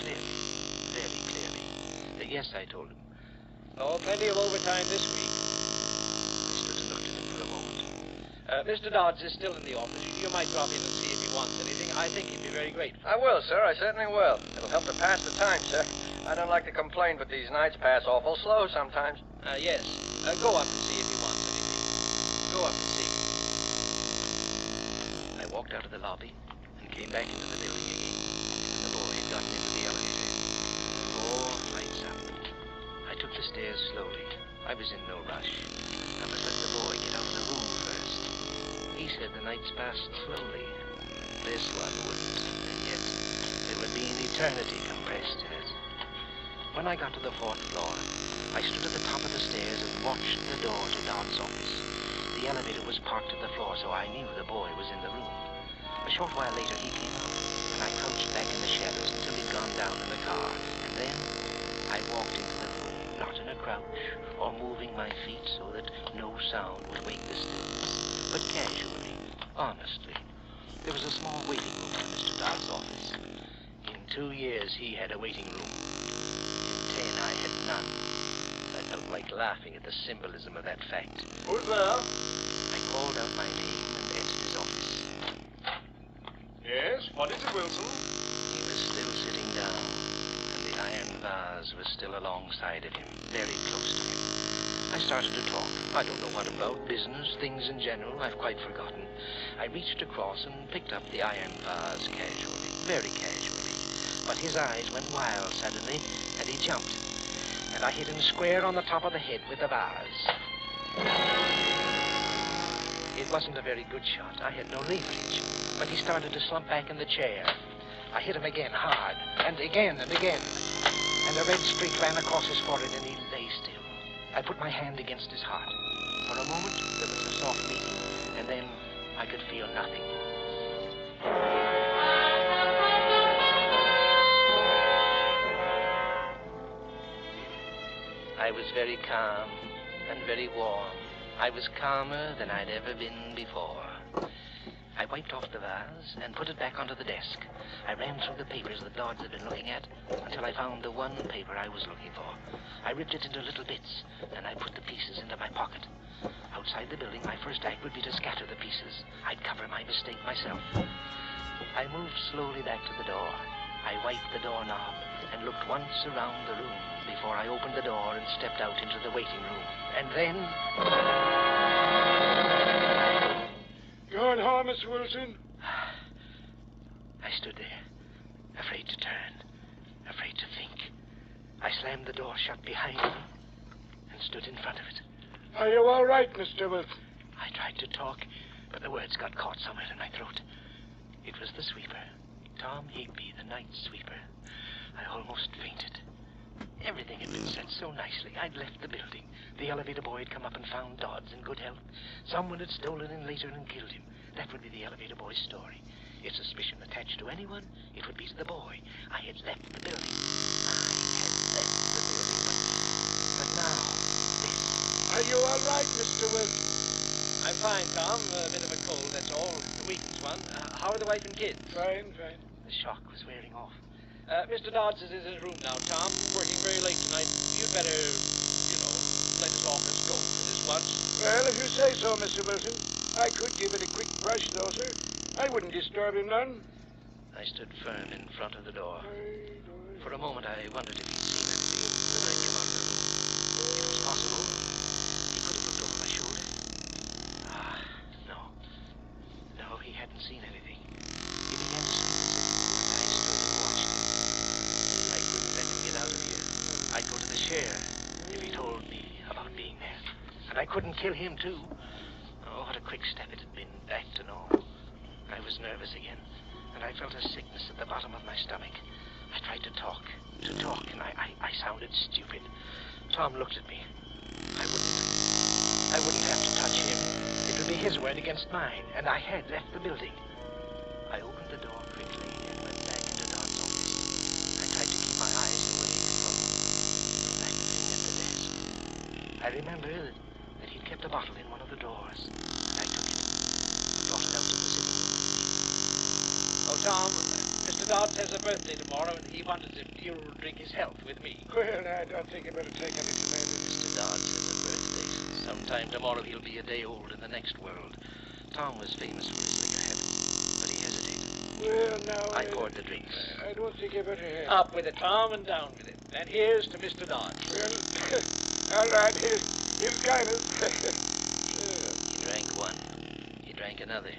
clearly, very clearly. Yes, I told him. Oh, plenty of overtime this week. I stood and looked at him for a moment. Mr. Dodds is still in the office. You might drop in and see if he wants anything. I think he'd be very grateful. I will, sir. I certainly will. It'll help to pass the time, sir. I don't like to complain, but these nights pass awful slow sometimes. Yes. Go up and see if he wants anything. Go up and see. I walked out of the lobby and came back into the building again. The boy had gotten into the elevator. 4 flights up. I took the stairs slowly. I was in no rush. I must let the boy get out of the room first. He said the nights passed slowly. This one wouldn't, and yet there would be an eternity compressed in it. When I got to the 4th floor, I stood at the top of the stairs and watched the door to Dodd's office. The elevator was parked at the floor, so I knew the boy was in the room. A short while later, he came up, and I crouched back in the shadows until he'd gone down in the car. And then I walked into the room, not in a crouch, or moving my feet so that no sound would wake the stillness, but casually, honestly. There was a small waiting room in Mr. Dodd's office. In 2 years, he had a waiting room. In 10, I had none. I felt like laughing at the symbolism of that fact. Who's there? I called out my name and entered his office. Yes, what is it, Wilson? He was still sitting down, and the iron vase was still alongside of him, very close to him. I started to talk. I don't know what about, business, things in general, I've quite forgotten. I reached across and picked up the iron vase casually, very casually. But his eyes went wild suddenly, and he jumped. And I hit him square on the top of the head with the vase. It wasn't a very good shot. I had no leverage. But he started to slump back in the chair. I hit him again, hard, and again, and again. And a red streak ran across his forehead, and he lay still. I put my hand against his heart. For a moment, there was a soft beating, and then I could feel nothing. I was very calm and very warm. I was calmer than I'd ever been before. I wiped off the vase and put it back onto the desk. I ran through the papers that Dodds had been looking at until I found the one paper I was looking for. I ripped it into little bits, and I put the pieces into my pocket. Outside the building, my first act would be to scatter the pieces. I'd cover my mistake myself. I moved slowly back to the door. I wiped the doorknob and looked once around the room before I opened the door and stepped out into the waiting room. And then... Going home, Mr. Wilson? I stood there, afraid to turn, afraid to think. I slammed the door shut behind me and stood in front of it. Are you all right, Mr. Wilson? I tried to talk, but the words got caught somewhere in my throat. It was the sweeper, Tom Higby, the night sweeper. I almost fainted. Everything had been set so nicely. I'd left the building. The elevator boy had come up and found Dodds in good health. Someone had stolen him later and killed him. That would be the elevator boy's story. If suspicion attached to anyone, it would be to the boy. I had left the building. But now, this. Are you all right, Mr. Wilson? I'm fine, Tom. A bit of a cold, that's all. The weakens one. How are the wife and kids? Fine, fine. The shock was wearing off. Mr. Dodds is in his room now, Tom. Working very late tonight. You'd better, let his office go for this once. Well, if you say so, Mr. Wilson. I could give it a quick brush, though, sir. I wouldn't disturb him none. I stood firm in front of the door. For a moment, I wondered if he'd seen anything when I'd come out of the room. It was possible. He could have looked over my shoulder. No. care if he told me about being there. And I couldn't kill him, too. Oh, what a quick step it had been back to normal. I was nervous again, and I felt a sickness at the bottom of my stomach. I tried to talk, and I sounded stupid. Tom looked at me. I wouldn't have to touch him. It would be his word against mine, and I had left the building. I opened the door quickly and went back into Don's office. I tried to keep my eyes away from that thing at the desk. I remember that he'd kept a bottle in one of the drawers, and I took it and brought it out to the sitting room with me. Oh, Tom, Mr. Dodds has a birthday tomorrow, and he wonders if you'll drink his health with me. Well, I don't think I better take any command of Mr. Dodds has a birthday. Sometime tomorrow he'll be a day old in the next world. Tom was famous for his liquor habit, but he hesitated. Well, now, I poured the drinks. I don't think I better have. Up with it, Tom, and down with it. And here's to Mr. Dodds. Well, all right, here's kindness. He drank one. He drank another.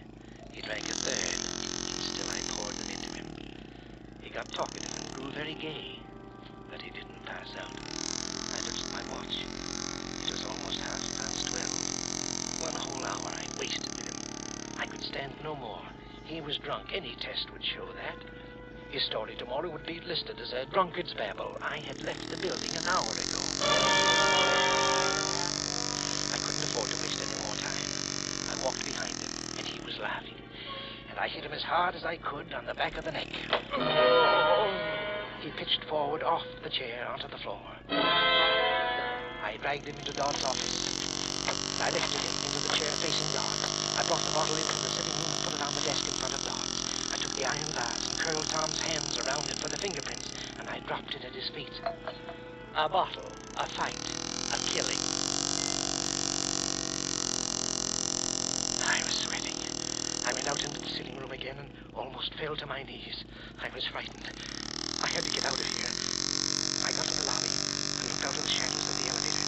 He drank a third. Still, I poured them into him. He got talkative and grew very gay, but he didn't pass out. I looked at my watch. It was almost 12:30. 1 whole hour I wasted with him. I could stand no more. He was drunk. Any test would show that. His story tomorrow would be listed as a drunkard's babble. I had left the building an hour ago. I couldn't afford to waste any more time. I walked behind him, and he was laughing. And I hit him as hard as I could on the back of the neck. He pitched forward off the chair onto the floor. I dragged him into Dodd's office. I lifted him into the chair facing Dodd. I brought the bottle into the sitting room and put it on the desk in front of Dodd. I took the iron glass and curled Tom's hands around it for the fingerprints, and I dropped it at his feet. A bottle, a fight, a killing. I was sweating. I went out into the sitting room again and almost fell to my knees. I was frightened. I had to get out of here. I got to the lobby and looked out in the shadows of the elevator.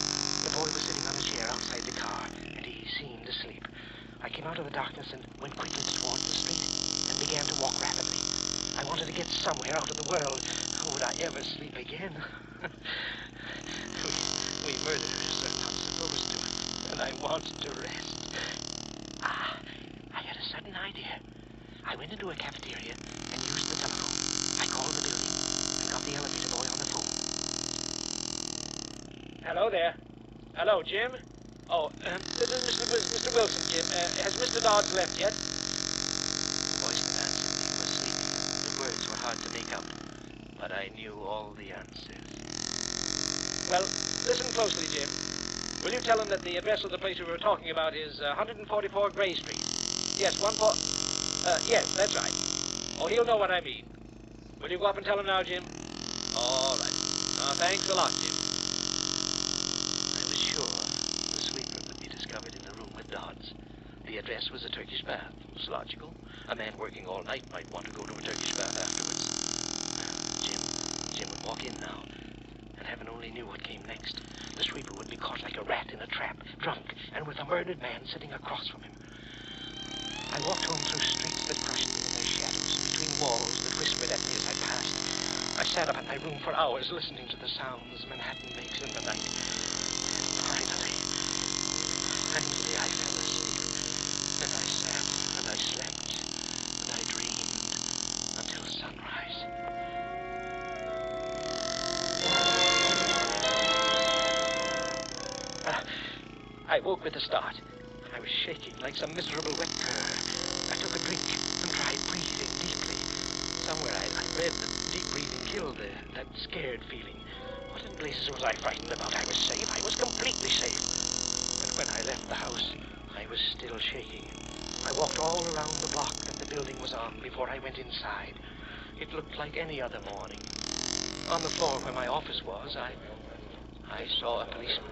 The boy was sitting on a chair outside the car, and he seemed asleep. I came out of the darkness and went quickly toward the street and began to walk rapidly. I wanted to get somewhere out of the world. Would I ever sleep again? we murderers are not supposed to, and I wanted to rest. I had a sudden idea. I went into a cafeteria and used the telephone. I called the building and got the elevator boy on the phone. Hello there. Hello, Jim. Oh, this is Mr. Wilson, Jim. Has Mr. Dodds left yet? The voice that answered me was sleepy. The words were hard to make out, but I knew all the answers. Well, listen closely, Jim. Will you tell him that the address of the place we were talking about is 144 Gray Street? Yes, yes, that's right. Oh, he'll know what I mean. Will you go up and tell him now, Jim? All right. Thanks a lot, Jim. I was sure the sweeper would be discovered in the room with Dodds. The address was a Turkish bath. It was logical. A man working all night might want to go to a Turkish bath afterwards. Jim would walk in now, and heaven only knew what came next. The sweeper would be caught like a rat in a trap, drunk, and with a murdered man sitting across from him. I walked home through streets that crushed me in their shadows, between walls that whispered at me as I passed. I sat up in my room for hours listening to the sounds Manhattan makes in the night. Finally, I fell asleep. And I sat, and I slept, and I dreamed until sunrise. I woke with a start. I was shaking like some miserable wet cur. I took a drink and tried breathing deeply. Somewhere I read that deep breathing killed that scared feeling. What in blazes was I frightened about? I was safe. I was completely safe. But when I left the house, I was still shaking. I walked all around the block that the building was on before I went inside. It looked like any other morning. On the floor where my office was, I saw a policeman,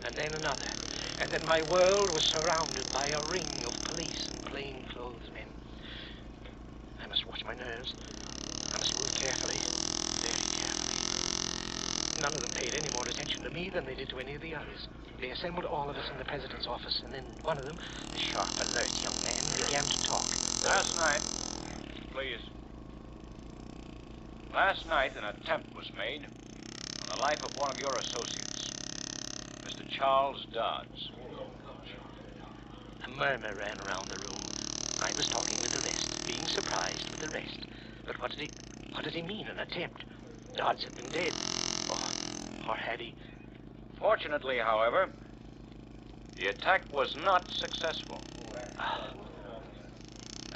and then another. And then my world was surrounded by a ring of police and plainclothes men. I must watch my nerves. I must move carefully, very carefully. None of them paid any more attention to me than they did to any of the others. They assembled all of us in the president's office, and then one of them, a sharp, alert young man, began to talk. Last night, please. Last night, an attempt was made on the life of one of your associates, Mr. Charles Dodds. A murmur ran around the room. I was talking with the rest, being surprised with the rest. But what did he mean, an attempt? Dodds had been dead. Or had he? Fortunately, however, the attack was not successful.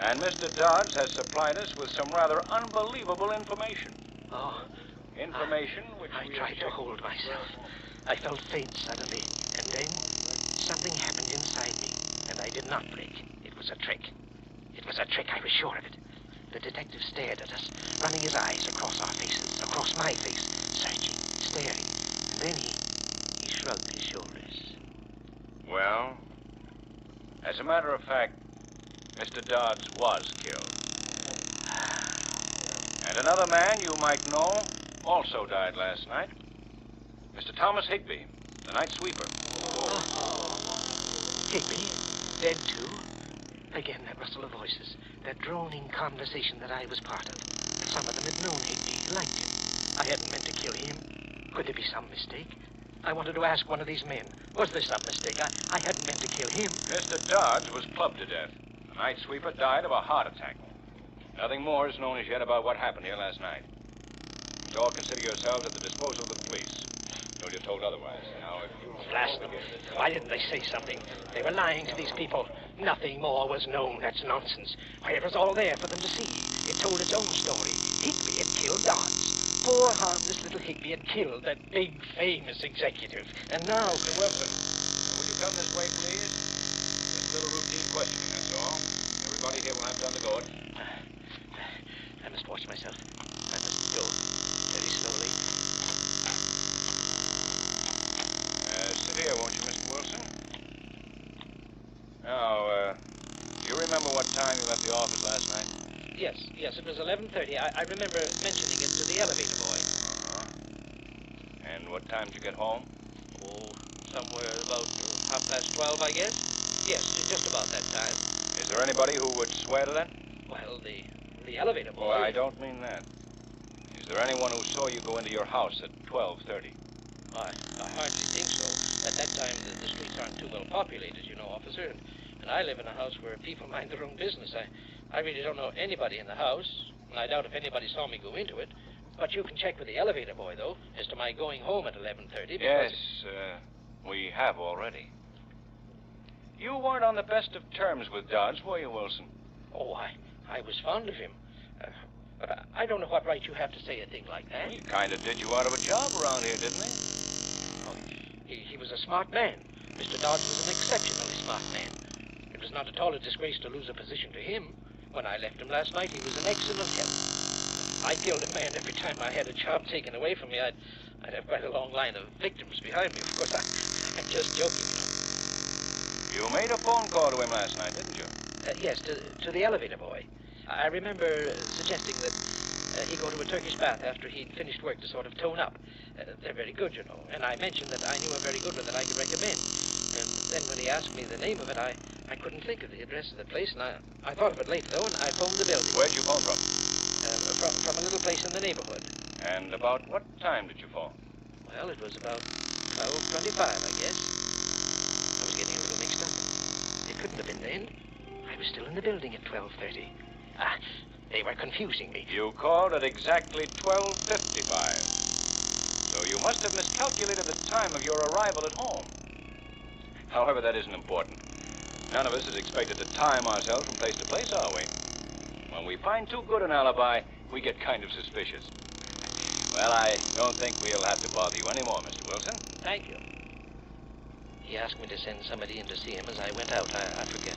And Mr. Dodds has supplied us with some rather unbelievable information. Information which I tried to hold myself. I felt faint suddenly, and then something happened inside me, and I did not break. It was a trick. It was a trick, I was sure of it. The detective stared at us, running his eyes across our faces, across my face, searching, staring. And then he shrugged his shoulders. Well, as a matter of fact, Mr. Dodds was killed. And another man you might know also died last night. Mr. Thomas Higby, the night sweeper. Higby? Dead too? Again, that rustle of voices, that droning conversation that I was part of. Some of them had known Higby, liked him. I hadn't meant to kill him. Could there be some mistake? I wanted to ask one of these men, was there some mistake? I hadn't meant to kill him. Mr. Dodds was clubbed to death. The night sweeper died of a heart attack. Nothing more is known as yet about what happened here last night. So all consider yourselves at the disposal of the police. Though you're told otherwise. Now, if you... Blast them. Why didn't they say something? They were lying to these people. Nothing more was known. That's nonsense. Why, it was all there for them to see. It told its own story. Higby had killed Dodds. Poor, harmless little Higby had killed that big, famous executive. And now... Mr. Wilson, will you come this way, please? Just a little routine questioning, that's all. Everybody here will have to undergo it. I must watch myself. I must go very slowly. Sit here, won't you, Mr. Wilson? Now, do you remember what time you left the office last night? Yes, it was 11:30. I remember mentioning it to the elevator boy. And what time did you get home? Oh, somewhere about 12:30, I guess. Yes, just about that time. Is there anybody who would swear to that? Well, the elevator boy... Oh, I don't mean that. Is there anyone who saw you go into your house at 12:30? I hardly think so. At that time, the streets aren't too well populated, you know, officer. And I live in a house where people mind their own business. I really don't know anybody in the house, and I doubt if anybody saw me go into it. But you can check with the elevator boy, though, as to my going home at 11:30. Yes, we have already. You weren't on the best of terms with Dodds, were you, Wilson? Oh, I was fond of him. But I don't know what right you have to say a thing like that. He kind of did you out of a job around here, didn't he? Oh, he was a smart man. Mr. Dodds was an exceptionally smart man. It was not at all a disgrace to lose a position to him. When I left him last night, he was an excellent help. If I killed a man every time I had a job taken away from me, I'd have quite a long line of victims behind me. Of course, I'm just joking, you know. You made a phone call to him last night, didn't you? Yes, to the elevator boy. I remember suggesting that he go to a Turkish bath after he'd finished work to sort of tone up. They're very good, you know. And I mentioned that I knew a very good one that I could recommend. And then when he asked me the name of it, I couldn't think of the address of the place, and I thought of it later, though, and I phoned the building. Where'd you phone from? From a little place in the neighborhood. And about what time did you phone? Well, it was about 12:25, I guess. I was getting a little mixed up. It couldn't have been then. I was still in the building at 12:30. They were confusing me. You called at exactly 12:55. So you must have miscalculated the time of your arrival at home. However, that isn't important. None of us is expected to time ourselves from place to place, are we? When we find too good an alibi, we get kind of suspicious. Well, I don't think we'll have to bother you anymore, Mr. Wilson. Thank you. He asked me to send somebody in to see him as I went out. I forget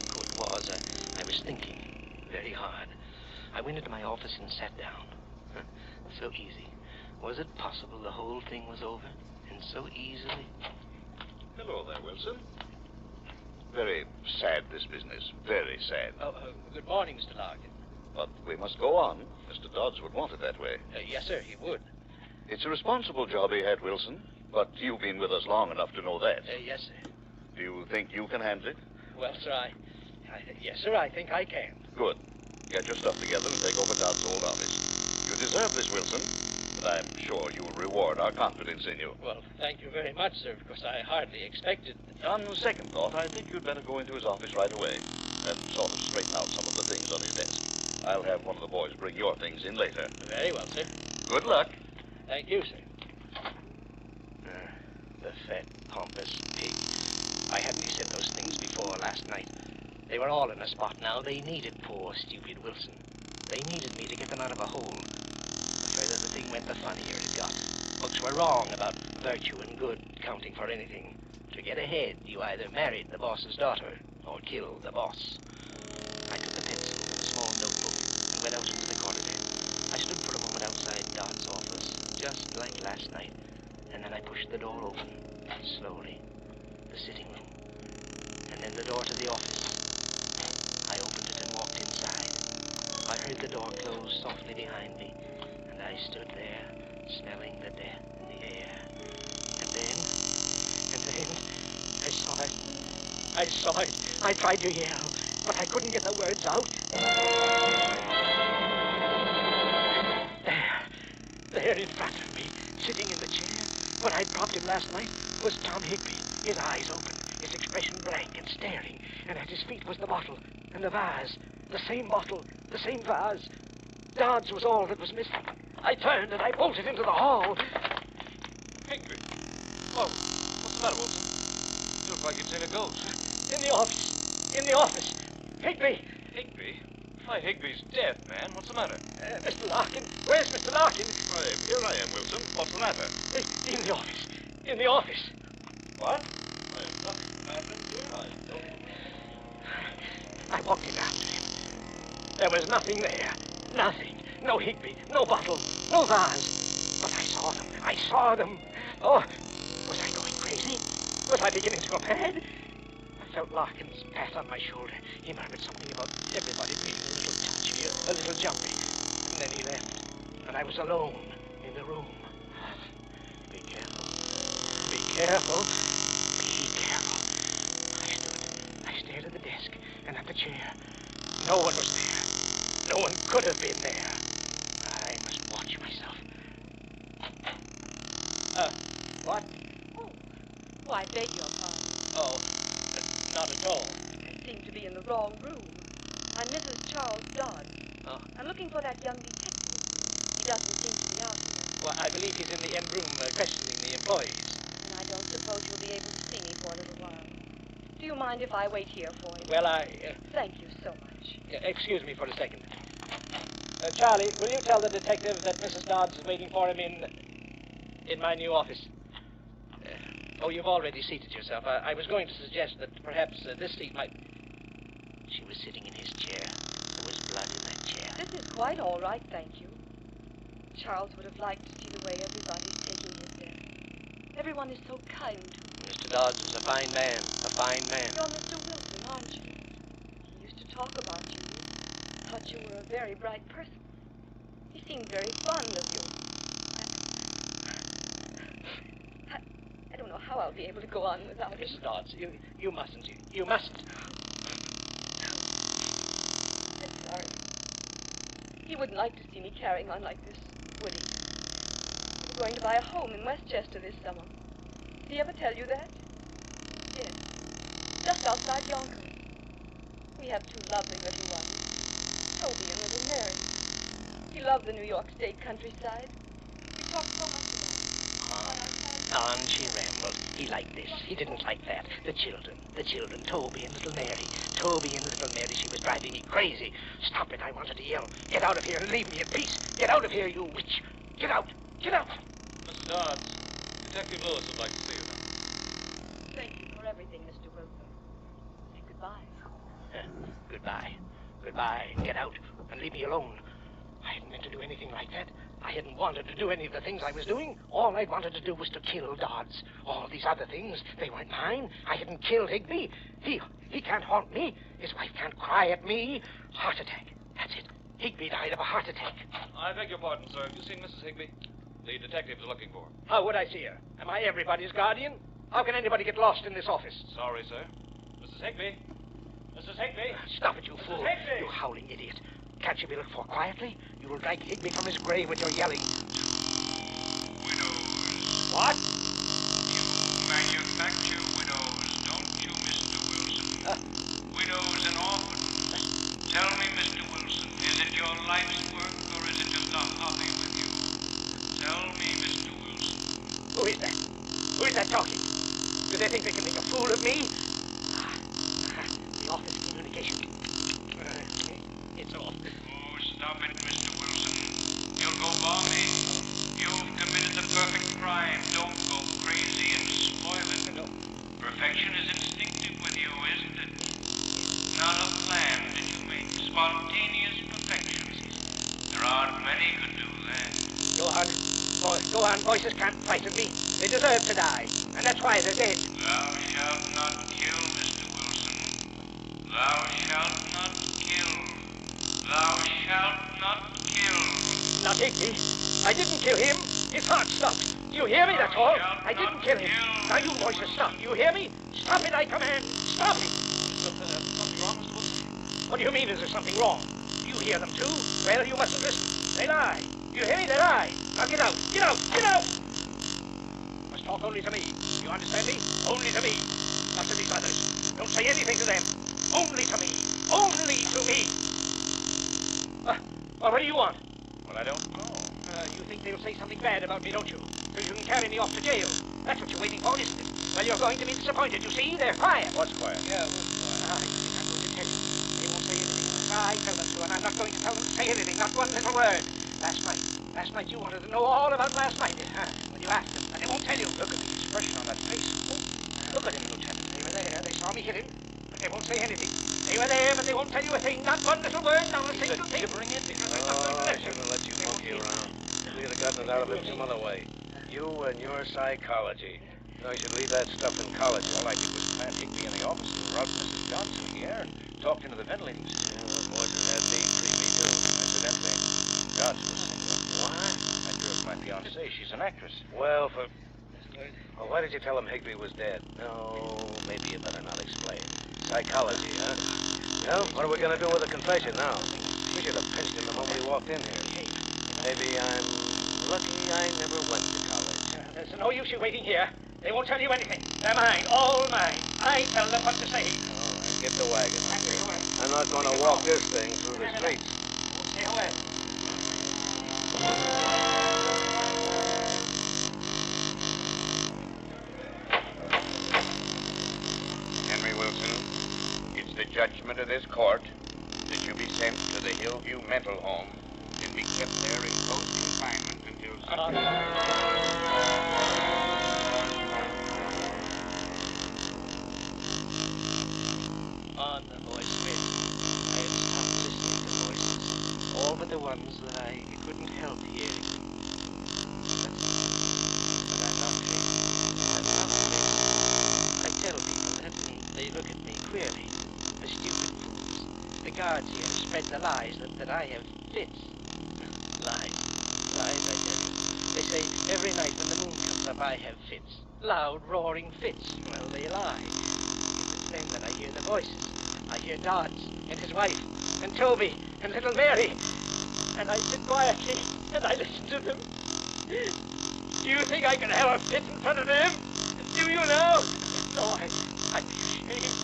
who it was. I was thinking very hard. I went into my office and sat down. So easy. Was it possible the whole thing was over? And so easily? Hello there, Wilson. Very sad, this business. Very sad. Good morning, Mr. Larkin. But we must go on. Mr. Dodds would want it that way. Yes, sir, he would. It's a responsible job he had, Wilson. But you've been with us long enough to know that. Yes, sir. Do you think you can handle it? Well, sir, yes, sir, I think I can. Good. Get your stuff together and take over Dodd's old office. You deserve this, Wilson. But I'm sure you will reward our confidence in you. Well, thank you very much, sir, because I hardly expected... On second thought, I think you'd better go into his office right away and sort of straighten out some of the things on his desk. I'll have one of the boys bring your things in later. Very well, sir. Good luck. Thank you, sir. The fat, pompous pig. I hadn't said those things before last night. They were all in a spot now. They needed poor, stupid Wilson. They needed me to get them out of a hole. The further the thing went, the funnier it got. Books were wrong about virtue and good counting for anything. To get ahead, you either married the boss's daughter or killed the boss. I took a pencil and a small notebook and went out into the corridor. I stood for a moment outside Don's office, just like last night, and then I pushed the door open, slowly. The sitting room, and then the door to the office. I opened it and walked inside. I heard the door close softly behind me, and I stood there, smelling the death in the air. And then, I saw it. I saw it. I tried to yell, but I couldn't get the words out. There in front of me, sitting in the chair, when I dropped him last night, was Tom Higby, his eyes open, his expression blank and staring, and at his feet was the bottle and the vase, the same bottle, the same vase. Dodds was all that was missing. I turned and I bolted into the hall. Higby. Whoa, what's the matter, Wilson? You look like you'd seen a ghost. In the office. In the office. Higby. Higby? Why, Higby's dead, man. What's the matter? Mr. Larkin. Where's Mr. Larkin? Why, here I am, Wilson. What's the matter? In the office. In the office. What? I walked in after him. There was nothing there. Nothing. No Higby. No bottle. No vase. But I saw them. I saw them. Oh, was I going crazy? Was I beginning to go mad? I felt Larkin's pat on my shoulder. He murmured something about everybody being a little touchy, a little jumpy. And then he left. And I was alone in the room. Be careful. Be careful. Be careful. I stared at the desk and at the chair. No one was there. No one could have been there. I must watch myself. What? Oh, I beg your pardon. Oh, not at all. I seem to be in the wrong room. I'm Mrs. Charles Dodd. Oh. I'm looking for that young detective. He doesn't seem to be out here. Well, I believe he's in the end room questioning the employees. And I don't suppose you'll be able to see me for a little while. Do you mind if I wait here for you? Well, Thank you so much. Excuse me for a second. Charlie, will you tell the detective that Mrs. Dodds is waiting for him in my new office? Oh, you've already seated yourself. I was going to suggest that perhaps this seat might... She was sitting in his chair. There was blood in that chair. This is quite all right, thank you. Charles would have liked to see the way everybody's taking his death. Everyone is so kind to him. Mr. Dodds was a fine man. A fine man. You're Mr. Wilson, aren't you? He used to talk about you. Thought you were a very bright person. He seemed very fond of you. I don't know how I'll be able to go on without him. Mrs. Dodds, you mustn't. You mustn't. I'm sorry. He wouldn't like to see me carrying on like this, would he? We're going to buy a home in Westchester this summer. Did he ever tell you that? Yes. Just outside Yonkers. We have two lovely little ones, Toby and little Mary. He loved the New York State countryside. We talked so much about it. On she rambled. He liked this. He didn't like that. The children, Toby and little Mary. Toby and little Mary, she was driving me crazy. Stop it, I wanted to yell. Get out of here and leave me in peace. Get out of here, you witch. Get out. Get out. Mr. Dodds, Detective Lewis would like to see you now. Thank you for everything, Mr. Wilson. And goodbye. Goodbye. Goodbye. Get out and leave me alone. I hadn't meant to do anything like that. I hadn't wanted to do any of the things I was doing. All I'd wanted to do was to kill Dodds. All these other things, they weren't mine. I hadn't killed Higby. He can't haunt me. His wife can't cry at me. Heart attack. That's it. Higby died of a heart attack. I beg your pardon, sir. Have you seen Mrs. Higby? The detectives are looking for her. How would I see her? Am I everybody's guardian? How can anybody get lost in this office? Sorry, sir. Mrs. Higby? Mrs. Higby? Stop it, you fool. Higby! You howling idiot. Can't you be looked for quietly? You will drag Higby from his grave with your yelling. What? You manufacture widows, don't you, Mr. Wilson? Widows and orphans. Tell me, Mr. Wilson, is it your life's work or is it just a hobby with you? Tell me, Mr. Wilson. Who is that? Who is that talking? Do they think they can make a fool of me? The office communication. It's off. Oh, stop it, Mr. Wilson. You'll go balmy. You've committed the perfect crime. Don't go crazy and spoil it. No. Perfection is instinctive with you, isn't it? Not a plan that you make. Spontaneous perfection. There aren't many who do that. Go on. Go on. Voices can't frighten me. They deserve to die. And that's why they're dead. Thou shalt not kill, Mr. Wilson. Thou shalt not kill. Thou shalt not kill. Not Higby. I didn't kill him. His heart stopped. Do you hear me? That's all. I didn't kill him. Now you voices stop. Do you hear me? Stop it, I command. Stop it. Something wrong, Mr. Wilson? What do you mean, is there something wrong? You hear them too? Well, you mustn't listen. They lie. You hear me? They lie. Now get out. Get out. Get out. You must talk only to me. You understand me? Only to me. Not to these others. Don't say anything to them. Only to me. Only to me. Well, what do you want? Well, I don't know. You think they'll say something bad about me, don't you? So you can carry me off to jail. That's what you're waiting for, isn't it? Well, you're going to be disappointed. You see, they're quiet. What's quiet? Yeah, I'm going to tell you. They won't say anything. I tell them to, and I'm not going to tell them to say anything. Not one little word. Last night you wanted to know all about last night. When you asked them, and they won't tell you. Look at the expression on that face. Look at him, Lieutenant. They were there. They saw me hit him, but they won't say anything. They were there, but they won't tell you a thing. Not one little word, not a single thing. Gibbering Indian. Oh, I shouldn't have let you monkey around. We'd have gotten it out of him some other way. You and your psychology. I should leave that stuff in college. All I did was plant Higby in the office and route Mrs. Johnson here and talked into the ventilators. Yeah, the voices had me creepy, too. Incidentally, Johnson was single. What? I drove my fiancée. She's an actress. Well, why did you tell him Higby was dead? No, maybe you better not explain. Psychology, huh? Well, what are we going to do with the confession now? We should have pinched him the moment he walked in here. Maybe I'm lucky I never went to college. There's no use you waiting here. They won't tell you anything. They're mine, all mine. I tell them what to say. All right, get the wagon. I'm not going to walk this thing through the streets. Stay away. Henry Wilson, it's the judgment of this court that you be sent to the Hillview Mental Home and be kept there in close confinement until On the voice bit, I had stopped listening to voices, all but the ones that I couldn't help hearing. But I'm not fixed. I'm not fixed. I tell people they look at me queerly. The stupid fools. The guards here spread the lies that I have fits. Lies, I tell you. They say every night when the moon comes up I have fits. Loud, roaring fits. Well, they lie. It's then that I hear the voices. I hear Dodds and his wife and Toby and little Mary. And I sit quietly and I listen to them. Do you think I can have a fit in front of them? Do you now? No, I'm ashamed.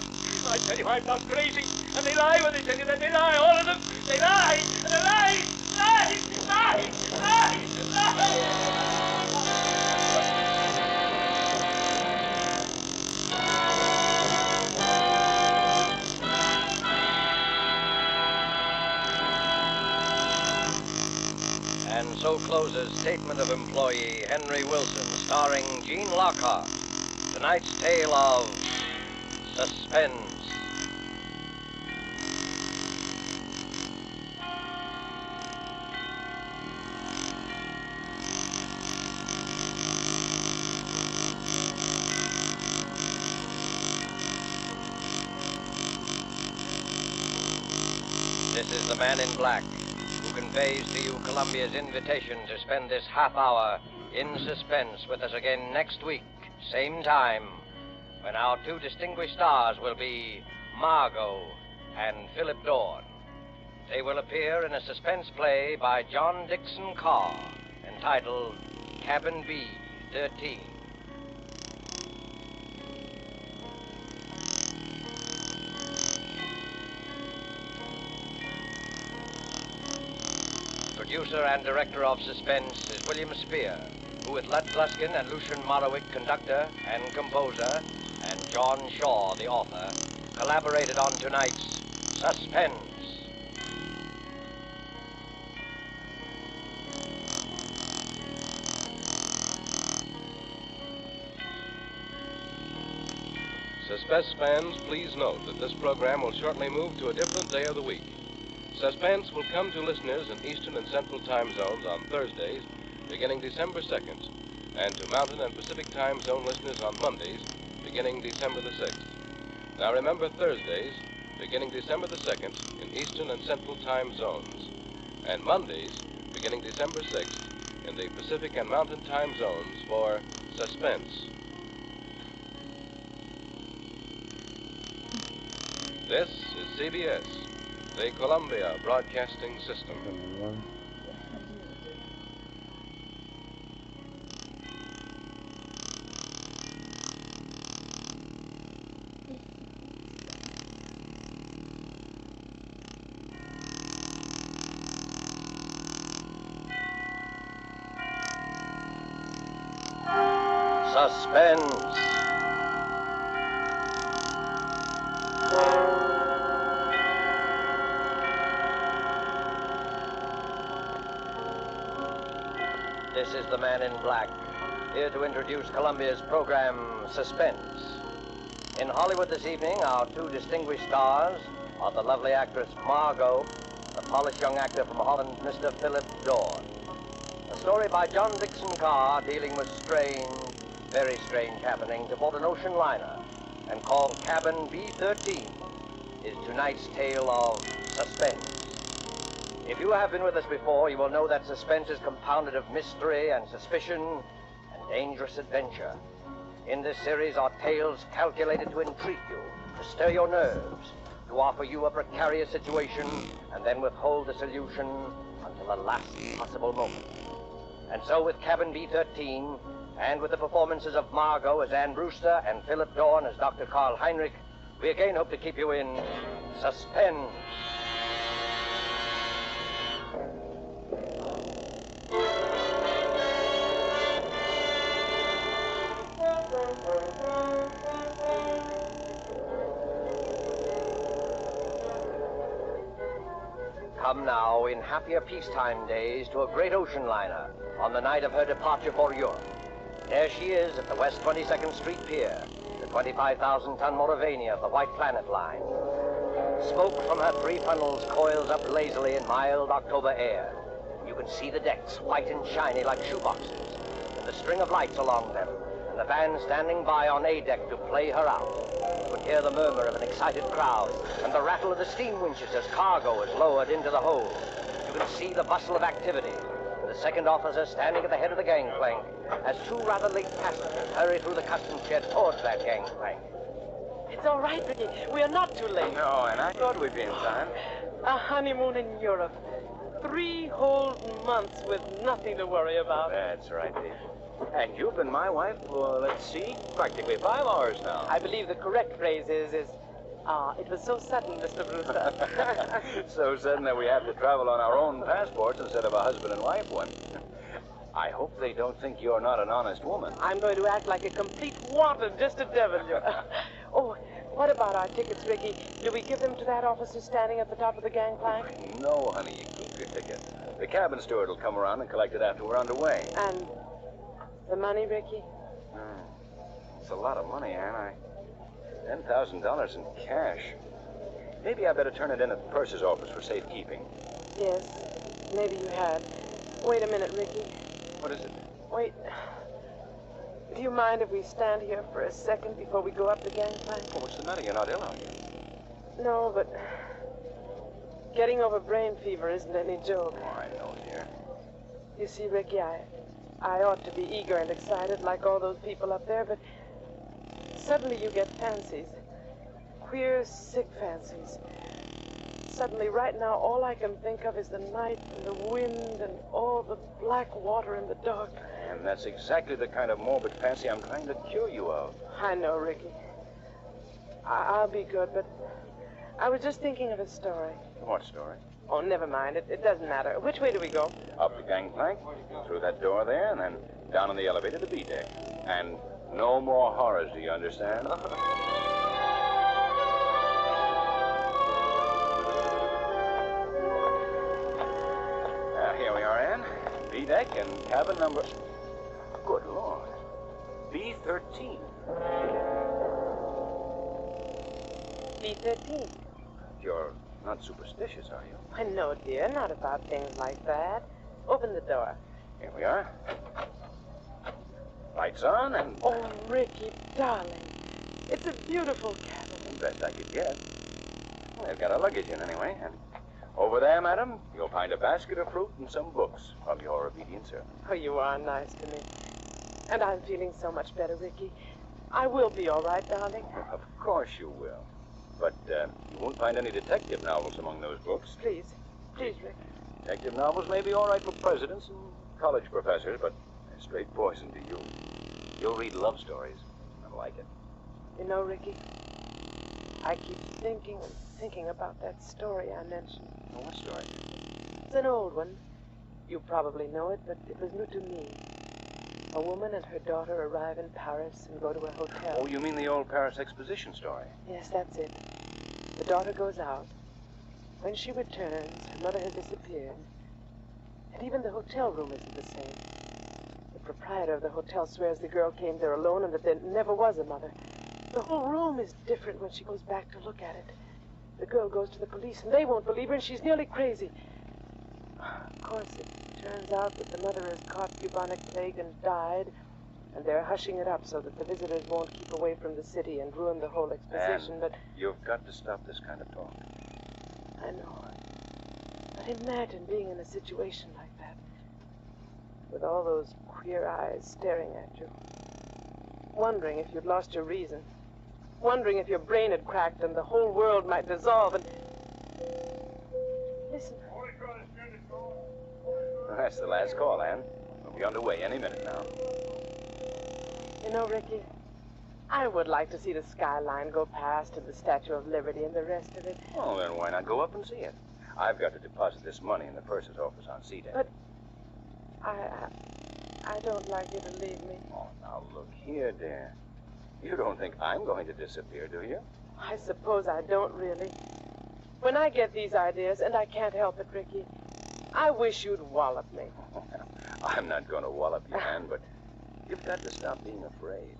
I tell you I'm not crazy. And they lie when they tell you that. They lie, all of them. They lie. And they lie. Lie. Lie. Lie. Lie. And so closes Statement of Employee Henry Wilson, starring Gene Lockhart. Tonight's tale of suspense. This is the man in black who conveys to you Columbia's invitation to spend this half hour in suspense with us again next week, same time, when our two distinguished stars will be Margot and Philip Dorn. They will appear in a suspense play by John Dixon Carr entitled Cabin B, 13. Producer and director of Suspense is William Spear, who with Lud Gluskin and Lucian Morowick, conductor and composer, and John Shaw, the author, collaborated on tonight's Suspense. Suspense fans, please note that this program will shortly move to a different day of the week. Suspense will come to listeners in Eastern and Central time zones on Thursdays, beginning December 2nd, and to Mountain and Pacific time zone listeners on Mondays, beginning December the 6th. Now remember, Thursdays, beginning December the 2nd, in Eastern and Central time zones, and Mondays, beginning December 6th, in the Pacific and Mountain time zones for Suspense. This is CBS, the Columbia Broadcasting System. Suspense. This is the Man in Black, here to introduce Columbia's program, Suspense. In Hollywood this evening, our two distinguished stars are the lovely actress Margot, the polished young actor from Holland, Mr. Philip Dorn. A story by John Dixon Carr dealing with strange, very strange happenings aboard an ocean liner, and called Cabin B-13, is tonight's tale of suspense. If you have been with us before, you will know that suspense is compounded of mystery and suspicion and dangerous adventure. In this series are tales calculated to intrigue you, to stir your nerves, to offer you a precarious situation, and then withhold the solution until the last possible moment. And so with Cabin B-13, and with the performances of Margot as Ann Brewster and Philip Dorn as Dr. Karl Heinrich, we again hope to keep you in suspense. Come now, in happier peacetime days, to a great ocean liner on the night of her departure for Europe. There she is at the West 22nd Street Pier, the 25,000-ton Moravania of the White Planet Line. Smoke from her three funnels coils up lazily in mild October air. You can see the decks, white and shiny like shoeboxes, and the string of lights along them, and the band standing by on A deck to play her out. You can hear the murmur of an excited crowd, and the rattle of the steam winches as cargo is lowered into the hold. You can see the bustle of activity, and the second officer standing at the head of the gangplank as two rather late passengers hurry through the customs shed towards that gangplank. It's all right, Ricky. We are not too late. No, and I thought we'd be in time. A honeymoon in Europe. 3 whole months with nothing to worry about. That's right, Dave. And you've been my wife for, let's see, practically 5 hours now. I believe the correct phrase is, it was so sudden, Mr. Brewster. So sudden that we have to travel on our own passports instead of a husband and wife one. I hope they don't think you're not an honest woman. I'm going to act like a complete wanton just to devil you. Oh, what about our tickets, Ricky? Do we give them to that officer standing at the top of the gangplank? No, honey, you keep your ticket. The cabin steward will come around and collect it after we're underway. And the money, Ricky? It's a lot of money, Anne. $10,000 in cash. Maybe I better turn it in at the purser's office for safekeeping. Yes, maybe you had. Wait a minute, Ricky. What is it? Wait. Do you mind if we stand here for a second before we go up the gangplank? Well, what's the matter? You're not ill, are you? No, but getting over brain fever isn't any joke. Oh, I know, dear. You see, Ricky, I ought to be eager and excited like all those people up there, but suddenly you get fancies. Queer, sick fancies. Suddenly, right now, all I can think of is the night and the wind and all the black water in the dark. And that's exactly the kind of morbid fancy I'm trying to cure you of. I know, Ricky. I'll be good, but I was just thinking of a story. What story? Oh, never mind. It doesn't matter. Which way do we go? Up the gangplank, through that door there, and then down on the elevator to B deck. And no more horrors, do you understand? Here we are, Ann. B deck and cabin number... Good Lord. B-13. B-13. You're not superstitious, are you? I know, dear. Not about things like that. Open the door. Here we are. Lights on and... Oh, Ricky, darling. It's a beautiful cabin. Best I could get. Well, they've got our luggage in anyway. And over there, madam, you'll find a basket of fruit and some books from your obedient servant. Oh, you are nice to me. And I'm feeling so much better, Ricky. I will be all right, darling. Of course you will. But you won't find any detective novels among those books. Please. Please, Rick. Detective novels may be all right for presidents and college professors, but they're straight poison to you. You'll read love stories and like it. You know, Ricky, I keep thinking and thinking about that story I mentioned. What story? It's an old one. You probably know it, but it was new to me. A woman and her daughter arrive in Paris and go to a hotel. Oh, you mean the old Paris Exposition story? Yes, that's it. The daughter goes out. When she returns, her mother has disappeared. And even the hotel room isn't the same. The proprietor of the hotel swears the girl came there alone and that there never was a mother. The whole room is different when she goes back to look at it. The girl goes to the police and they won't believe her and she's nearly crazy. Of course, it turns out that the mother has caught bubonic plague and died, and they're hushing it up so that the visitors won't keep away from the city and ruin the whole exposition, but... You've got to stop this kind of talk. I know. But imagine being in a situation like that, with all those queer eyes staring at you, wondering if you'd lost your reason, wondering if your brain had cracked and the whole world might dissolve, and... Listen. That's the last call, Ann. We'll be underway any minute now. You know, Ricky, I would like to see the skyline go past and the Statue of Liberty and the rest of it. Oh, then why not go up and see it? I've got to deposit this money in the purser's office on C deck. But I don't like you to leave me. Oh, now look here, dear. You don't think I'm going to disappear, do you? I suppose I don't really. When I get these ideas, and I can't help it, Ricky, I wish you'd wallop me. I'm not going to wallop you, Ann, but you've got to stop being afraid.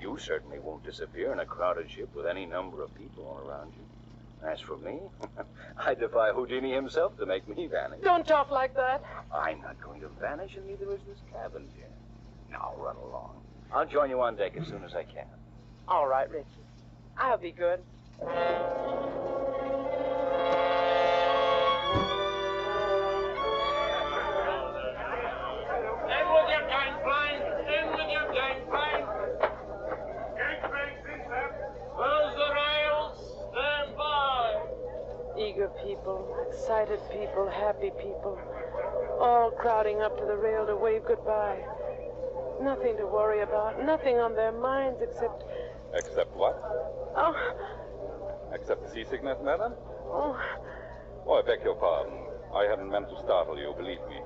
You certainly won't disappear in a crowded ship with any number of people all around you. As for me, I defy Houdini himself to make me vanish. Don't talk like that. I'm not going to vanish, and neither is this cabin, dear. Now, run along. I'll join you on deck as soon as I can. All right, Ricky. I'll be good. Eager people, excited people, happy people, all crowding up to the rail to wave goodbye. Nothing to worry about, nothing on their minds except... Except what? Oh, Except seasickness, madam? oh, Oh, I beg your pardon. I hadn't meant to startle you, believe me.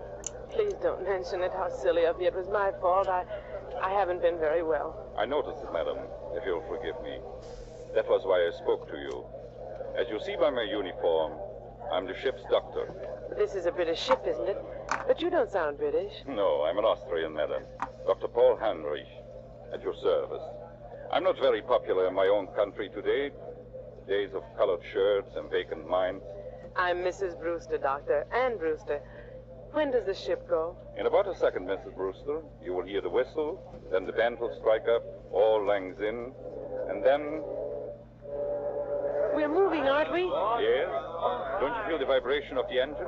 please don't mention it, how silly of me. It was my fault. I haven't been very well. I noticed it, madam, if you'll forgive me. That was why I spoke to you. As you see by my uniform, I'm the ship's doctor. This is a British ship, isn't it? But you don't sound British. No, I'm an Austrian, madam. Dr. Paul Heinrich, at your service. I'm not very popular in my own country today. Days of colored shirts and vacant minds. I'm Mrs. Brewster, Doctor, Ann Brewster. When does the ship go? In about a second, Mrs. Brewster, you will hear the whistle, then the band will strike up, all langs in, and then... We're moving, aren't we? Yes? Don't you feel the vibration of the engine?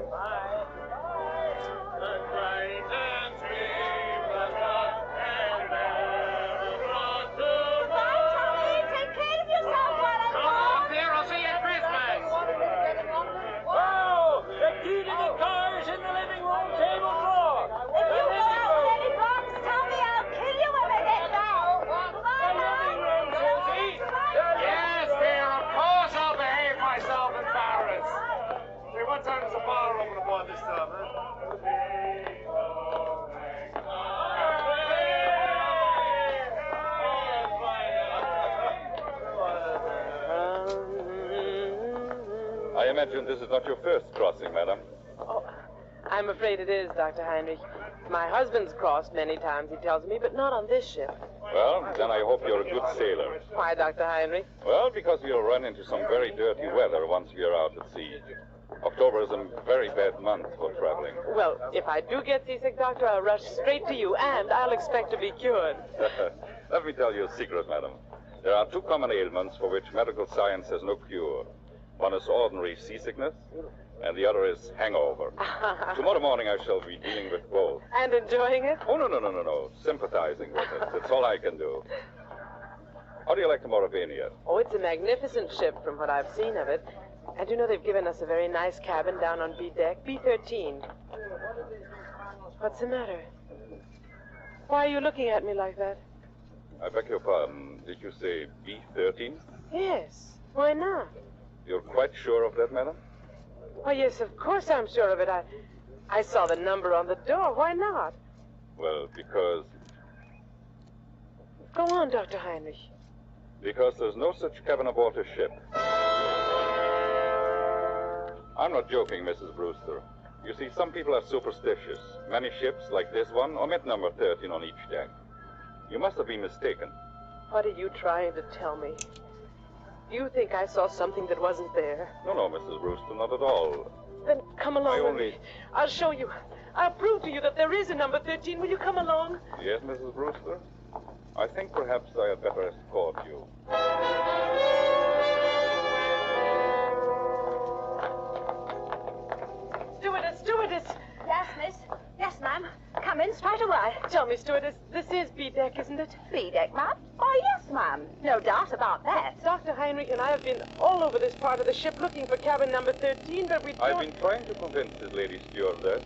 imagine this is not your first crossing, madam. Oh, I'm afraid it is, Dr. Heinrich. My husband's crossed many times, he tells me, but not on this ship. Well, then I hope you're a good sailor. Why, Dr. Heinrich? Well, because we'll run into some very dirty weather once we are out at sea. October is a very bad month for traveling. Well, if I do get seasick, Doctor, I'll rush straight to you, and I'll expect to be cured. Let me tell you a secret, madam. There are 2 common ailments for which medical science has no cure. One is ordinary seasickness, and the other is hangover. Tomorrow morning I shall be dealing with both. And enjoying it? Oh, no. Sympathizing with it. That's all I can do. How do you like the Mauravania? Oh, it's a magnificent ship from what I've seen of it. And you know they've given us a very nice cabin down on B deck, B13. What's the matter? Why are you looking at me like that? I beg your pardon. Did you say B13? Yes. Why not? You're quite sure of that, madam? Why, yes, of course I'm sure of it. I saw the number on the door. Why not? Well, because Go on, Dr. Heinrich. Because there's no such cabin aboard a ship. I'm not joking, Mrs. Brewster. You see, some people are superstitious. Many ships, like this one, omit number 13 on each deck. You must have been mistaken. What are you trying to tell me? You think I saw something that wasn't there? No, Mrs. Brewster, not at all. Then come along with me. I'll show you. I'll prove to you that there is a number 13. Will you come along? Yes, Mrs. Brewster? I think perhaps I had better escort you. Stewardess! Yes, miss. Yes, ma'am. Come in straight away. Tell me, stewardess, this is B-deck, isn't it? B-deck, ma'am? Oh, yes, ma'am. No doubt about that. Dr. Heinrich and I have been all over this part of the ship looking for cabin number 13, but we don't... I've been trying to convince this lady stewardess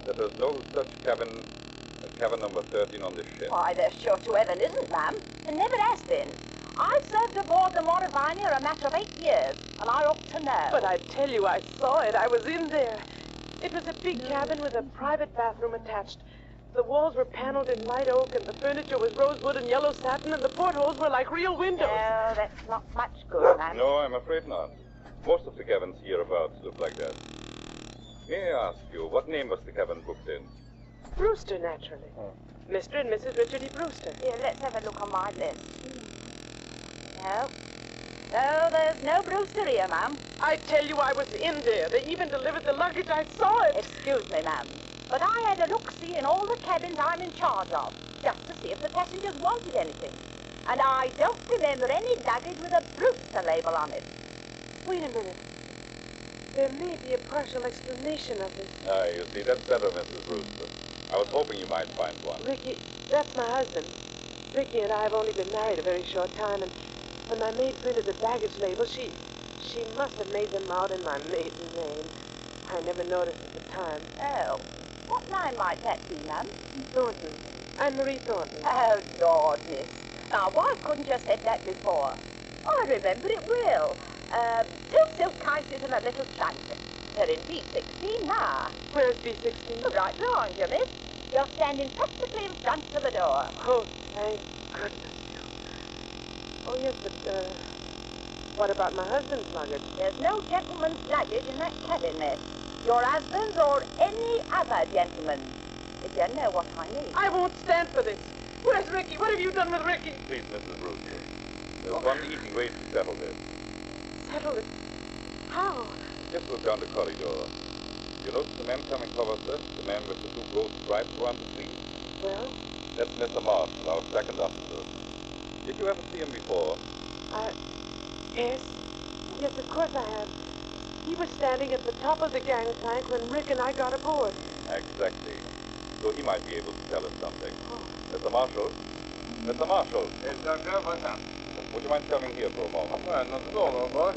that there's no such cabin number 13 on this ship. Why, there sure to heaven isn't, ma'am. There never has been. I've served aboard the Mauravania a matter of 8 years, and I ought to know. But I tell you, I saw it. I was in there. It was a big cabin with a private bathroom attached. The walls were paneled in light oak, and the furniture was rosewood and yellow satin, and the portholes were like real windows. No, that's not much good, ma'am. No, I'm afraid not. Most of the cabins hereabouts look like that. May I ask you, what name was the cabin booked in? Brewster, naturally. Mr. and Mrs. Richard E. Brewster. Here, let's have a look on my list. No. No, there's no Brewster here, ma'am. I tell you, I was in there. They even delivered the luggage. I saw it. Excuse me, ma'am, but I had a look-see in all the cabins I'm in charge of, just to see if the passengers wanted anything. And I don't remember any luggage with a Brewster label on it. Wait a minute. There may be a partial explanation of this. Ah, you see, that's better, Mrs. Brewster. I was hoping you might find one. Ricky, that's my husband. Ricky and I have only been married a very short time, and when my maid printed the baggage label, she must have made them out in my maiden name. I never noticed at the time. Oh, what name might that be, ma'am? Thornton. Anne-Marie Thornton. Oh, Lord, miss. Now, why couldn't you have said that before? I remember it well. 2 silk cases and a little trunk. They're in B16 now. Where's B16? Right behind you, miss. You're standing practically in front of the door. Oh, thank goodness. Oh, yes, but, what about my husband's luggage? There's no gentleman's luggage in that cabin, miss. Your husband's or any other gentleman. If you know what I mean. I won't stand for this. Where's Ricky? What have you done with Ricky? Please, Mrs. Brewster. There's one easy way to settle this. Settle it? How? Just look down the corridor. You notice the man coming towards us? The man with the 2 gold stripes around the sleeve? Well? That's Mr. Marshall, our second officer. Did you ever see him before? Yes. Yes, of course I have. He was standing at the top of the gangplank when Rick and I got aboard. Exactly. So he might be able to tell us something. Mr. Marshall? Mr. Marshall? Yes, Doctor, what's up? Would you mind coming here for a moment? Well, not at all, old boy.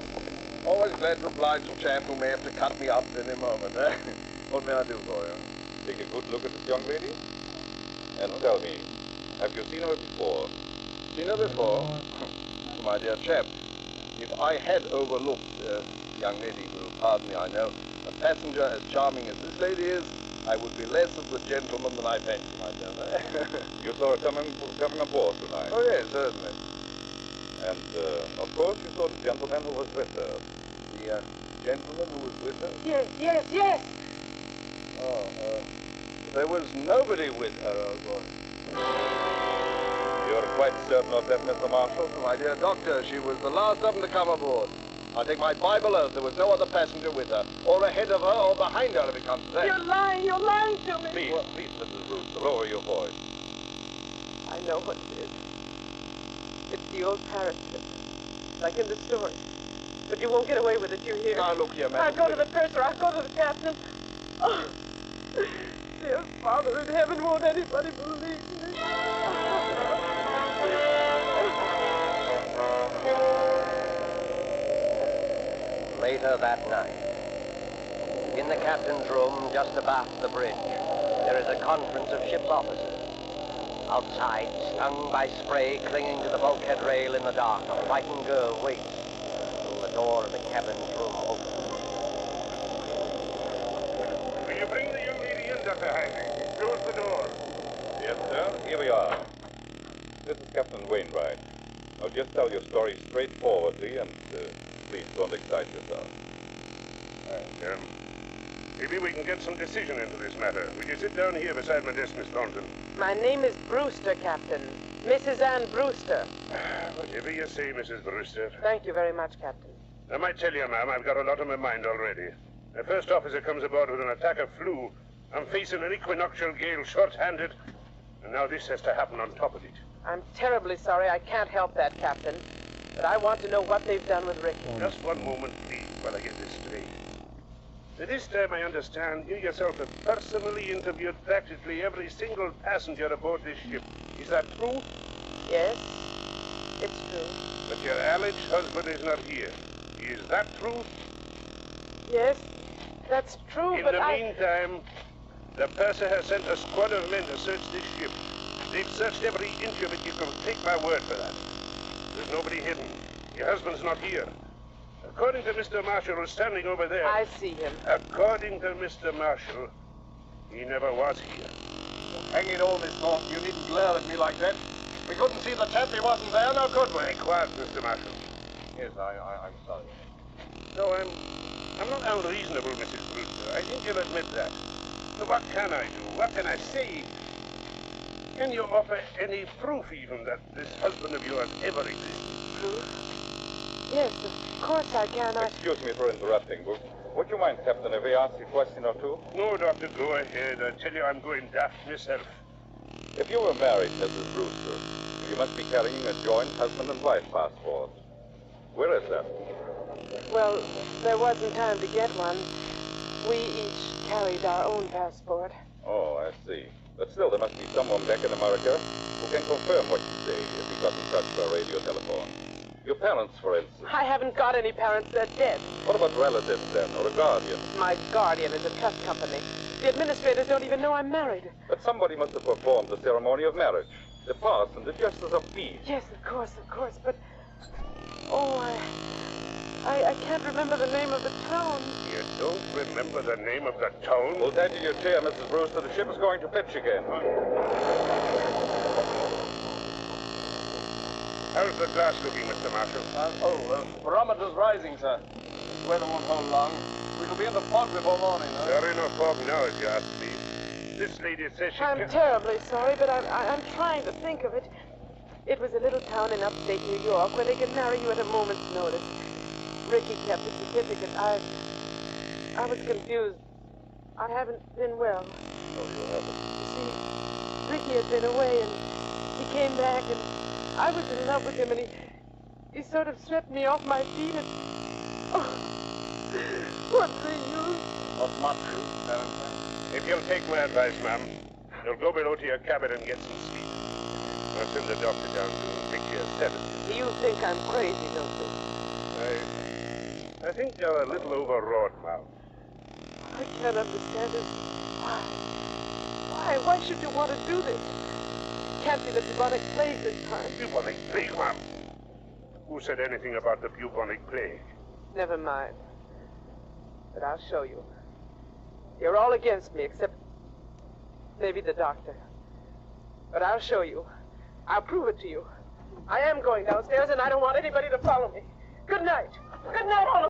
Always glad to oblige a chap who may have to cut me up at any moment, eh? What may I do for you? Take a good look at this young lady. And tell me, have you seen her before? Seen her before? My dear chap, if I had overlooked a young lady who will pardon me, I know, a passenger as charming as this lady is, I would be less of the gentleman than I fancy myself. You saw her coming aboard tonight? Oh, yes, certainly. And, of course, you saw the gentleman who was with her. The gentleman who was with her? Yes. Oh, there was nobody with her, oh boy. You're quite certain of that, Mr. Marshall? My dear doctor, she was the last of them to come aboard. I take my Bible oath there was no other passenger with her, or ahead of her, or behind her if it comes to that. You're lying to me. Please, Mrs. Brewster, lower your voice. I know what it is. It's the old parachute, like in the story. But you won't get away with it, you hear? Now, look here, I'll madam. go to the purser, I'll go to the captain. Oh, dear Father in heaven, won't anybody believe me? Later that night, in the captain's room just abaft the bridge, there is a conference of ship's officers. Outside, stung by spray clinging to the bulkhead rail in the dark, a frightened girl waits till the door of the cabin's room opens. Will you bring the young lady in, Dr. Heinrich? Close the door. Yes, sir. Here we are. This is Captain Wainwright. Now, just tell your story straightforwardly and please don't excite yourself. Maybe we can get some decision into this matter. Will you sit down here beside my desk, Miss Thornton? My name is Brewster, Captain. Mrs. Ann Brewster. Whatever you say, Mrs. Brewster. Thank you very much, Captain. I might tell you, ma'am, I've got a lot on my mind already. The first officer comes aboard with an attack of flu. I'm facing an equinoctial gale short-handed, and now this has to happen on top of it. I'm terribly sorry. I can't help that, Captain. But I want to know what they've done with Ricky. Just one moment, please, while I get this straight. At this time, I understand you yourself have personally interviewed practically every single passenger aboard this ship. Is that true? Yes, it's true. But your alleged husband is not here. Is that true? Yes, that's true, In but the meantime, the purser has sent a squad of men to search this ship. They've searched every inch of it. You can take my word for that. There's nobody hidden. Your husband's not here. According to Mr. Marshall, who's standing over there... I see him. According to Mr. Marshall, he never was here. Hang it all, Miss Thornton. You needn't glare at me like that. We couldn't see the chap. He wasn't there, now could we? Be quiet, Mr. Marshall. Yes, I'm sorry. No, I'm not unreasonable, Mrs. Brewster. I think you'll admit that. So what can I do? What can I say? Can you offer any proof, even, that this husband of yours ever existed? Proof? Yes, of course I can. Excuse me for interrupting. Would you mind, Captain, if we ask you a question or two? No, Doctor, go ahead. I tell you, I'm going daft myself. If you were married, Mrs. Brewster, you must be carrying a joint husband and wife passport. Where is that? Well, there wasn't time to get one. We each carried our own passport. Oh, I see. But still, there must be someone back in America who can confirm what you say if he got in touch by radio telephone. Your parents, for instance. I haven't got any parents. They're dead. What about relatives, then, or a guardian? My guardian is a trust company. The administrators don't even know I'm married. But somebody must have performed the ceremony of marriage. The parson, the justice of peace. Yes, of course. But... Oh, I can't remember the name of the town. You don't remember the name of the town? Hold tight to your chair, Mrs. Brewster. The ship is going to pitch again. How's the glass looking, Mr. Marshall? Barometer's rising, sir. Weather won't hold long. We shall be in the fog before morning, huh? There ain't no fog now, if you ask me. This lady says she I'm terribly sorry, but I'm trying to think of it. It was a little town in upstate New York where they could marry you at a moment's notice. Ricky kept the certificate. I was confused. I haven't been well. Oh, you haven't? See, Ricky had been away, and he came back, and I was in love with him, and he sort of swept me off my feet, and... Oh, what's the use? Not much use, Valentine. If you'll take my advice, ma'am, you'll go below to your cabin and get some sleep. I'll send the doctor down to make you a sedative. You think I'm crazy, don't you? I think you're a little overwrought, ma'am. I can't understand it. Why? Why should you want to do this? Can't be the bubonic plague this time. Bubonic plague, ma'am? Who said anything about the bubonic plague? Never mind. But I'll show you. You're all against me, except maybe the doctor. But I'll show you. I'll prove it to you. I am going downstairs, and I don't want anybody to follow me. Good night. Good night, all of you.